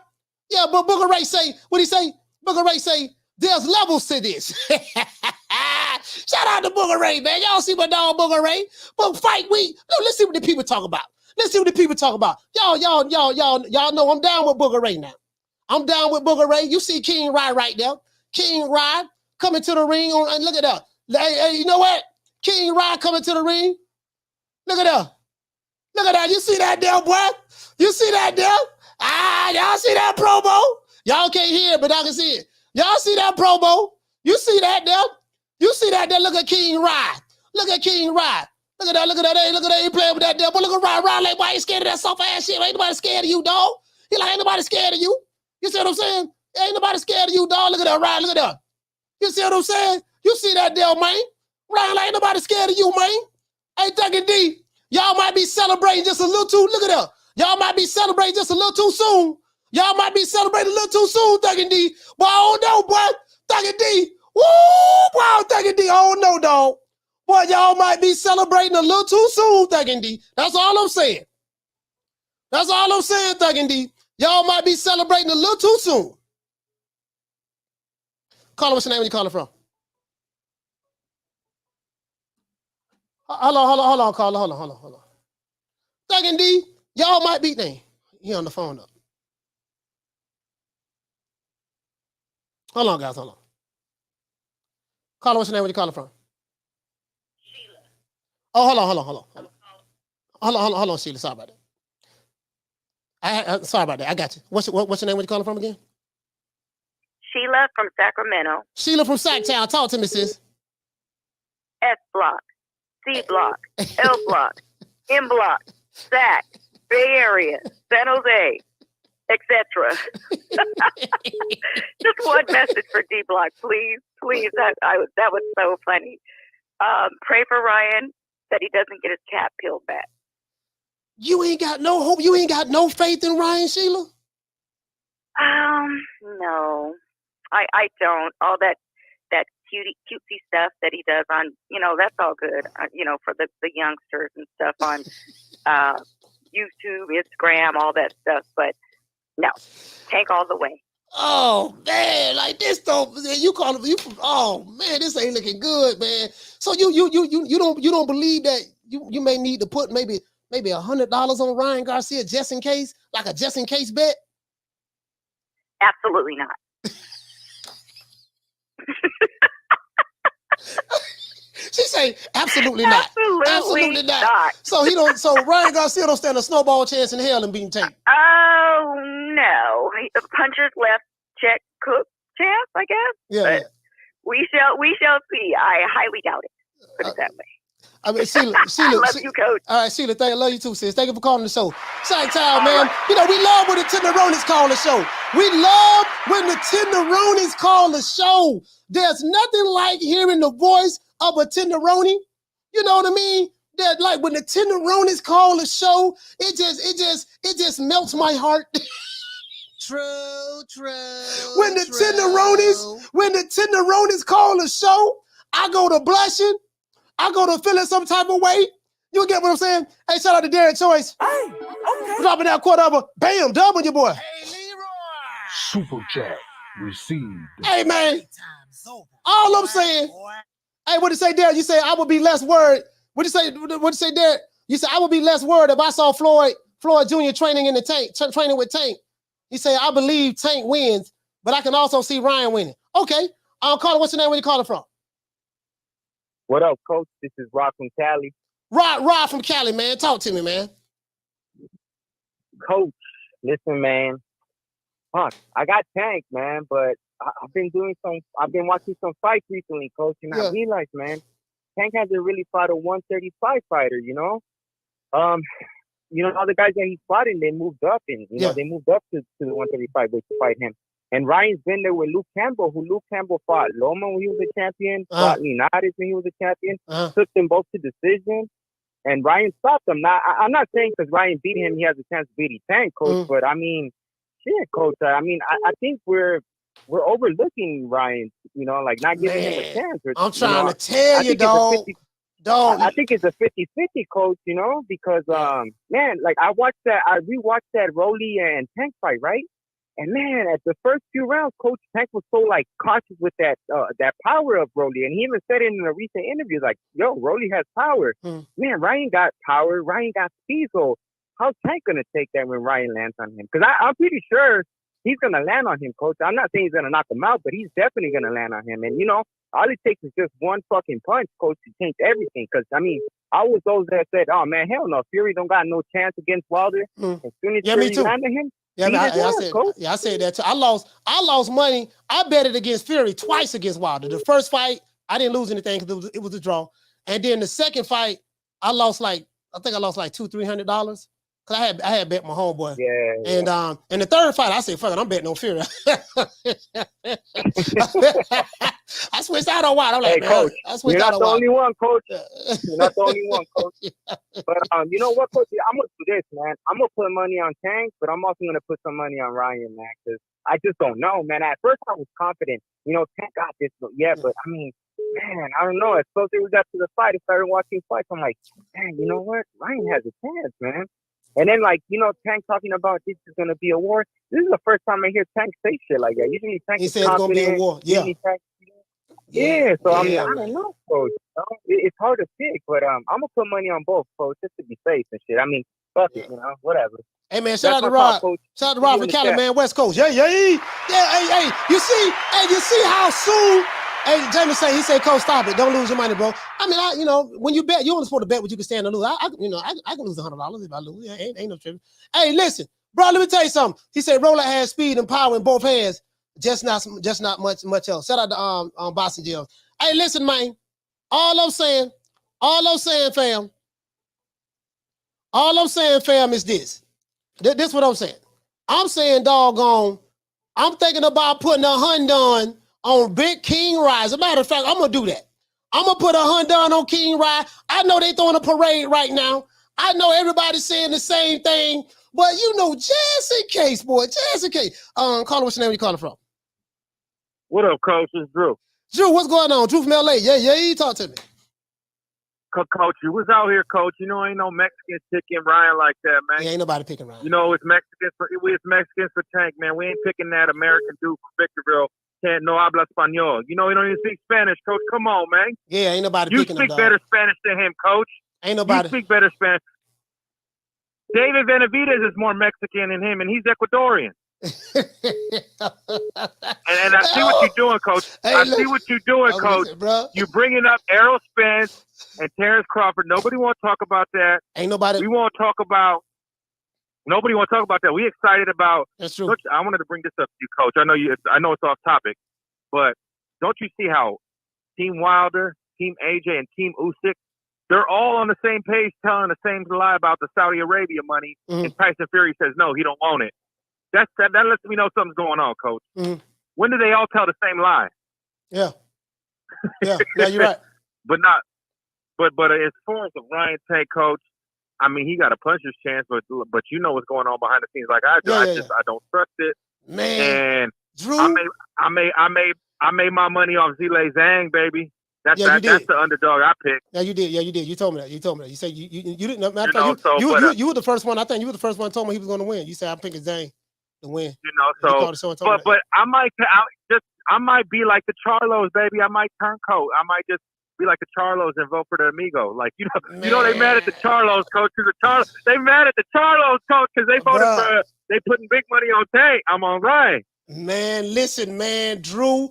Yeah, but Booger Ray say, what he say? Booger Ray say, there's levels to this. Shout out to Booger Ray, man. Y'all see my dog Booger Ray? But fight week. No, let's see what the people talk about. Let's see what the people talk about. Y'all know I'm down with Booger Ray now. I'm down with Booger Ray. You see King Rye right there. King Rye coming to the ring. And look at that. Hey, you know what? King Rye coming to the ring. Look at that. Look at that. You see that there, boy? You see that there? Y'all see that promo? Y'all can't hear it, but I can see it. Y'all see that promo? You see that there? You see that there? Look at King Rye. Look at King Rye. Look at that. Look at that. Hey, look at that. He playing with that there. But look at Rye. Rye like, why you scared of that soft ass shit? Ain't nobody scared of you, dog. He like, ain't nobody scared of you. You see what I'm saying? Ain't nobody scared of you, dog. Look at that, Rye. Look at that. You see what I'm saying? You see that there, man? Rye like, ain't nobody scared of you, man. Hey, Thuggin' D. Y'all might be celebrating just a little too. Look at that. Y'all might be celebrating just a little too soon. Y'all might be celebrating a little too soon, Thuggin' D. Boy, I don't know, boy. Thuggin' D. Woo, boy, Thuggin' D. I don't know, dog. Boy, y'all might be celebrating a little too soon, Thuggin' D. That's all I'm saying. That's all I'm saying, Thuggin' D. Y'all might be celebrating a little too soon. Caller, what's your name? Where you calling from? Hold on, caller. Hold on. Thuggin' D, y'all might be there. He on the phone up. Hold on, guys. Hold on. Caller, what's your name? Where you calling from? Sheila. Oh, hold on, Sheila. Sorry about that. Sorry about that. I got you. What's your name? Where you calling from again? Sheila from Sacramento. Sheila from Sacktown. Talk to me, sis. S block, C block, L block, M block, Sac, Bay Area, San Jose, etc. Just one message for D block, please. That was so funny. Pray for Ryan that he doesn't get his cat peeled back. You ain't got no hope. You ain't got no faith in Ryan, Sheila? No, I don't. All that cutesy stuff that he does on, that's all good, for the youngsters and stuff on YouTube, Instagram, all that stuff. But no, tank all the way. Oh man, like this don't you call him? Oh man, this ain't looking good, man. So you don't believe that you may need to put maybe $100 on Ryan Garcia just in case, like a just in case bet? Absolutely not. She say absolutely not. Absolutely not. So Ryan Garcia don't stand a snowball chance in hell in being Tank. Oh no. Puncher's left check cook chance, I guess. Yeah. But we shall see. I highly doubt it. Put it that way. I mean, Sheila, I love you, Coach. All right, Sheila, I love you too, sis. Thank you for calling the show. Sack Town, man. Right. We love when the Tenderonis call the show. We love when the Tenderonis call the show. There's nothing like hearing the voice of a Tenderoni. You know what I mean? That like when the Tenderonis call the show, it just melts my heart. True. When the Tenderonis call the show, I go to blushing. I go to feeling some type of way. You get what I'm saying? Hey, shout out to Derek Choice. Hey, okay. Dropping that quarter of a bam, dub on your boy. Hey, Leroy. Super chat received. Hey, man. All I'm saying. Hey, what did you say, Derek? You say I would be less worried. What did you say, Derek? You said I would be less worried if I saw Floyd Jr. training in the tank, training with Tank. He said, I believe Tank wins, but I can also see Ryan winning. Okay. I'll call it. What's your name? Where you calling from? What up, Coach? This is Rod from Cali. Rod from Cali, man. Talk to me, man. Coach, listen, man. Fuck, I got Tank, man, but I've been watching some fights recently, Coach, and I realized, man, Tank hasn't really fought a 135 fighter, all the guys that he's fighting, they moved up they moved up to the 135 weight to fight him. And Ryan's been there with Luke Campbell fought Loma when he was a champion, fought Linares when he was a champion, took them both to decision, and Ryan stopped them. Now, I'm not saying because Ryan beat him, he has a chance to beat Tank, Coach, but I mean, shit, Coach, I think we're overlooking Ryan, like not giving him a chance. I'm trying to tell you, dog. I think it's a 50-50, Coach, because, man, like I rewatched that Rolly and Tank fight, right? And man, at the first few rounds, Coach Tank was so like cautious with that power of Rolly, and he even said it in a recent interview, like, "Yo, Rolly has power. Man, Ryan got power. Ryan got speed. So how's Tank gonna take that when Ryan lands on him? Because I'm pretty sure he's gonna land on him, Coach. I'm not saying he's gonna knock him out, but he's definitely gonna land on him. And you know, all it takes is just one fucking punch, Coach, to change everything. Because I mean, I was those that said, "Oh man, hell no, Fury don't got no chance against Wilder." As soon as Fury landed him. Yeah, I said that too. I lost money. I bet it against Fury twice against Wilder. The first fight, I didn't lose anything because it was a draw. And then the second fight, I think I lost like $200-300. Cause I had bet my homeboy. Yeah. And the third fight, I said, fuck it, I'm betting on Fury. I switched out on Wilder. I'm like, hey, Coach, you're not the only one, Coach. You're not the only one, Coach. But you know what, Coach? I'm gonna do this, man. I'm gonna put money on Tank, but I'm also gonna put some money on Ryan, man, because I just don't know, man. At first, I was confident. You know, Tank got this, but I mean, man, I don't know. As close as we got to the fight, I started watching fights. I'm like, man, you know what? Ryan has a chance, man. And then, like, you know, Tank talking about this is going to be a war. This is the first time I hear Tank say shit like that. Usually Tank is confident. He said it's going to be a war. Yeah. So, I mean, I don't know, Coach. It's hard to pick, but I'm going to put money on both, Coach, just to be safe and shit. I mean, fuck it, you know, whatever. Hey, man, shout out to Rod. Shout out to Rod from Cali, man, West Coast. Yeah. Hey, you see how soon... Hey, Jamie he said, Coach, stop it. Don't lose your money, bro. I mean, you know, when you bet, you only supposed to bet what you can stand to lose. I can lose $100 if I lose. Yeah, ain't no trouble. Hey, listen, bro, let me tell you something. He said Roller has speed and power in both hands, just not much else. Shout out to Boston Jails. Hey, listen, man. All I'm saying, fam, is this. This what I'm saying. I'm saying, doggone, I'm thinking about putting $100 on Big King Rye. As a matter of fact, I'm going to do that. I'm going to put $100 on King Rye. I know they throwing a parade right now. I know everybody's saying the same thing, but you know, just in case, boy, just in case. Caller, what's your name? Where you calling from? What up, Coach? It's Drew. Drew, what's going on? Drew from LA. Yeah, talk to me. Coach, you was out here, Coach. You know, ain't no Mexicans picking Ryan like that, man. Yeah, ain't nobody picking Ryan. You know, it's Mexicans for Tank, man. We ain't picking that American dude from Victorville. Can't no habla español. You know, he don't even speak Spanish, Coach. Come on, man. Yeah, ain't nobody picking him. You speak better Spanish than him, Coach. Ain't nobody. You speak better Spanish. David Benavidez is more Mexican than him, and he's Ecuadorian. and I see what you're doing, Coach. I see what you're doing, Coach. You're bringing up Errol Spence and Terence Crawford. Nobody want to talk about that. Ain't nobody. We won't talk about. Nobody want to talk about that. We excited about. That's true. Look, I wanted to bring this up to you, Coach. I know it's off topic, but don't you see how Team Wilder, Team AJ, and Team Usyk, they're all on the same page, telling the same lie about the Saudi Arabia money, and Tyson Fury says no, he don't want it. That lets me know something's going on, Coach. When do they all tell the same lie? Yeah, you're right. But as far as the Ryan Tank, Coach, I mean, he got a puncher's chance, but you know what's going on behind the scenes. Like I do, I don't trust it. Man, and Drew, I made my money off Zile Zhang, baby. That's the underdog I picked. Yeah, you did. You told me that. You said you didn't. Matter of fact, you were the first one. I think you were the first one who told me he was going to win. You said I'm picking Zhang to win. You know, but I might be like the Charlos, baby. I might turn coat. I might just be like the Charlos and vote for the amigo. Like they mad at the Charlos, Coach. They mad at the Charlos, Coach, because they voted for they putting big money on Tank. I'm on Ryan. Man, listen, man, Drew.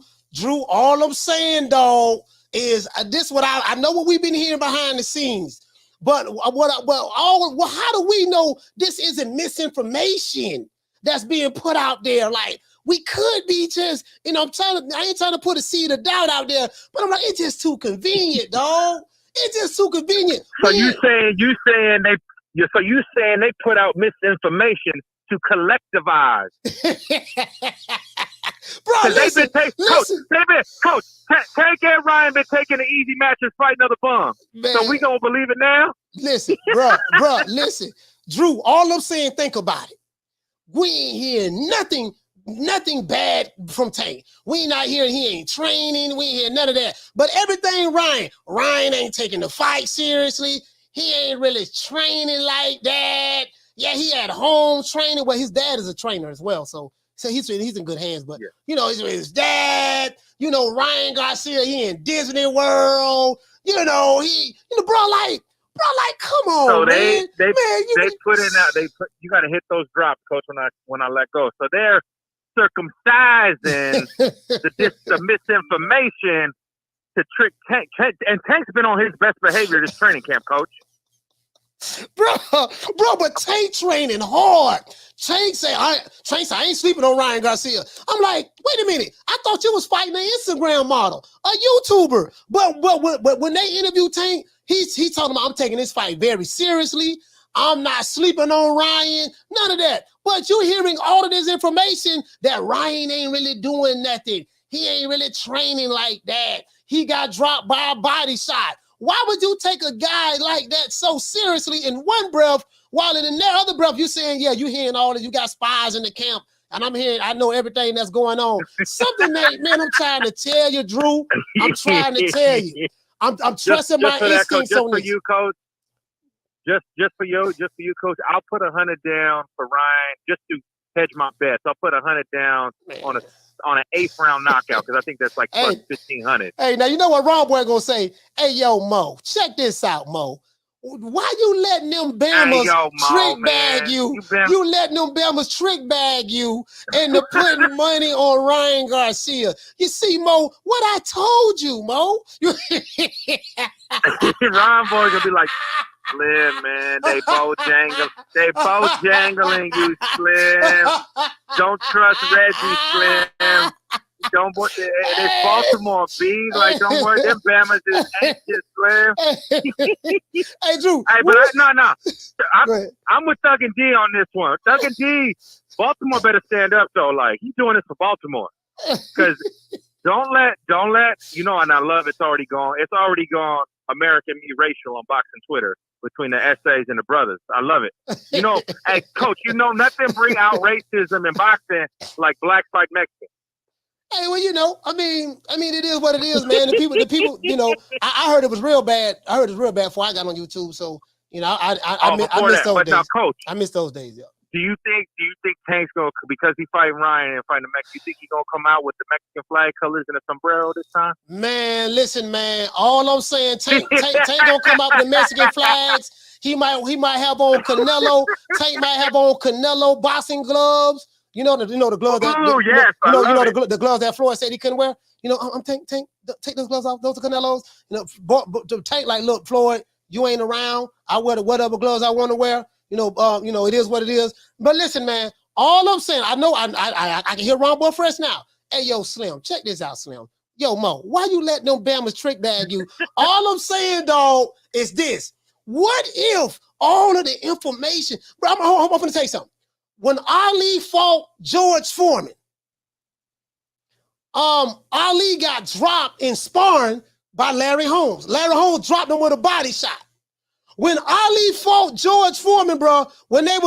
All I'm saying, dog, is this what I know what we've been hearing behind the scenes, but how do we know this isn't misinformation that's being put out there? Like we could be just, I ain't trying to put a seed of doubt out there, but I'm like, it's just too convenient, dog. It's just too convenient. So you saying they put out misinformation to collectivize. Bro, listen, Coach, Tank and Ryan been taking the easy matches fighting other bums. Man. So we gonna believe it now? Listen, bro, listen. Drew, all I'm saying, think about it. We ain't hearing nothing bad from Tank. We ain't not hearing he ain't training. We ain't hearing none of that. But everything Ryan ain't taking the fight seriously. He ain't really training like that. Yeah, he at home training. Well, his dad is a trainer as well, so So he's in good hands, but you know, his dad, you know, Ryan Garcia, he in Disney World, you know, bro, like, come on, so man. They put in that you got to hit those drops, coach. When I let go, so they're circumcising the misinformation to trick Tank. And Tank's been on his best behavior this training camp, coach. Bro, but Tank training hard. Tank say I ain't sleeping on Ryan Garcia. I'm like, wait a minute. I thought you was fighting an Instagram model, a YouTuber. But when they interview Tank, he's talking about I'm taking this fight very seriously. I'm not sleeping on Ryan. None of that. But you're hearing all of this information that Ryan ain't really doing nothing. He ain't really training like that. He got dropped by a body shot. Why would you take a guy like that so seriously in one breath, while in the other breath you're saying, yeah, you hearing all this, you got spies in the camp, and I know everything that's going on. Something that, man, I'm trying to tell you, Drew. I'm trying to tell you. I'm trusting my instincts on this. You, coach. Just for you, coach. I'll put 100 down for Ryan just to hedge my bets. I'll put 100 down on an 8th round knockout because I think that's like plus 1,500. Hey, now you know what Ron Boy gonna say? Hey, yo, Mo, check this out, Mo. Why you letting them Bammers trick bag you? You letting them Bammers trick bag you into putting money on Ryan Garcia. You see, Mo, what I told you, Mo. Ron Boy gonna be like, Slim, man, they both jangling you, Slim. Don't trust Reggie, Slim. Don't worry, it's Baltimore, B. Like, don't worry, them Bammers is anxious, Slim. Hey, Drew. Hey, but I'm with Thug and D on this one. Thug and D, Baltimore better stand up though. Like, he's doing this for Baltimore. Because don't let, you know, and I love it's already gone American me racial on boxing Twitter between the essays and the brothers. I love it. You know, hey, coach, you know, nothing bring out racism in boxing like blacks fight Mexicans. Hey, well, you know, I mean, it is what it is, man. The people, you know, I heard it was real bad. I heard it was real bad before I got on YouTube. So, you know, I miss those days. Now, coach, I miss those days. Yeah. Do you think Tank's gonna, because he fighting Ryan and fighting the Mexican, you think he's gonna come out with the Mexican flag colors and a sombrero this time? Man, listen, man. All I'm saying, Tank gonna come out with the Mexican flags. He might have on Canelo. Tank might have on Canelo boxing gloves. You know the gloves that the gloves that Floyd said he couldn't wear. You know, I'm Tank, take those gloves off. Those are Canelos. You know, but Tank like, look, Floyd, you ain't around. I wear whatever gloves I want to wear. You know, it is what it is. But listen, man, all I'm saying, I know I can hear Ron Boy fresh now. Hey, yo, Slim, check this out, Slim. Yo, Mo, why you let them Bammers trick bag you? All I'm saying, dog, is this. What if all of the information, bro, I'm going to tell you something. When Ali fought George Foreman, Ali got dropped in sparring by Larry Holmes. Larry Holmes dropped him with a body shot. When Ali fought George Foreman, bro, when they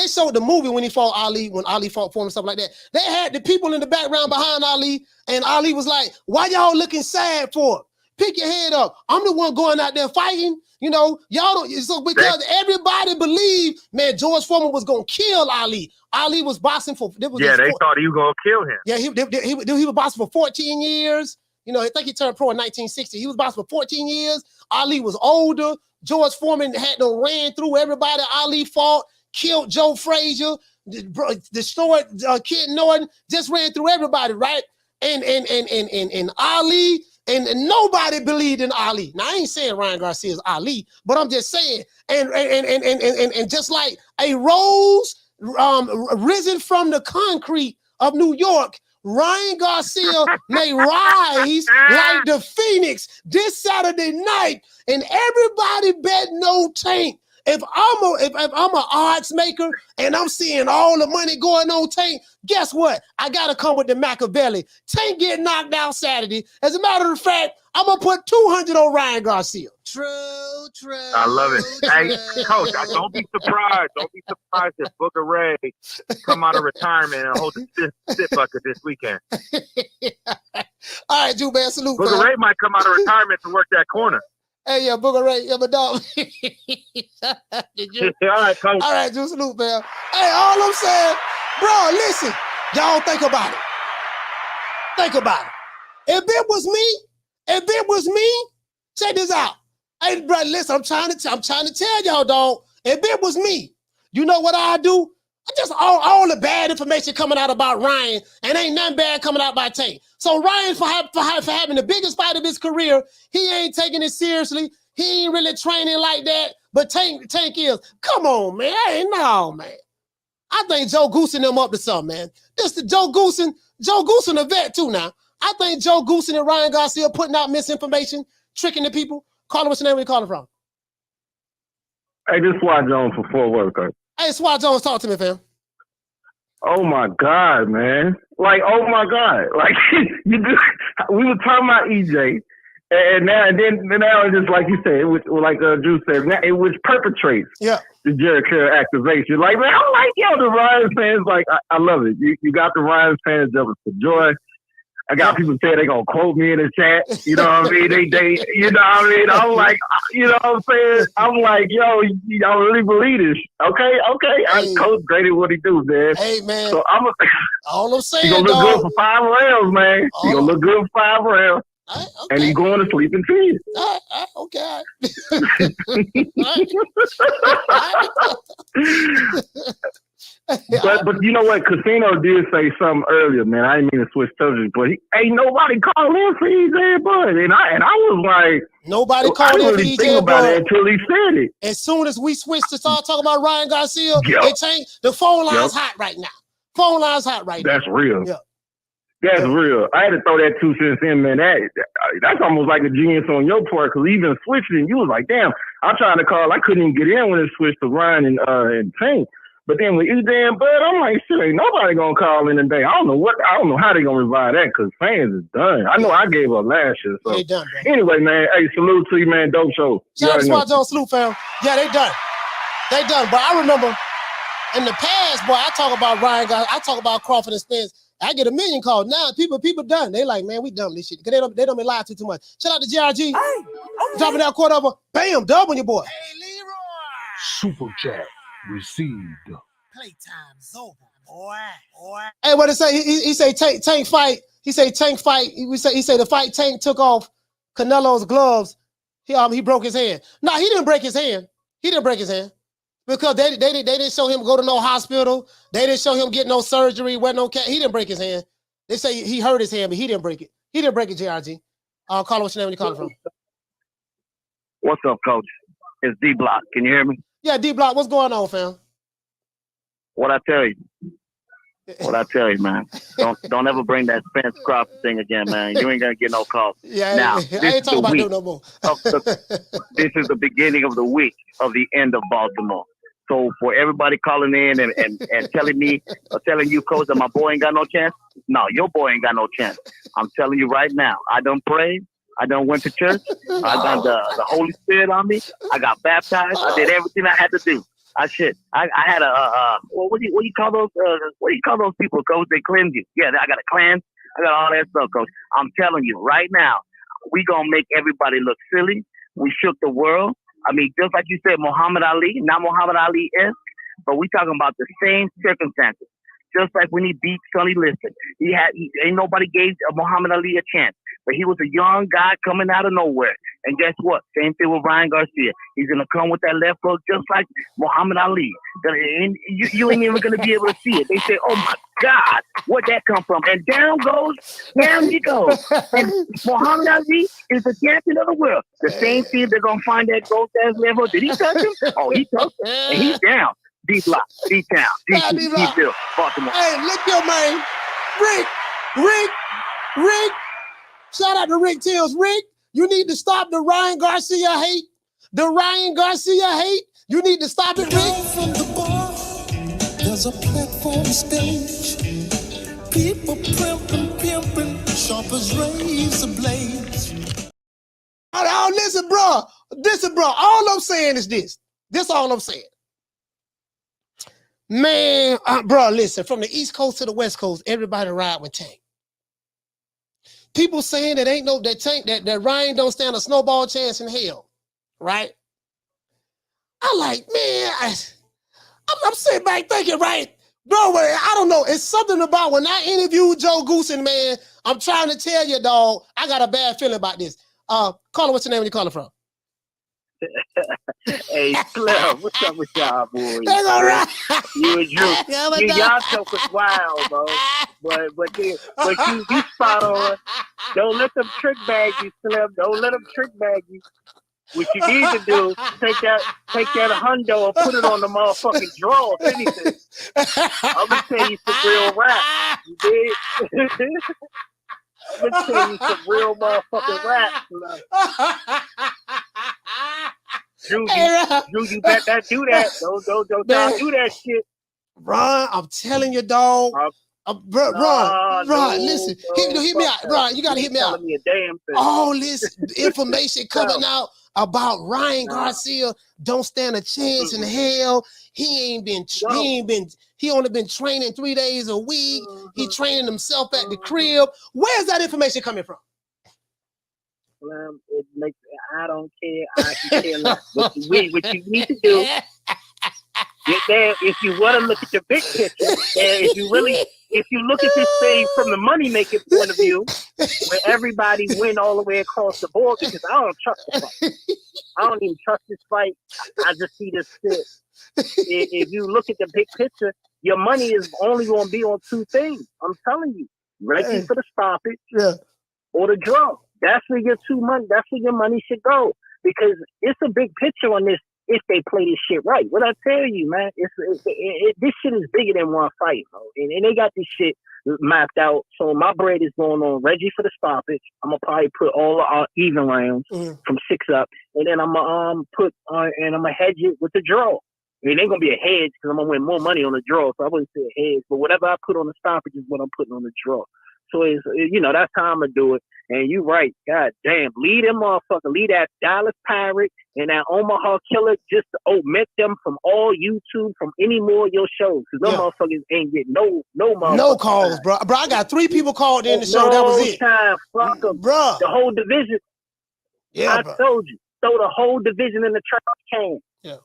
showed the movie when Ali fought Foreman, stuff like that. They had the people in the background behind Ali, and Ali was like, why y'all looking sad for? Pick your head up. I'm the one going out there fighting. You know, y'all don't, so because everybody believed, man, George Foreman was gonna kill Ali. Ali was boxing for they thought he was gonna kill him. Yeah, he was boxing for 14 years. You know, I think he turned pro in 1960. He was boxing for 14 years. Ali was older. George Foreman had to ran through everybody. Ali fought, killed Joe Frazier, destroyed Kid Norton, just ran through everybody, right? And Ali, and nobody believed in Ali. Now, I ain't saying Ryan Garcia is Ali, but I'm just saying, and just like a rose risen from the concrete of New York, Ryan Garcia may rise like the Phoenix this Saturday night, and everybody bet no Tank. If I'm an odds maker and I'm seeing all the money going on Tank, guess what? I gotta come with the Machiavelli. Tank get knocked out Saturday. As a matter of fact, I'm gonna put 200 on Ryan Garcia. True. I love it. Hey, Coach, don't be surprised. Don't be surprised if Booker Ray come out of retirement and hold the sit bucket this weekend. All right, Drew, man, salute. Booker Ray might come out of retirement to work that corner. Hey, yeah, Booker Ray, yeah, my dog. Did you? All right, Coach. All right, Drew, salute, man. Hey, all I'm saying, bro, listen, Y'all think about it. Think about it. If it was me, check this out. Hey, bro, listen, I'm trying to tell y'all, dog. If it was me, you know what I do? I just all the bad information coming out about Ryan, and ain't nothing bad coming out about Tank. So Ryan, for having the biggest fight of his career, he ain't taking it seriously. He ain't really training like that. But Tank is. Come on, man. No, man. I think Joe Goosen them up to something, man. This the Joe Goosen a vet too now. I think Joe Goosen and Ryan Garcia putting out misinformation, tricking the people. Caller, what's your name? Where you calling from? Hey, this is Swat Jones for Fort Worth. Hey, Swat Jones, talk to me, fam. Oh my God, man! Like, oh my God! Like, we were talking about EJ, and now it's just like you said, like Drew said, now it was perpetrates the Jericho activation. Like, man, I'm like, yo, the Ryan fans, like, I love it. You got the Ryan fans jumping for joy. I got people saying they gonna quote me in the chat. You know what I mean? They you know what I mean? I'm like, you know what I'm saying? I'm like, yo, y'all really believe this? Okay. Hey. Coach Grady, what he do, man? Hey, man. So all I'm saying, he gonna look good for 5 rounds, man. He gonna look good for 5 rounds. Okay. And he going to sleep in peace. Okay. But you know what? Casino did say something earlier, man. I didn't mean to switch subjects, but ain't nobody called in for EJ Bud, and I was like, nobody called in for EJ think about Bud it until he said it. As soon as we switched to start talking about Ryan Garcia, it changed. The phone line's hot right now. Phone line's hot right now. That's real. Yeah. That's real. I had to throw that 2 cents in, man. That's almost like a genius on your part, because even switching, you was like, damn, I'm trying to call. I couldn't even get in when it switched to Ryan and Tank. But then with EJ and Bud, I'm like, shit, ain't nobody gonna call in today. I don't know how they gonna revive that, because fans is done. I know I gave up last year. So they done, bro. Anyway, man, hey, salute to you, man. Dope show. Shout out to Swat Jones, salute, fam. Yeah, they done. They done. But I remember in the past, boy, I talk about Ryan Garcia, I talk about Crawford and Spence. I get a million calls. Now people done. They like, man, we done this shit. Because they don't be lied to too much. Shout out to GRG. Dropping that quarter over. Bam, dub on your boy. Hey, Leroy. Super chat received. Playtime's over, boy. Hey, what it say? He say Tank fight. He say Tank fight. He say the fight Tank took off Canelo's gloves. He broke his hand. No, he didn't break his hand. Because they didn't show him go to no hospital. They didn't show him get no surgery. He didn't break his hand. They say he hurt his hand, but he didn't break it. He didn't break it, JRG. Call what's your name when you calling from? What's up, Coach? It's D Block. Can you hear me? Yeah, D Block. What's going on, fam? What I tell you, man. Don't ever bring that Spence Crawford thing again, man. You ain't gonna get no call. Yeah, now, I ain't talking about that no more. This is the beginning of the week of the end of Baltimore. So for everybody calling in and telling me or telling you, Coach, that my boy ain't got no chance. No, your boy ain't got no chance. I'm telling you right now. I done prayed. I done went to church. I got the Holy Spirit on me. I got baptized. I did everything I had to do. I had what do you call those? What do you call those people, Coach? They cleanse you. Yeah, I got a cleanse. I got all that stuff, Coach. I'm telling you right now, we gonna make everybody look silly. We shook the world. I mean, just like you said, Muhammad Ali, not Muhammad Ali-esque, but we talking about the same circumstances. Just like when he beat Sonny Liston, ain't nobody gave Muhammad Ali a chance. But he was a young guy coming out of nowhere. And guess what? Same thing with Ryan Garcia. He's going to come with that left hook just like Muhammad Ali. And you ain't even going to be able to see it. They say, oh, my God, where'd that come from? And down he goes. And Muhammad Ali is the champion of the world. The same thing, they're going to find that gold-ass left hook. Did he touch him? Oh, he touched him. And he's down. D-Block, D-Town, D-Bill, Baltimore. Hey, look your man. Rick. Shout out to Rick Tills. Rick, you need to stop the Ryan Garcia hate. You need to stop it, Rick. From the bar, there's a platform stage. People pimping, sharp as razor blades. Oh, listen, bro. All I'm saying is this. This all I'm saying. Man, bro, listen, from the East Coast to the West Coast, everybody ride with Tank. People saying that Ryan don't stand a snowball chance in hell, right? I'm like, man, I'm sitting back thinking, right? Bro, I don't know. It's something about when I interviewed Joe Goosen, man. I'm trying to tell you, dog. I got a bad feeling about this. Caller, what's your name? Where you calling from? Hey, Slim, what's up with y'all boys? That's all right. You and Drew. Y'all stuff was wild, bro. But you spot on. Don't let them trick bag you, Slim. Don't let them trick bag you. What you need to do, take that hundo and put it on the motherfucking draw, if anything. I'm gonna tell you some real rap. You dig? I'm gonna tell you some real motherfucking rap. Drew, you better do that. Don't do that shit. Ron, I'm telling you, dog. Ron, listen. Hit me out. Ron, you gotta hit me out. Me a damn thing. All this information coming out about Ryan Garcia don't stand a chance in hell. He only been training 3 days a week. He training himself at the crib. Where's that information coming from? I don't care. I can care less. What you need to do, if you want to look at the big picture, if you look at this thing from the money making point of view, where everybody win all the way across the board, because I don't trust the fight. I don't even trust this fight. I just see this shit. If you look at the big picture, your money is only going to be on two things. I'm telling you, Reggie for the stoppage, or the draw. That's where your That's where your money should go, because it's a big picture on this. If they play this shit right, what I tell you, man, this shit is bigger than one fight, bro. And they got this shit mapped out. So my bread is going on Reggie for the stoppage. I'm gonna probably put all our even rounds from 6 up, and then I'm gonna I'm gonna hedge it with the draw. I mean, it ain't gonna be a hedge because I'm gonna win more money on the draw, so I wouldn't say a hedge. But whatever I put on the stoppage is what I'm putting on the draw. So it's that's how I'm gonna do it. And you right, god damn, lead them motherfucker, lead that Dallas Pirate and that Omaha Killer, just to omit them from all YouTube, from any more of your shows, because those motherfuckers ain't getting no calls, bro. Bro, I got 3 people called in the show. That was it. Fuck them, bro. The whole division. Yeah, I told you, throw the whole division in the trash can. Yeah,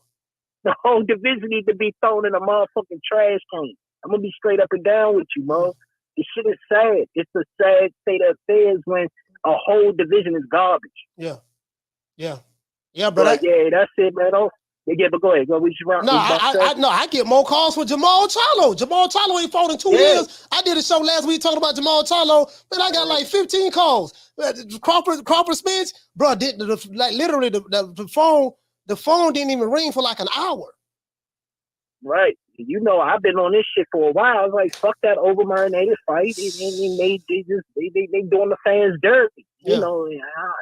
the whole division needs to be thrown in a motherfucking trash can. I'm gonna be straight up and down with you, bro. This shit is sad. It's a sad state of affairs when a whole division is garbage. Yeah, bro. That's it, man. But go ahead. Go. We should run. I get more calls for Jamal Charlo. Jamal Charlo ain't fought in 2 years. I did a show last week talking about Jamal Charlo. Man, I got like 15 calls. Crawford Spence, bro. Literally the phone didn't even ring for like an hour. Right. I've been on this shit for a while. I was like, fuck that over-marinated fight. And they doing the fans dirty. Yeah.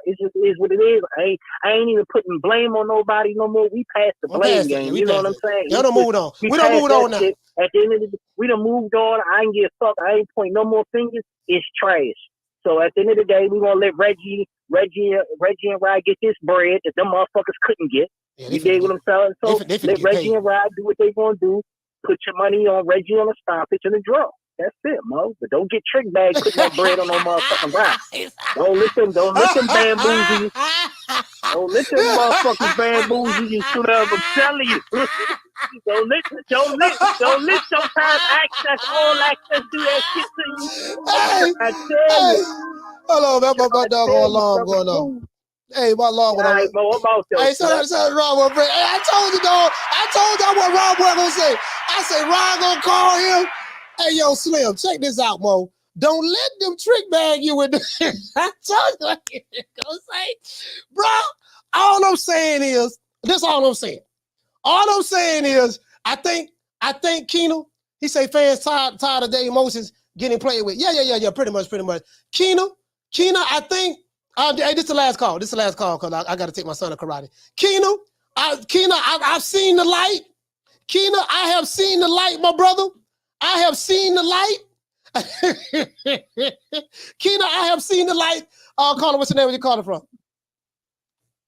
It just is what it is. I ain't even putting blame on nobody no more. We passed the blame game. You know what I'm saying? Y'all done moved on. We done moved on now. At the end of the day, we done moved on. I ain't give a fuck. I ain't pointing no more fingers. It's trash. So at the end of the day, we gonna let Reggie and Ryan get this bread that them motherfuckers couldn't get. You dig what I'm saying? So let Reggie and Ryan do what they gonna do. Put your money on Reggie on a stoppage and a draw. That's it, Mo. But don't get trick bagged putting that bread on no motherfucking ride. Don't let them bamboozle you. Don't let them motherfuckers bamboozle you. I'm telling you. Don't let sometimes all access do that shit to you. I tell you. Hold on, my dog alarm going on. Hey, my alarm went on. Mo, I'm out there. Hey, something wrong with Ron. Hey, I told you, dog. I told y'all what Ron was gonna say. I said Ron gonna call him. Hey, yo, Slim, check this out, Mo. Don't let them trick bag you with this. I told you what you gonna say. Bro, all I'm saying is, this all I'm saying. All I'm saying is, I think Keno, he say fans tired of their emotions getting played with. Yeah, pretty much. Keno, I think, hey, this is the last call. This is the last call because I got to take my son to karate. Keno, I've seen the light. Keno, I have seen the light, my brother. I have seen the light. Keno, I have seen the light. Caller, what's your name? Where you calling from?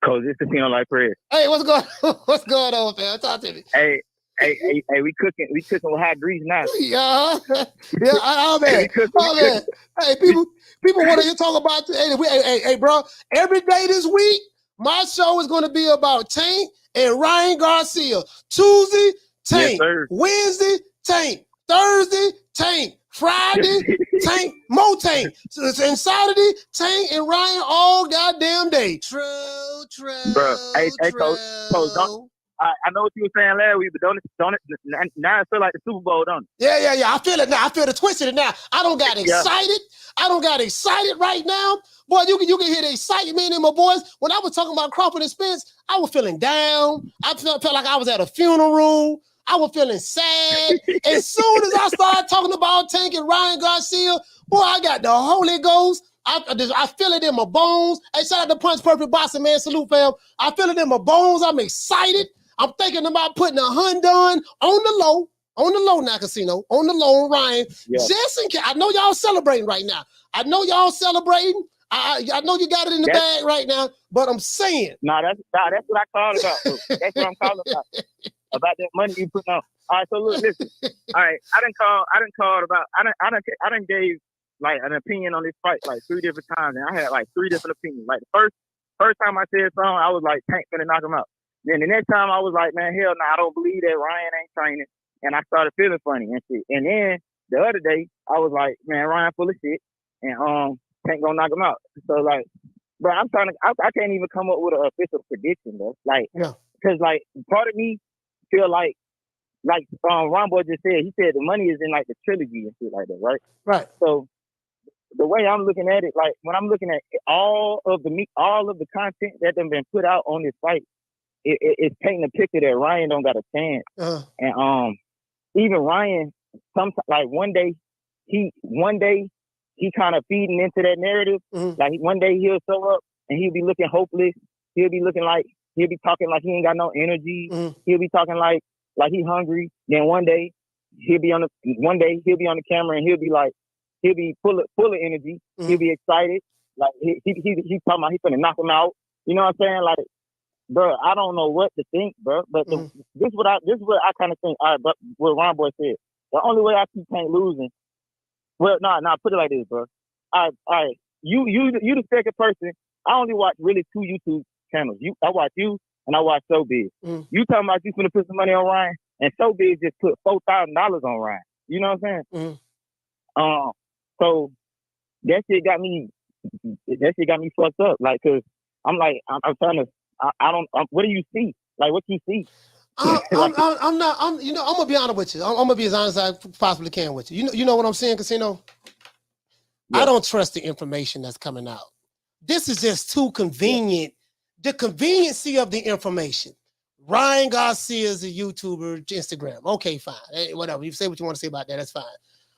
Coach, it's the Keno Light Prayer. Hey, what's going on, man? Talk to me. Hey, we cooking with hot grease now. Yeah, man. Man. Hey, people want to talk about. Hey, bro. Every day this week, my show is going to be about Tank and Ryan Garcia. Tuesday, Tank. Yes, Wednesday, Tank. Thursday, Tank. Friday, Tank, Mo Tank. And Saturday, Tank and Ryan all goddamn day. True. Bro, hey, Coach, don't. I know what you were saying last week, but don't it now it feel like the Super Bowl, don't it? Yeah. I feel it now. I feel the twist in it now. I don't got excited. I don't got excited right now. Boy, you can hear the excitement in my voice. When I was talking about Crawford and Spence, I was feeling down. I felt like I was at a funeral. I was feeling sad. As soon as I started talking about Tank and Ryan Garcia, boy, I got the Holy Ghost. I feel it in my bones. Hey, shout out to Punch Perfect Boxing, man. Salute, fam. I feel it in my bones. I'm excited. I'm thinking about putting a $100 on the low now, Casino, on the low, Ryan. Yeah. Just in case. I know y'all celebrating right now. I know y'all celebrating. I know you got it in the bag right now, but I'm saying. That's what I called about. That's what I'm calling about that money you put on. All right, so look, listen. All right, I done gave like an opinion on this fight like 3 different times, and I had like 3 different opinions. Like the first time I said something, I was like, Tank gonna knock him out. Then the next time I was like, man, hell no, I don't believe that Ryan ain't training, and I started feeling funny and shit. And then the other day, I was like, man, Ryan full of shit, and Tank gonna knock him out. So like, bro, I can't even come up with an official prediction though. Like, because like part of me feel like Ron Boy just said, he said the money is in like the trilogy and shit like that, right? Right. So the way I'm looking at it, like when I'm looking at all of the content that have been put out on this fight, it's painting a picture that Ryan don't got a chance. And even Ryan, sometimes like one day he kind of feeding into that narrative. Like one day he'll show up and he'll be looking hopeless. He'll be talking like he ain't got no energy. He'll be talking like he hungry. Then one day he'll be on the camera and he'll be full of energy. He'll be excited. Like he's talking about he's gonna knock him out. You know what I'm saying? Like, bro, I don't know what to think, bro. But this is what I kind of think. All right, but what Ron Boy said, the only way I see Tank losing. Well, put it like this, bro. All right. You the second person. I only watch really 2 YouTube channels. I watch you and I watch Showbiz. You talking about you finna put some money on Ryan, and Showbiz just put $4,000 on Ryan. You know what I'm saying? So that shit got me fucked up. Like, cause I'm like, I'm trying to. What do you see? Like, what you see? I'm gonna be honest with you. I'm gonna be as honest as I possibly can with you. You know what I'm saying, Casino? Yeah. I don't trust the information that's coming out. This is just too convenient. The conveniency of the information. Ryan Garcia is a YouTuber, Instagram. Okay, fine. Hey, whatever. You say what you want to say about that. That's fine.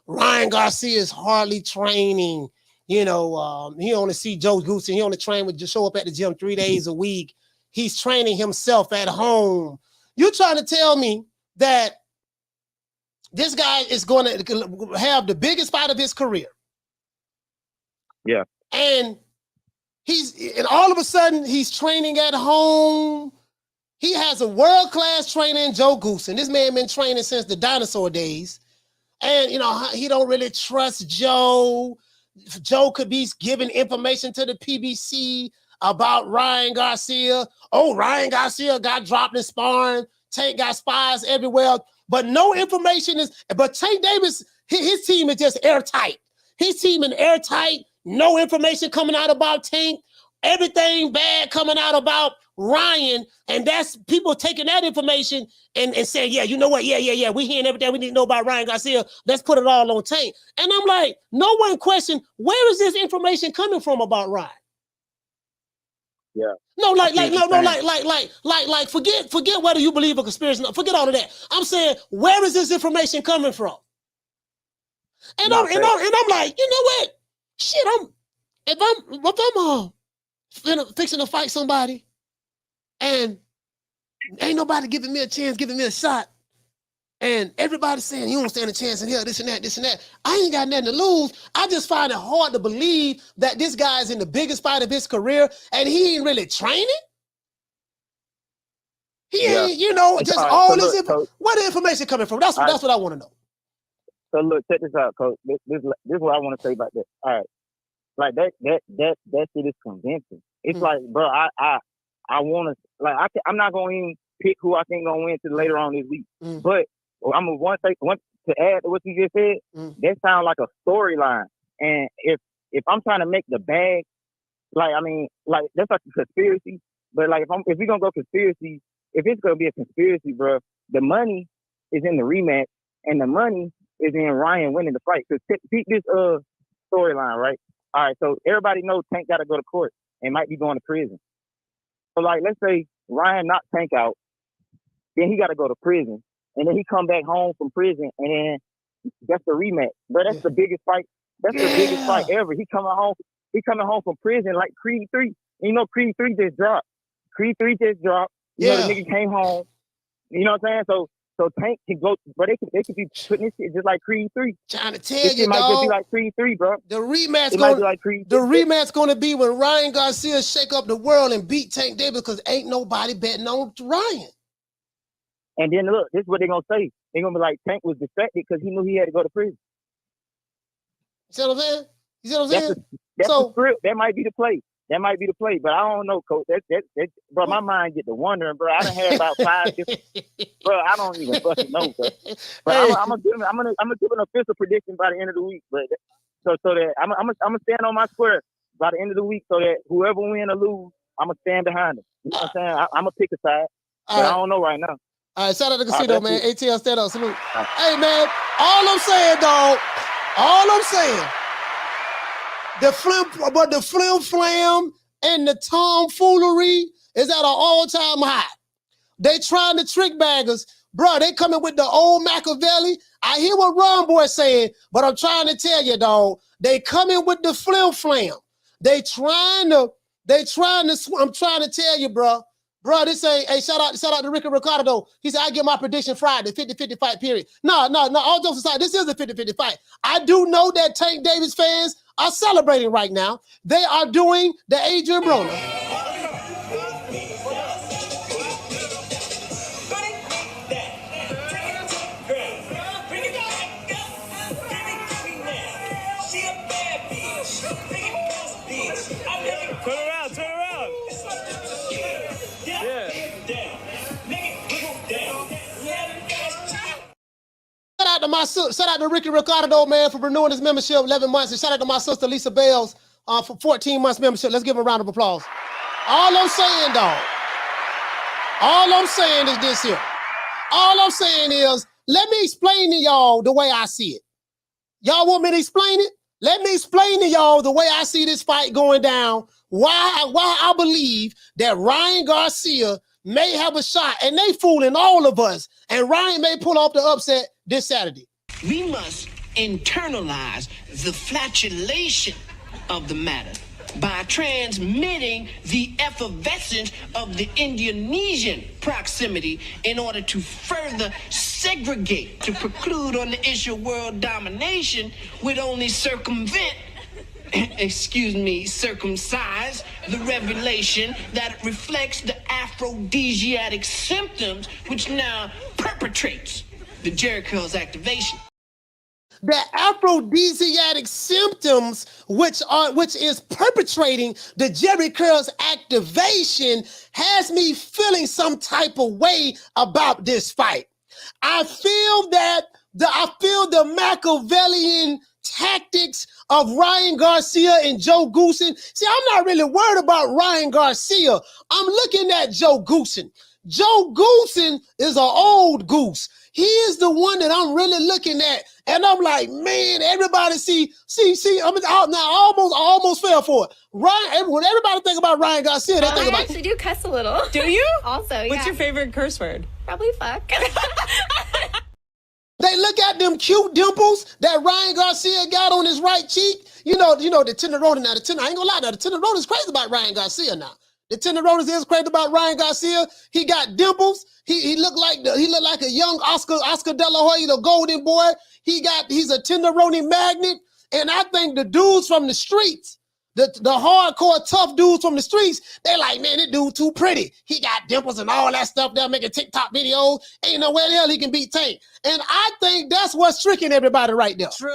Ryan Garcia is hardly training. You know, he only see Joe Goose and he only train with just show up at the gym 3 days a week. He's training himself at home. You're trying to tell me that this guy is going to have the biggest fight of his career. Yeah. And all of a sudden he's training at home. He has a world-class trainer in Joe Goose, and this man been training since the dinosaur days. And, you know, he don't really trust Joe. Joe could be giving information to the PBC about Ryan Garcia. Oh, Ryan Garcia got dropped in sparring. Tank got spies everywhere. But no information but Tank Davis, his team is just airtight. His team is airtight. No information coming out about Tank. Everything bad coming out about Ryan. And that's people taking that information and saying, yeah, you know what? Yeah. We hearing everything we need to know about Ryan Garcia. Let's put it all on Tank. And I'm like, no one question, where is this information coming from about Ryan? Yeah. No, forget whether you believe a conspiracy. Forget all of that. I'm saying, where is this information coming from? And I'm like, you know what? Shit, if I'm fixing to fight somebody, and ain't nobody giving me a chance, giving me a shot, and everybody's saying you don't stand a chance in here, this and that. I ain't got nothing to lose. I just find it hard to believe that this guy's in the biggest fight of his career and he ain't really training. He ain't, you know, just all this. Where the information coming from? That's what I want to know. So look, check this out, Coach. This is what I want to say about that. All right, like that shit is convincing. It's like, bro, I want to, like, I'm not going to even pick who I think gonna win till later on this week. But I'm one to add to what you just said, that sounds like a storyline. And if I'm trying to make the bag, like, I mean, like, that's like a conspiracy. But like, if we're gonna go conspiracy, if it's gonna be a conspiracy, bro, the money is in the rematch, and the money is in Ryan winning the fight. Cause keep this storyline, right? All right, so everybody knows Tank got to go to court and might be going to prison. So like, let's say Ryan knocked Tank out, then he got to go to prison, and then he come back home from prison, and then that's the rematch. But that's the biggest fight. That's the biggest fight ever. He coming home from prison like Creed 3. And you know, Creed 3 just dropped. Creed 3 just dropped. You know, the nigga came home. You know what I'm saying? So Tank can go, but they could be putting this shit just like Creed 3. Trying to tell this you, might dog. Just be like Creed 3, bro. The rematch gonna be when Ryan Garcia shake up the world and beat Tank Davis because ain't nobody betting on Ryan. And then look, this is what they're gonna say. They're gonna be like, Tank was defected because he knew he had to go to prison. You see what I'm saying? You see what I'm saying? That's the script. That might be the play. That might be the play, but I don't know, Coach. That bro, my mind get to wondering, bro. I done had about 5 different, bro. I don't even fucking know, bro. But I'm gonna give an official prediction by the end of the week. But so that I'm gonna stand on my square by the end of the week, so that whoever win or lose, I'm gonna stand behind them. You know what I'm saying? I'm gonna pick a side, but I don't know right now. All right, shout out to Casino, man. ATL, stand up, salute. Hey, man, all I'm saying, dog, the flim flam and the tomfoolery is at an all-time high. They trying to trick baggers. Bro, they coming with the old Machiavelli. I hear what Ron Boy saying, but I'm trying to tell you, dog, they coming with the flim flam. I'm trying to tell you, bro. Bro, this ain't, hey, shout out to Ricky Ricardo, though. He said, I get my prediction Friday, 50-50 fight, period. No, all jokes aside, this is a 50-50 fight. I do know that Tank Davis fans are celebrating right now. They are doing the Adrian Broner. Turn around. Shout out to Ricky Ricardo, man, for renewing his membership 11 months. And shout out to my sister Lisa Bales for 14 months membership. Let's give him a round of applause. All I'm saying, dog, is this here. All I'm saying is, let me explain to y'all the way I see it. Y'all want me to explain it? Let me explain to y'all the way I see this fight going down, why I believe that Ryan Garcia may have a shot, and they fooling all of us, and Ryan may pull off the upset this Saturday. We must internalize the flatulation of the matter by transmitting the effervescence of the Indonesian proximity in order to further segregate, to preclude on the issue of world domination would only circumcise the revelation that reflects the aphrodisiac symptoms which now perpetrates the Jericho's activation. The aphrodisiac symptoms, which is perpetrating the Jerry Curl's activation, has me feeling some type of way about this fight. I feel the Machiavellian tactics of Ryan Garcia and Joe Goosen. See, I'm not really worried about Ryan Garcia. I'm looking at Joe Goosen. Joe Goosen is an old goose. He is the one that I'm really looking at. And I'm like, man, everybody see, I almost fell for it. When everybody think about Ryan Garcia, they think about... I actually do cuss a little. Do you? Also, yeah. What's your favorite curse word? Probably fuck. They look at them cute dimples that Ryan Garcia got on his right cheek. You know the tenderoni now. I ain't gonna lie now. The tenderoni is crazy about Ryan Garcia now. The tenderoni is crazy about Ryan Garcia. He got dimples. He looked like a young Oscar De La Hoya, the golden boy. He's a tenderoni magnet. And I think the dudes from the streets, The hardcore tough dudes from the streets, they like, man, this dude too pretty. He got dimples and all that stuff. They're making TikTok videos. Ain't no way the hell he can beat Tank. And I think that's what's tricking everybody right there. True.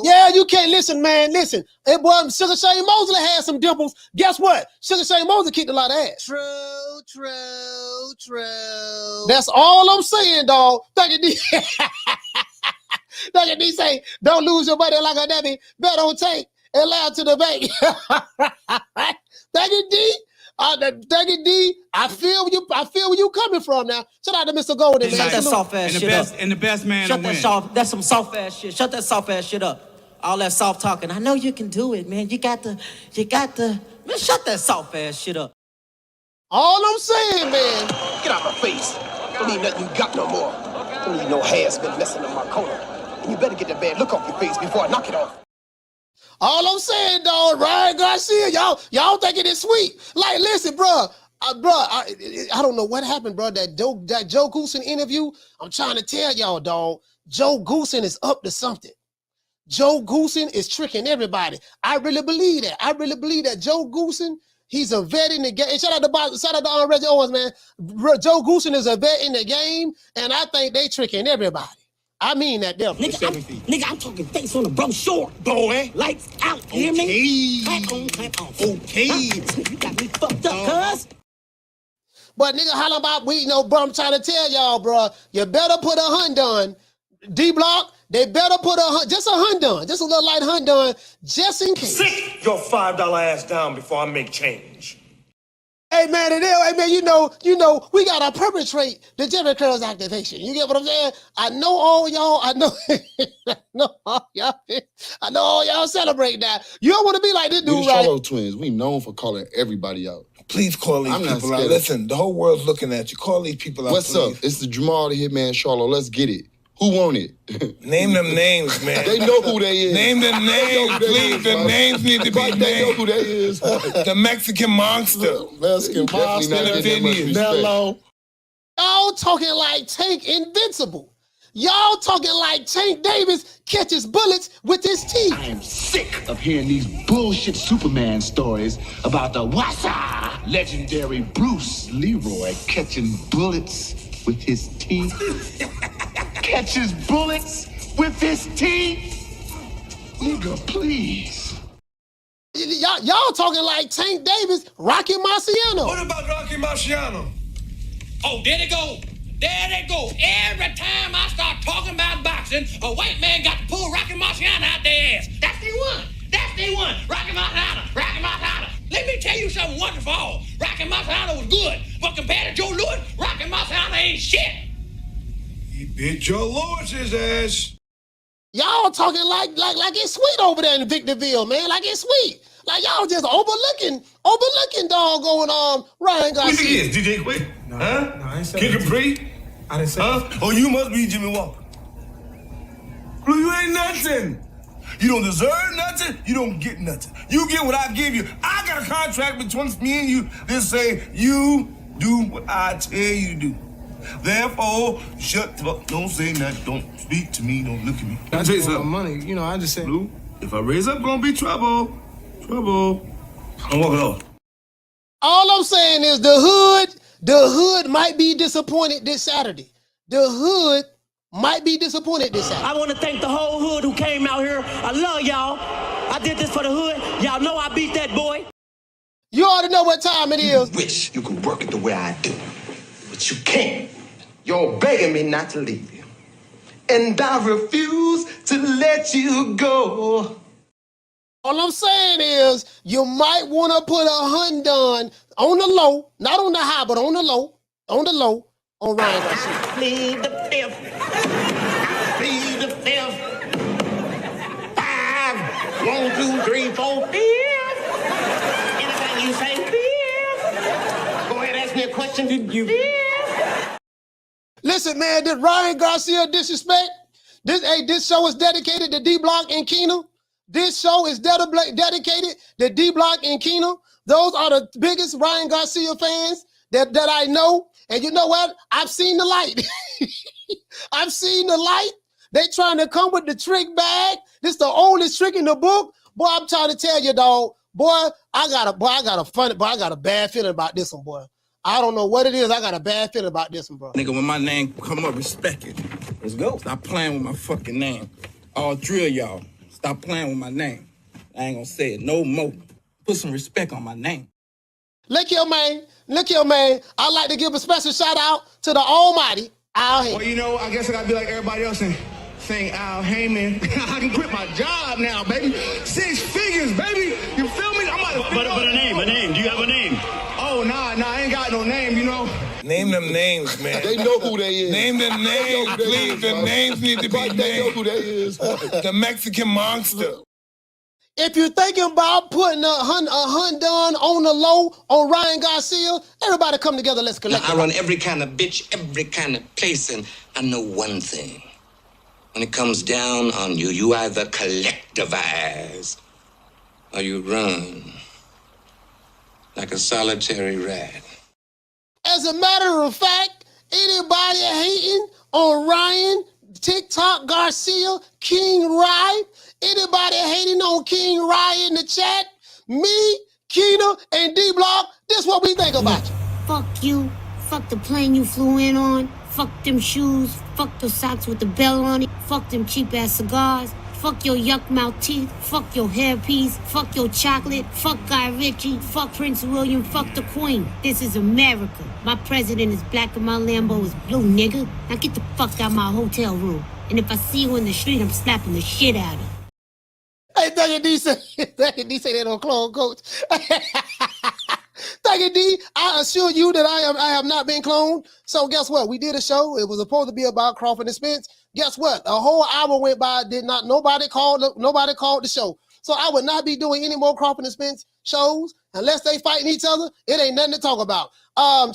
Yeah, you can't listen, man. Listen, it was Sugar Shane Mosley had some dimples. Guess what? Sugar Shane Mosley kicked a lot of ass. True. That's all I'm saying, dog. Thank you, D. Thank you, D. Say, don't lose your money like a dummy. Bet on Tank and laugh to the bank. Thank you, D. Thank you, D. I feel where you coming from now. Shout out to Mr. Golden, man. Shut that soft ass shit up. And the best man Shut to that win. soft. That's some soft ass shit. Shut that soft ass shit up. All that soft talking. I know you can do it, man. You got the. Man, shut that soft ass shit up. All I'm saying, man. Get out my face. Don't need nothing you got no more. Don't need no hair been messing up my corner. And you better get that bad look off your face before I knock it off. All I'm saying, dog, Ryan Garcia, y'all thinking it's sweet. Like, listen, bro, I don't know what happened, bro. That Joe Goosen interview, I'm trying to tell y'all, dog, Joe Goosen is up to something. Joe Goosen is tricking everybody. I really believe that. I really believe that Joe Goosen, he's a vet in the game. Shout out to Reggie Owens, man. Joe Goosen is a vet in the game, and I think they tricking everybody. I mean that definitely. Nigga, I'm talking face on the bro short. Boy. Lights out, you hear me? Clap on, clap off. Okay. You got me fucked up, cuz. But nigga, how about bro, I'm trying to tell y'all, bro, you better put a hunt on. D-Block, they better put just a hunt on, just a little light hunt on, just in case. Sit your $5 ass down before I make change. Hey man, you know, we gotta perpetrate the Jimmy Curls activation. You get what I'm saying? I know all y'all. I know all y'all celebrate that. You don't want to be like this dude, We the right? Charlo twins. We known for calling everybody out. Please call these people out. Listen, the whole world's looking at you. Call these people out. What's up? It's the Jamal the Hitman Charlo. Let's get it. Who want it? Name them names, man. They know who they is. Name them names, please. The names need to be named. They know who they is. The Mexican monster. Mexican monster. Mellow. Y'all talking like Tank Invincible. Y'all talking like Tank Davis catches bullets with his teeth. I am sick of hearing these bullshit Superman stories about the Wassa legendary Bruce Leroy catching bullets with his teeth. Catches bullets with his teeth. Nigga, please. Y'all talking like Tank Davis, Rocky Marciano. What about Rocky Marciano? Oh, there they go. There they go. Every time I start talking about boxing, a white man got to pull Rocky Marciano out their ass. That's the one. That's the one. Rocky Marciano. Rocky Marciano. Let me tell you something wonderful. Rocky Marciano was good, but compared to Joe Louis, Rocky Marciano ain't shit. He beat Joe Lewis's ass. Y'all talking like it's sweet over there in Victorville, man. Like it's sweet. Like y'all just overlooking doggone Ryan Garcia. Who he is, DJ Quick? No, I ain't saying Kid Capri? I didn't say Oh, you must be Jimmy Walker. Blue, you ain't nothing. You don't deserve nothing. You don't get nothing. You get what I give you. I got a contract between me and you that say you do what I tell you to do. Therefore, shut the fuck. Don't say nothing. Don't speak to me. Don't look at me. I tell you something. Money, I just said. Blue, if I raise up, gonna be trouble. Trouble. I'm walking off. All I'm saying is the hood might be disappointed this Saturday. The hood might be disappointed this Saturday. I want to thank the whole hood who came out here. I love y'all. I did this for the hood. Y'all know I beat that boy. You already know what time it is. Wish you could work it the way I do, but you can't. You're begging me not to leave you, and I refuse to let you go. All I'm saying is you might want to put a hunt on the low, not on the high, but on the low, on Ryan Garcia. Plead the fifth. Plead the fifth. 5, 1, 2, 3, 4, 5. Anything you say, 5. Go ahead, ask me a question. Did you? 5. Listen, man, did Ryan Garcia disrespect? This show is dedicated to D-Block and Keenum. This show is dedicated to D-Block and Keenum. Those are the biggest Ryan Garcia fans that I know. And you know what? I've seen the light. I've seen the light. They trying to come with the trick bag. This the oldest trick in the book. Boy, I'm trying to tell you, dog. Boy, I got a bad feeling about this one, boy. I don't know what it is. I got a bad feeling about this one, bro. Nigga, when my name come up, respect it. Let's go. Stop playing with my fucking name. All three of y'all, stop playing with my name. I ain't gonna say it no more. Put some respect on my name. Look here, man. Look here, man. I'd like to give a special shout out to the almighty Al Heyman. Well, you know, I guess I gotta be like everybody else and sing Al Heyman. I can quit my job now, baby. 6 figures, baby. You feel me? But a name. Do you have a name? Oh, nah, I ain't got no name, you know. Name them names, man. They know who they is. Name them names, please. The names need to be named. They know who they is. The Mexican monster. If you're thinking about putting a hunt done on the low on Ryan Garcia, everybody come together. Let's collect. Now, I run every kind of bitch, every kind of place, and I know one thing. When it comes down on you, you either collectivize or you run like a solitary rat. As a matter of fact, anybody hating on Ryan, TikTok Garcia, King Rye, anybody hating on King Rye in the chat, me, Keena, and D-Block, this what we think about you. Fuck you. Fuck the plane you flew in on. Fuck them shoes. Fuck the socks with the bell on it. Fuck them cheap-ass cigars. Fuck your yuck-mouth teeth. Fuck your hairpiece. Fuck your chocolate. Fuck Guy Ritchie. Fuck Prince William. Fuck the Queen. This is America. My president is black and my Lambo is blue, nigga. Now get the fuck out of my hotel room. And if I see you in the street, I'm slapping the shit out of you. Hey, Thuggy D say they don't clone, coach. Thuggy D, I assure you that I have not been cloned. So guess what? We did a show. It was supposed to be about Crawford and Spence. Guess what? A whole hour went by. Nobody called the show. So I would not be doing any more Crawford and Spence shows unless they fighting each other. It ain't nothing to talk about.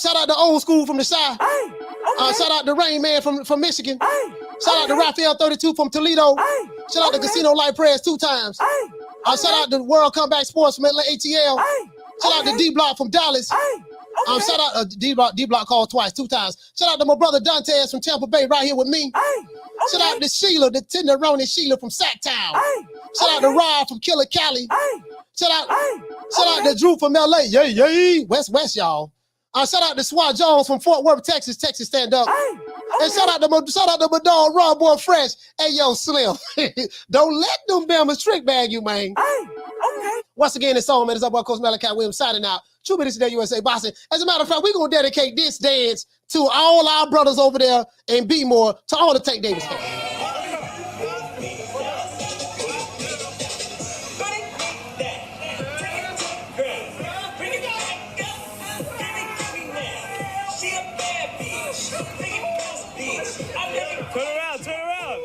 Shout out to Old School from the Shy. Shout out to Rain Man from Michigan. Shout out to Rafael 32 from Toledo. Shout out to Casino Light Prayers 2 times. Shout out to World Comeback Sports from ATL. Shout out to D-Block from Dallas. Shout out to D-Block called twice, 2 times. Shout out to my brother Dantes from Tampa Bay right here with me. Shout out to Sheila, the Tenderoni Sheila from Sacktown. Shout out to Rob from Killer Cali. Shout out to Drew from LA. Yay. West, y'all. Shout out to Swat Jones from Fort Worth, Texas stand up. And shout out to my dog, Raw Boy Fresh. Hey, yo, Slim. Don't let them Bama's trick bag you, man. Once again, this song, man, is up by Coach Malachi Williams signing out. True Minutes Today, USA Boxing. As a matter of fact, we're going to dedicate this dance to all our brothers over there in B-More, to all the Tank Davis fans. Turn around.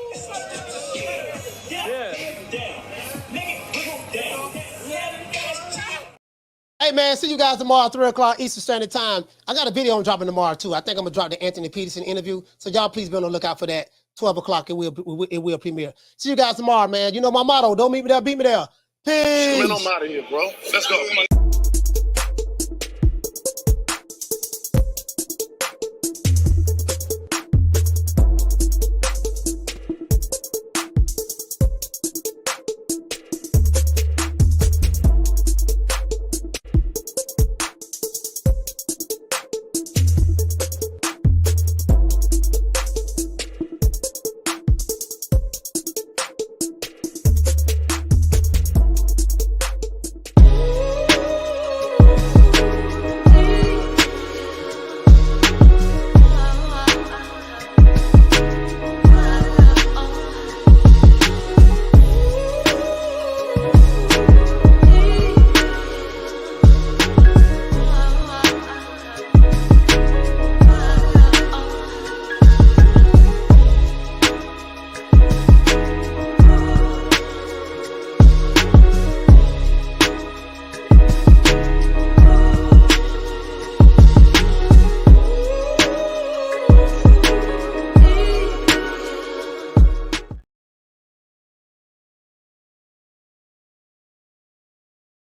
Hey, man, see you guys tomorrow at 3 o'clock Eastern Standard Time. I got a video I'm dropping tomorrow, too. I think I'm going to drop the Anthony Peterson interview. So y'all please be on the lookout for that. 12 o'clock, it will premiere. See you guys tomorrow, man. You know my motto. Don't meet me there, beat me there. Peace. Man, I'm out of here, bro. Let's go.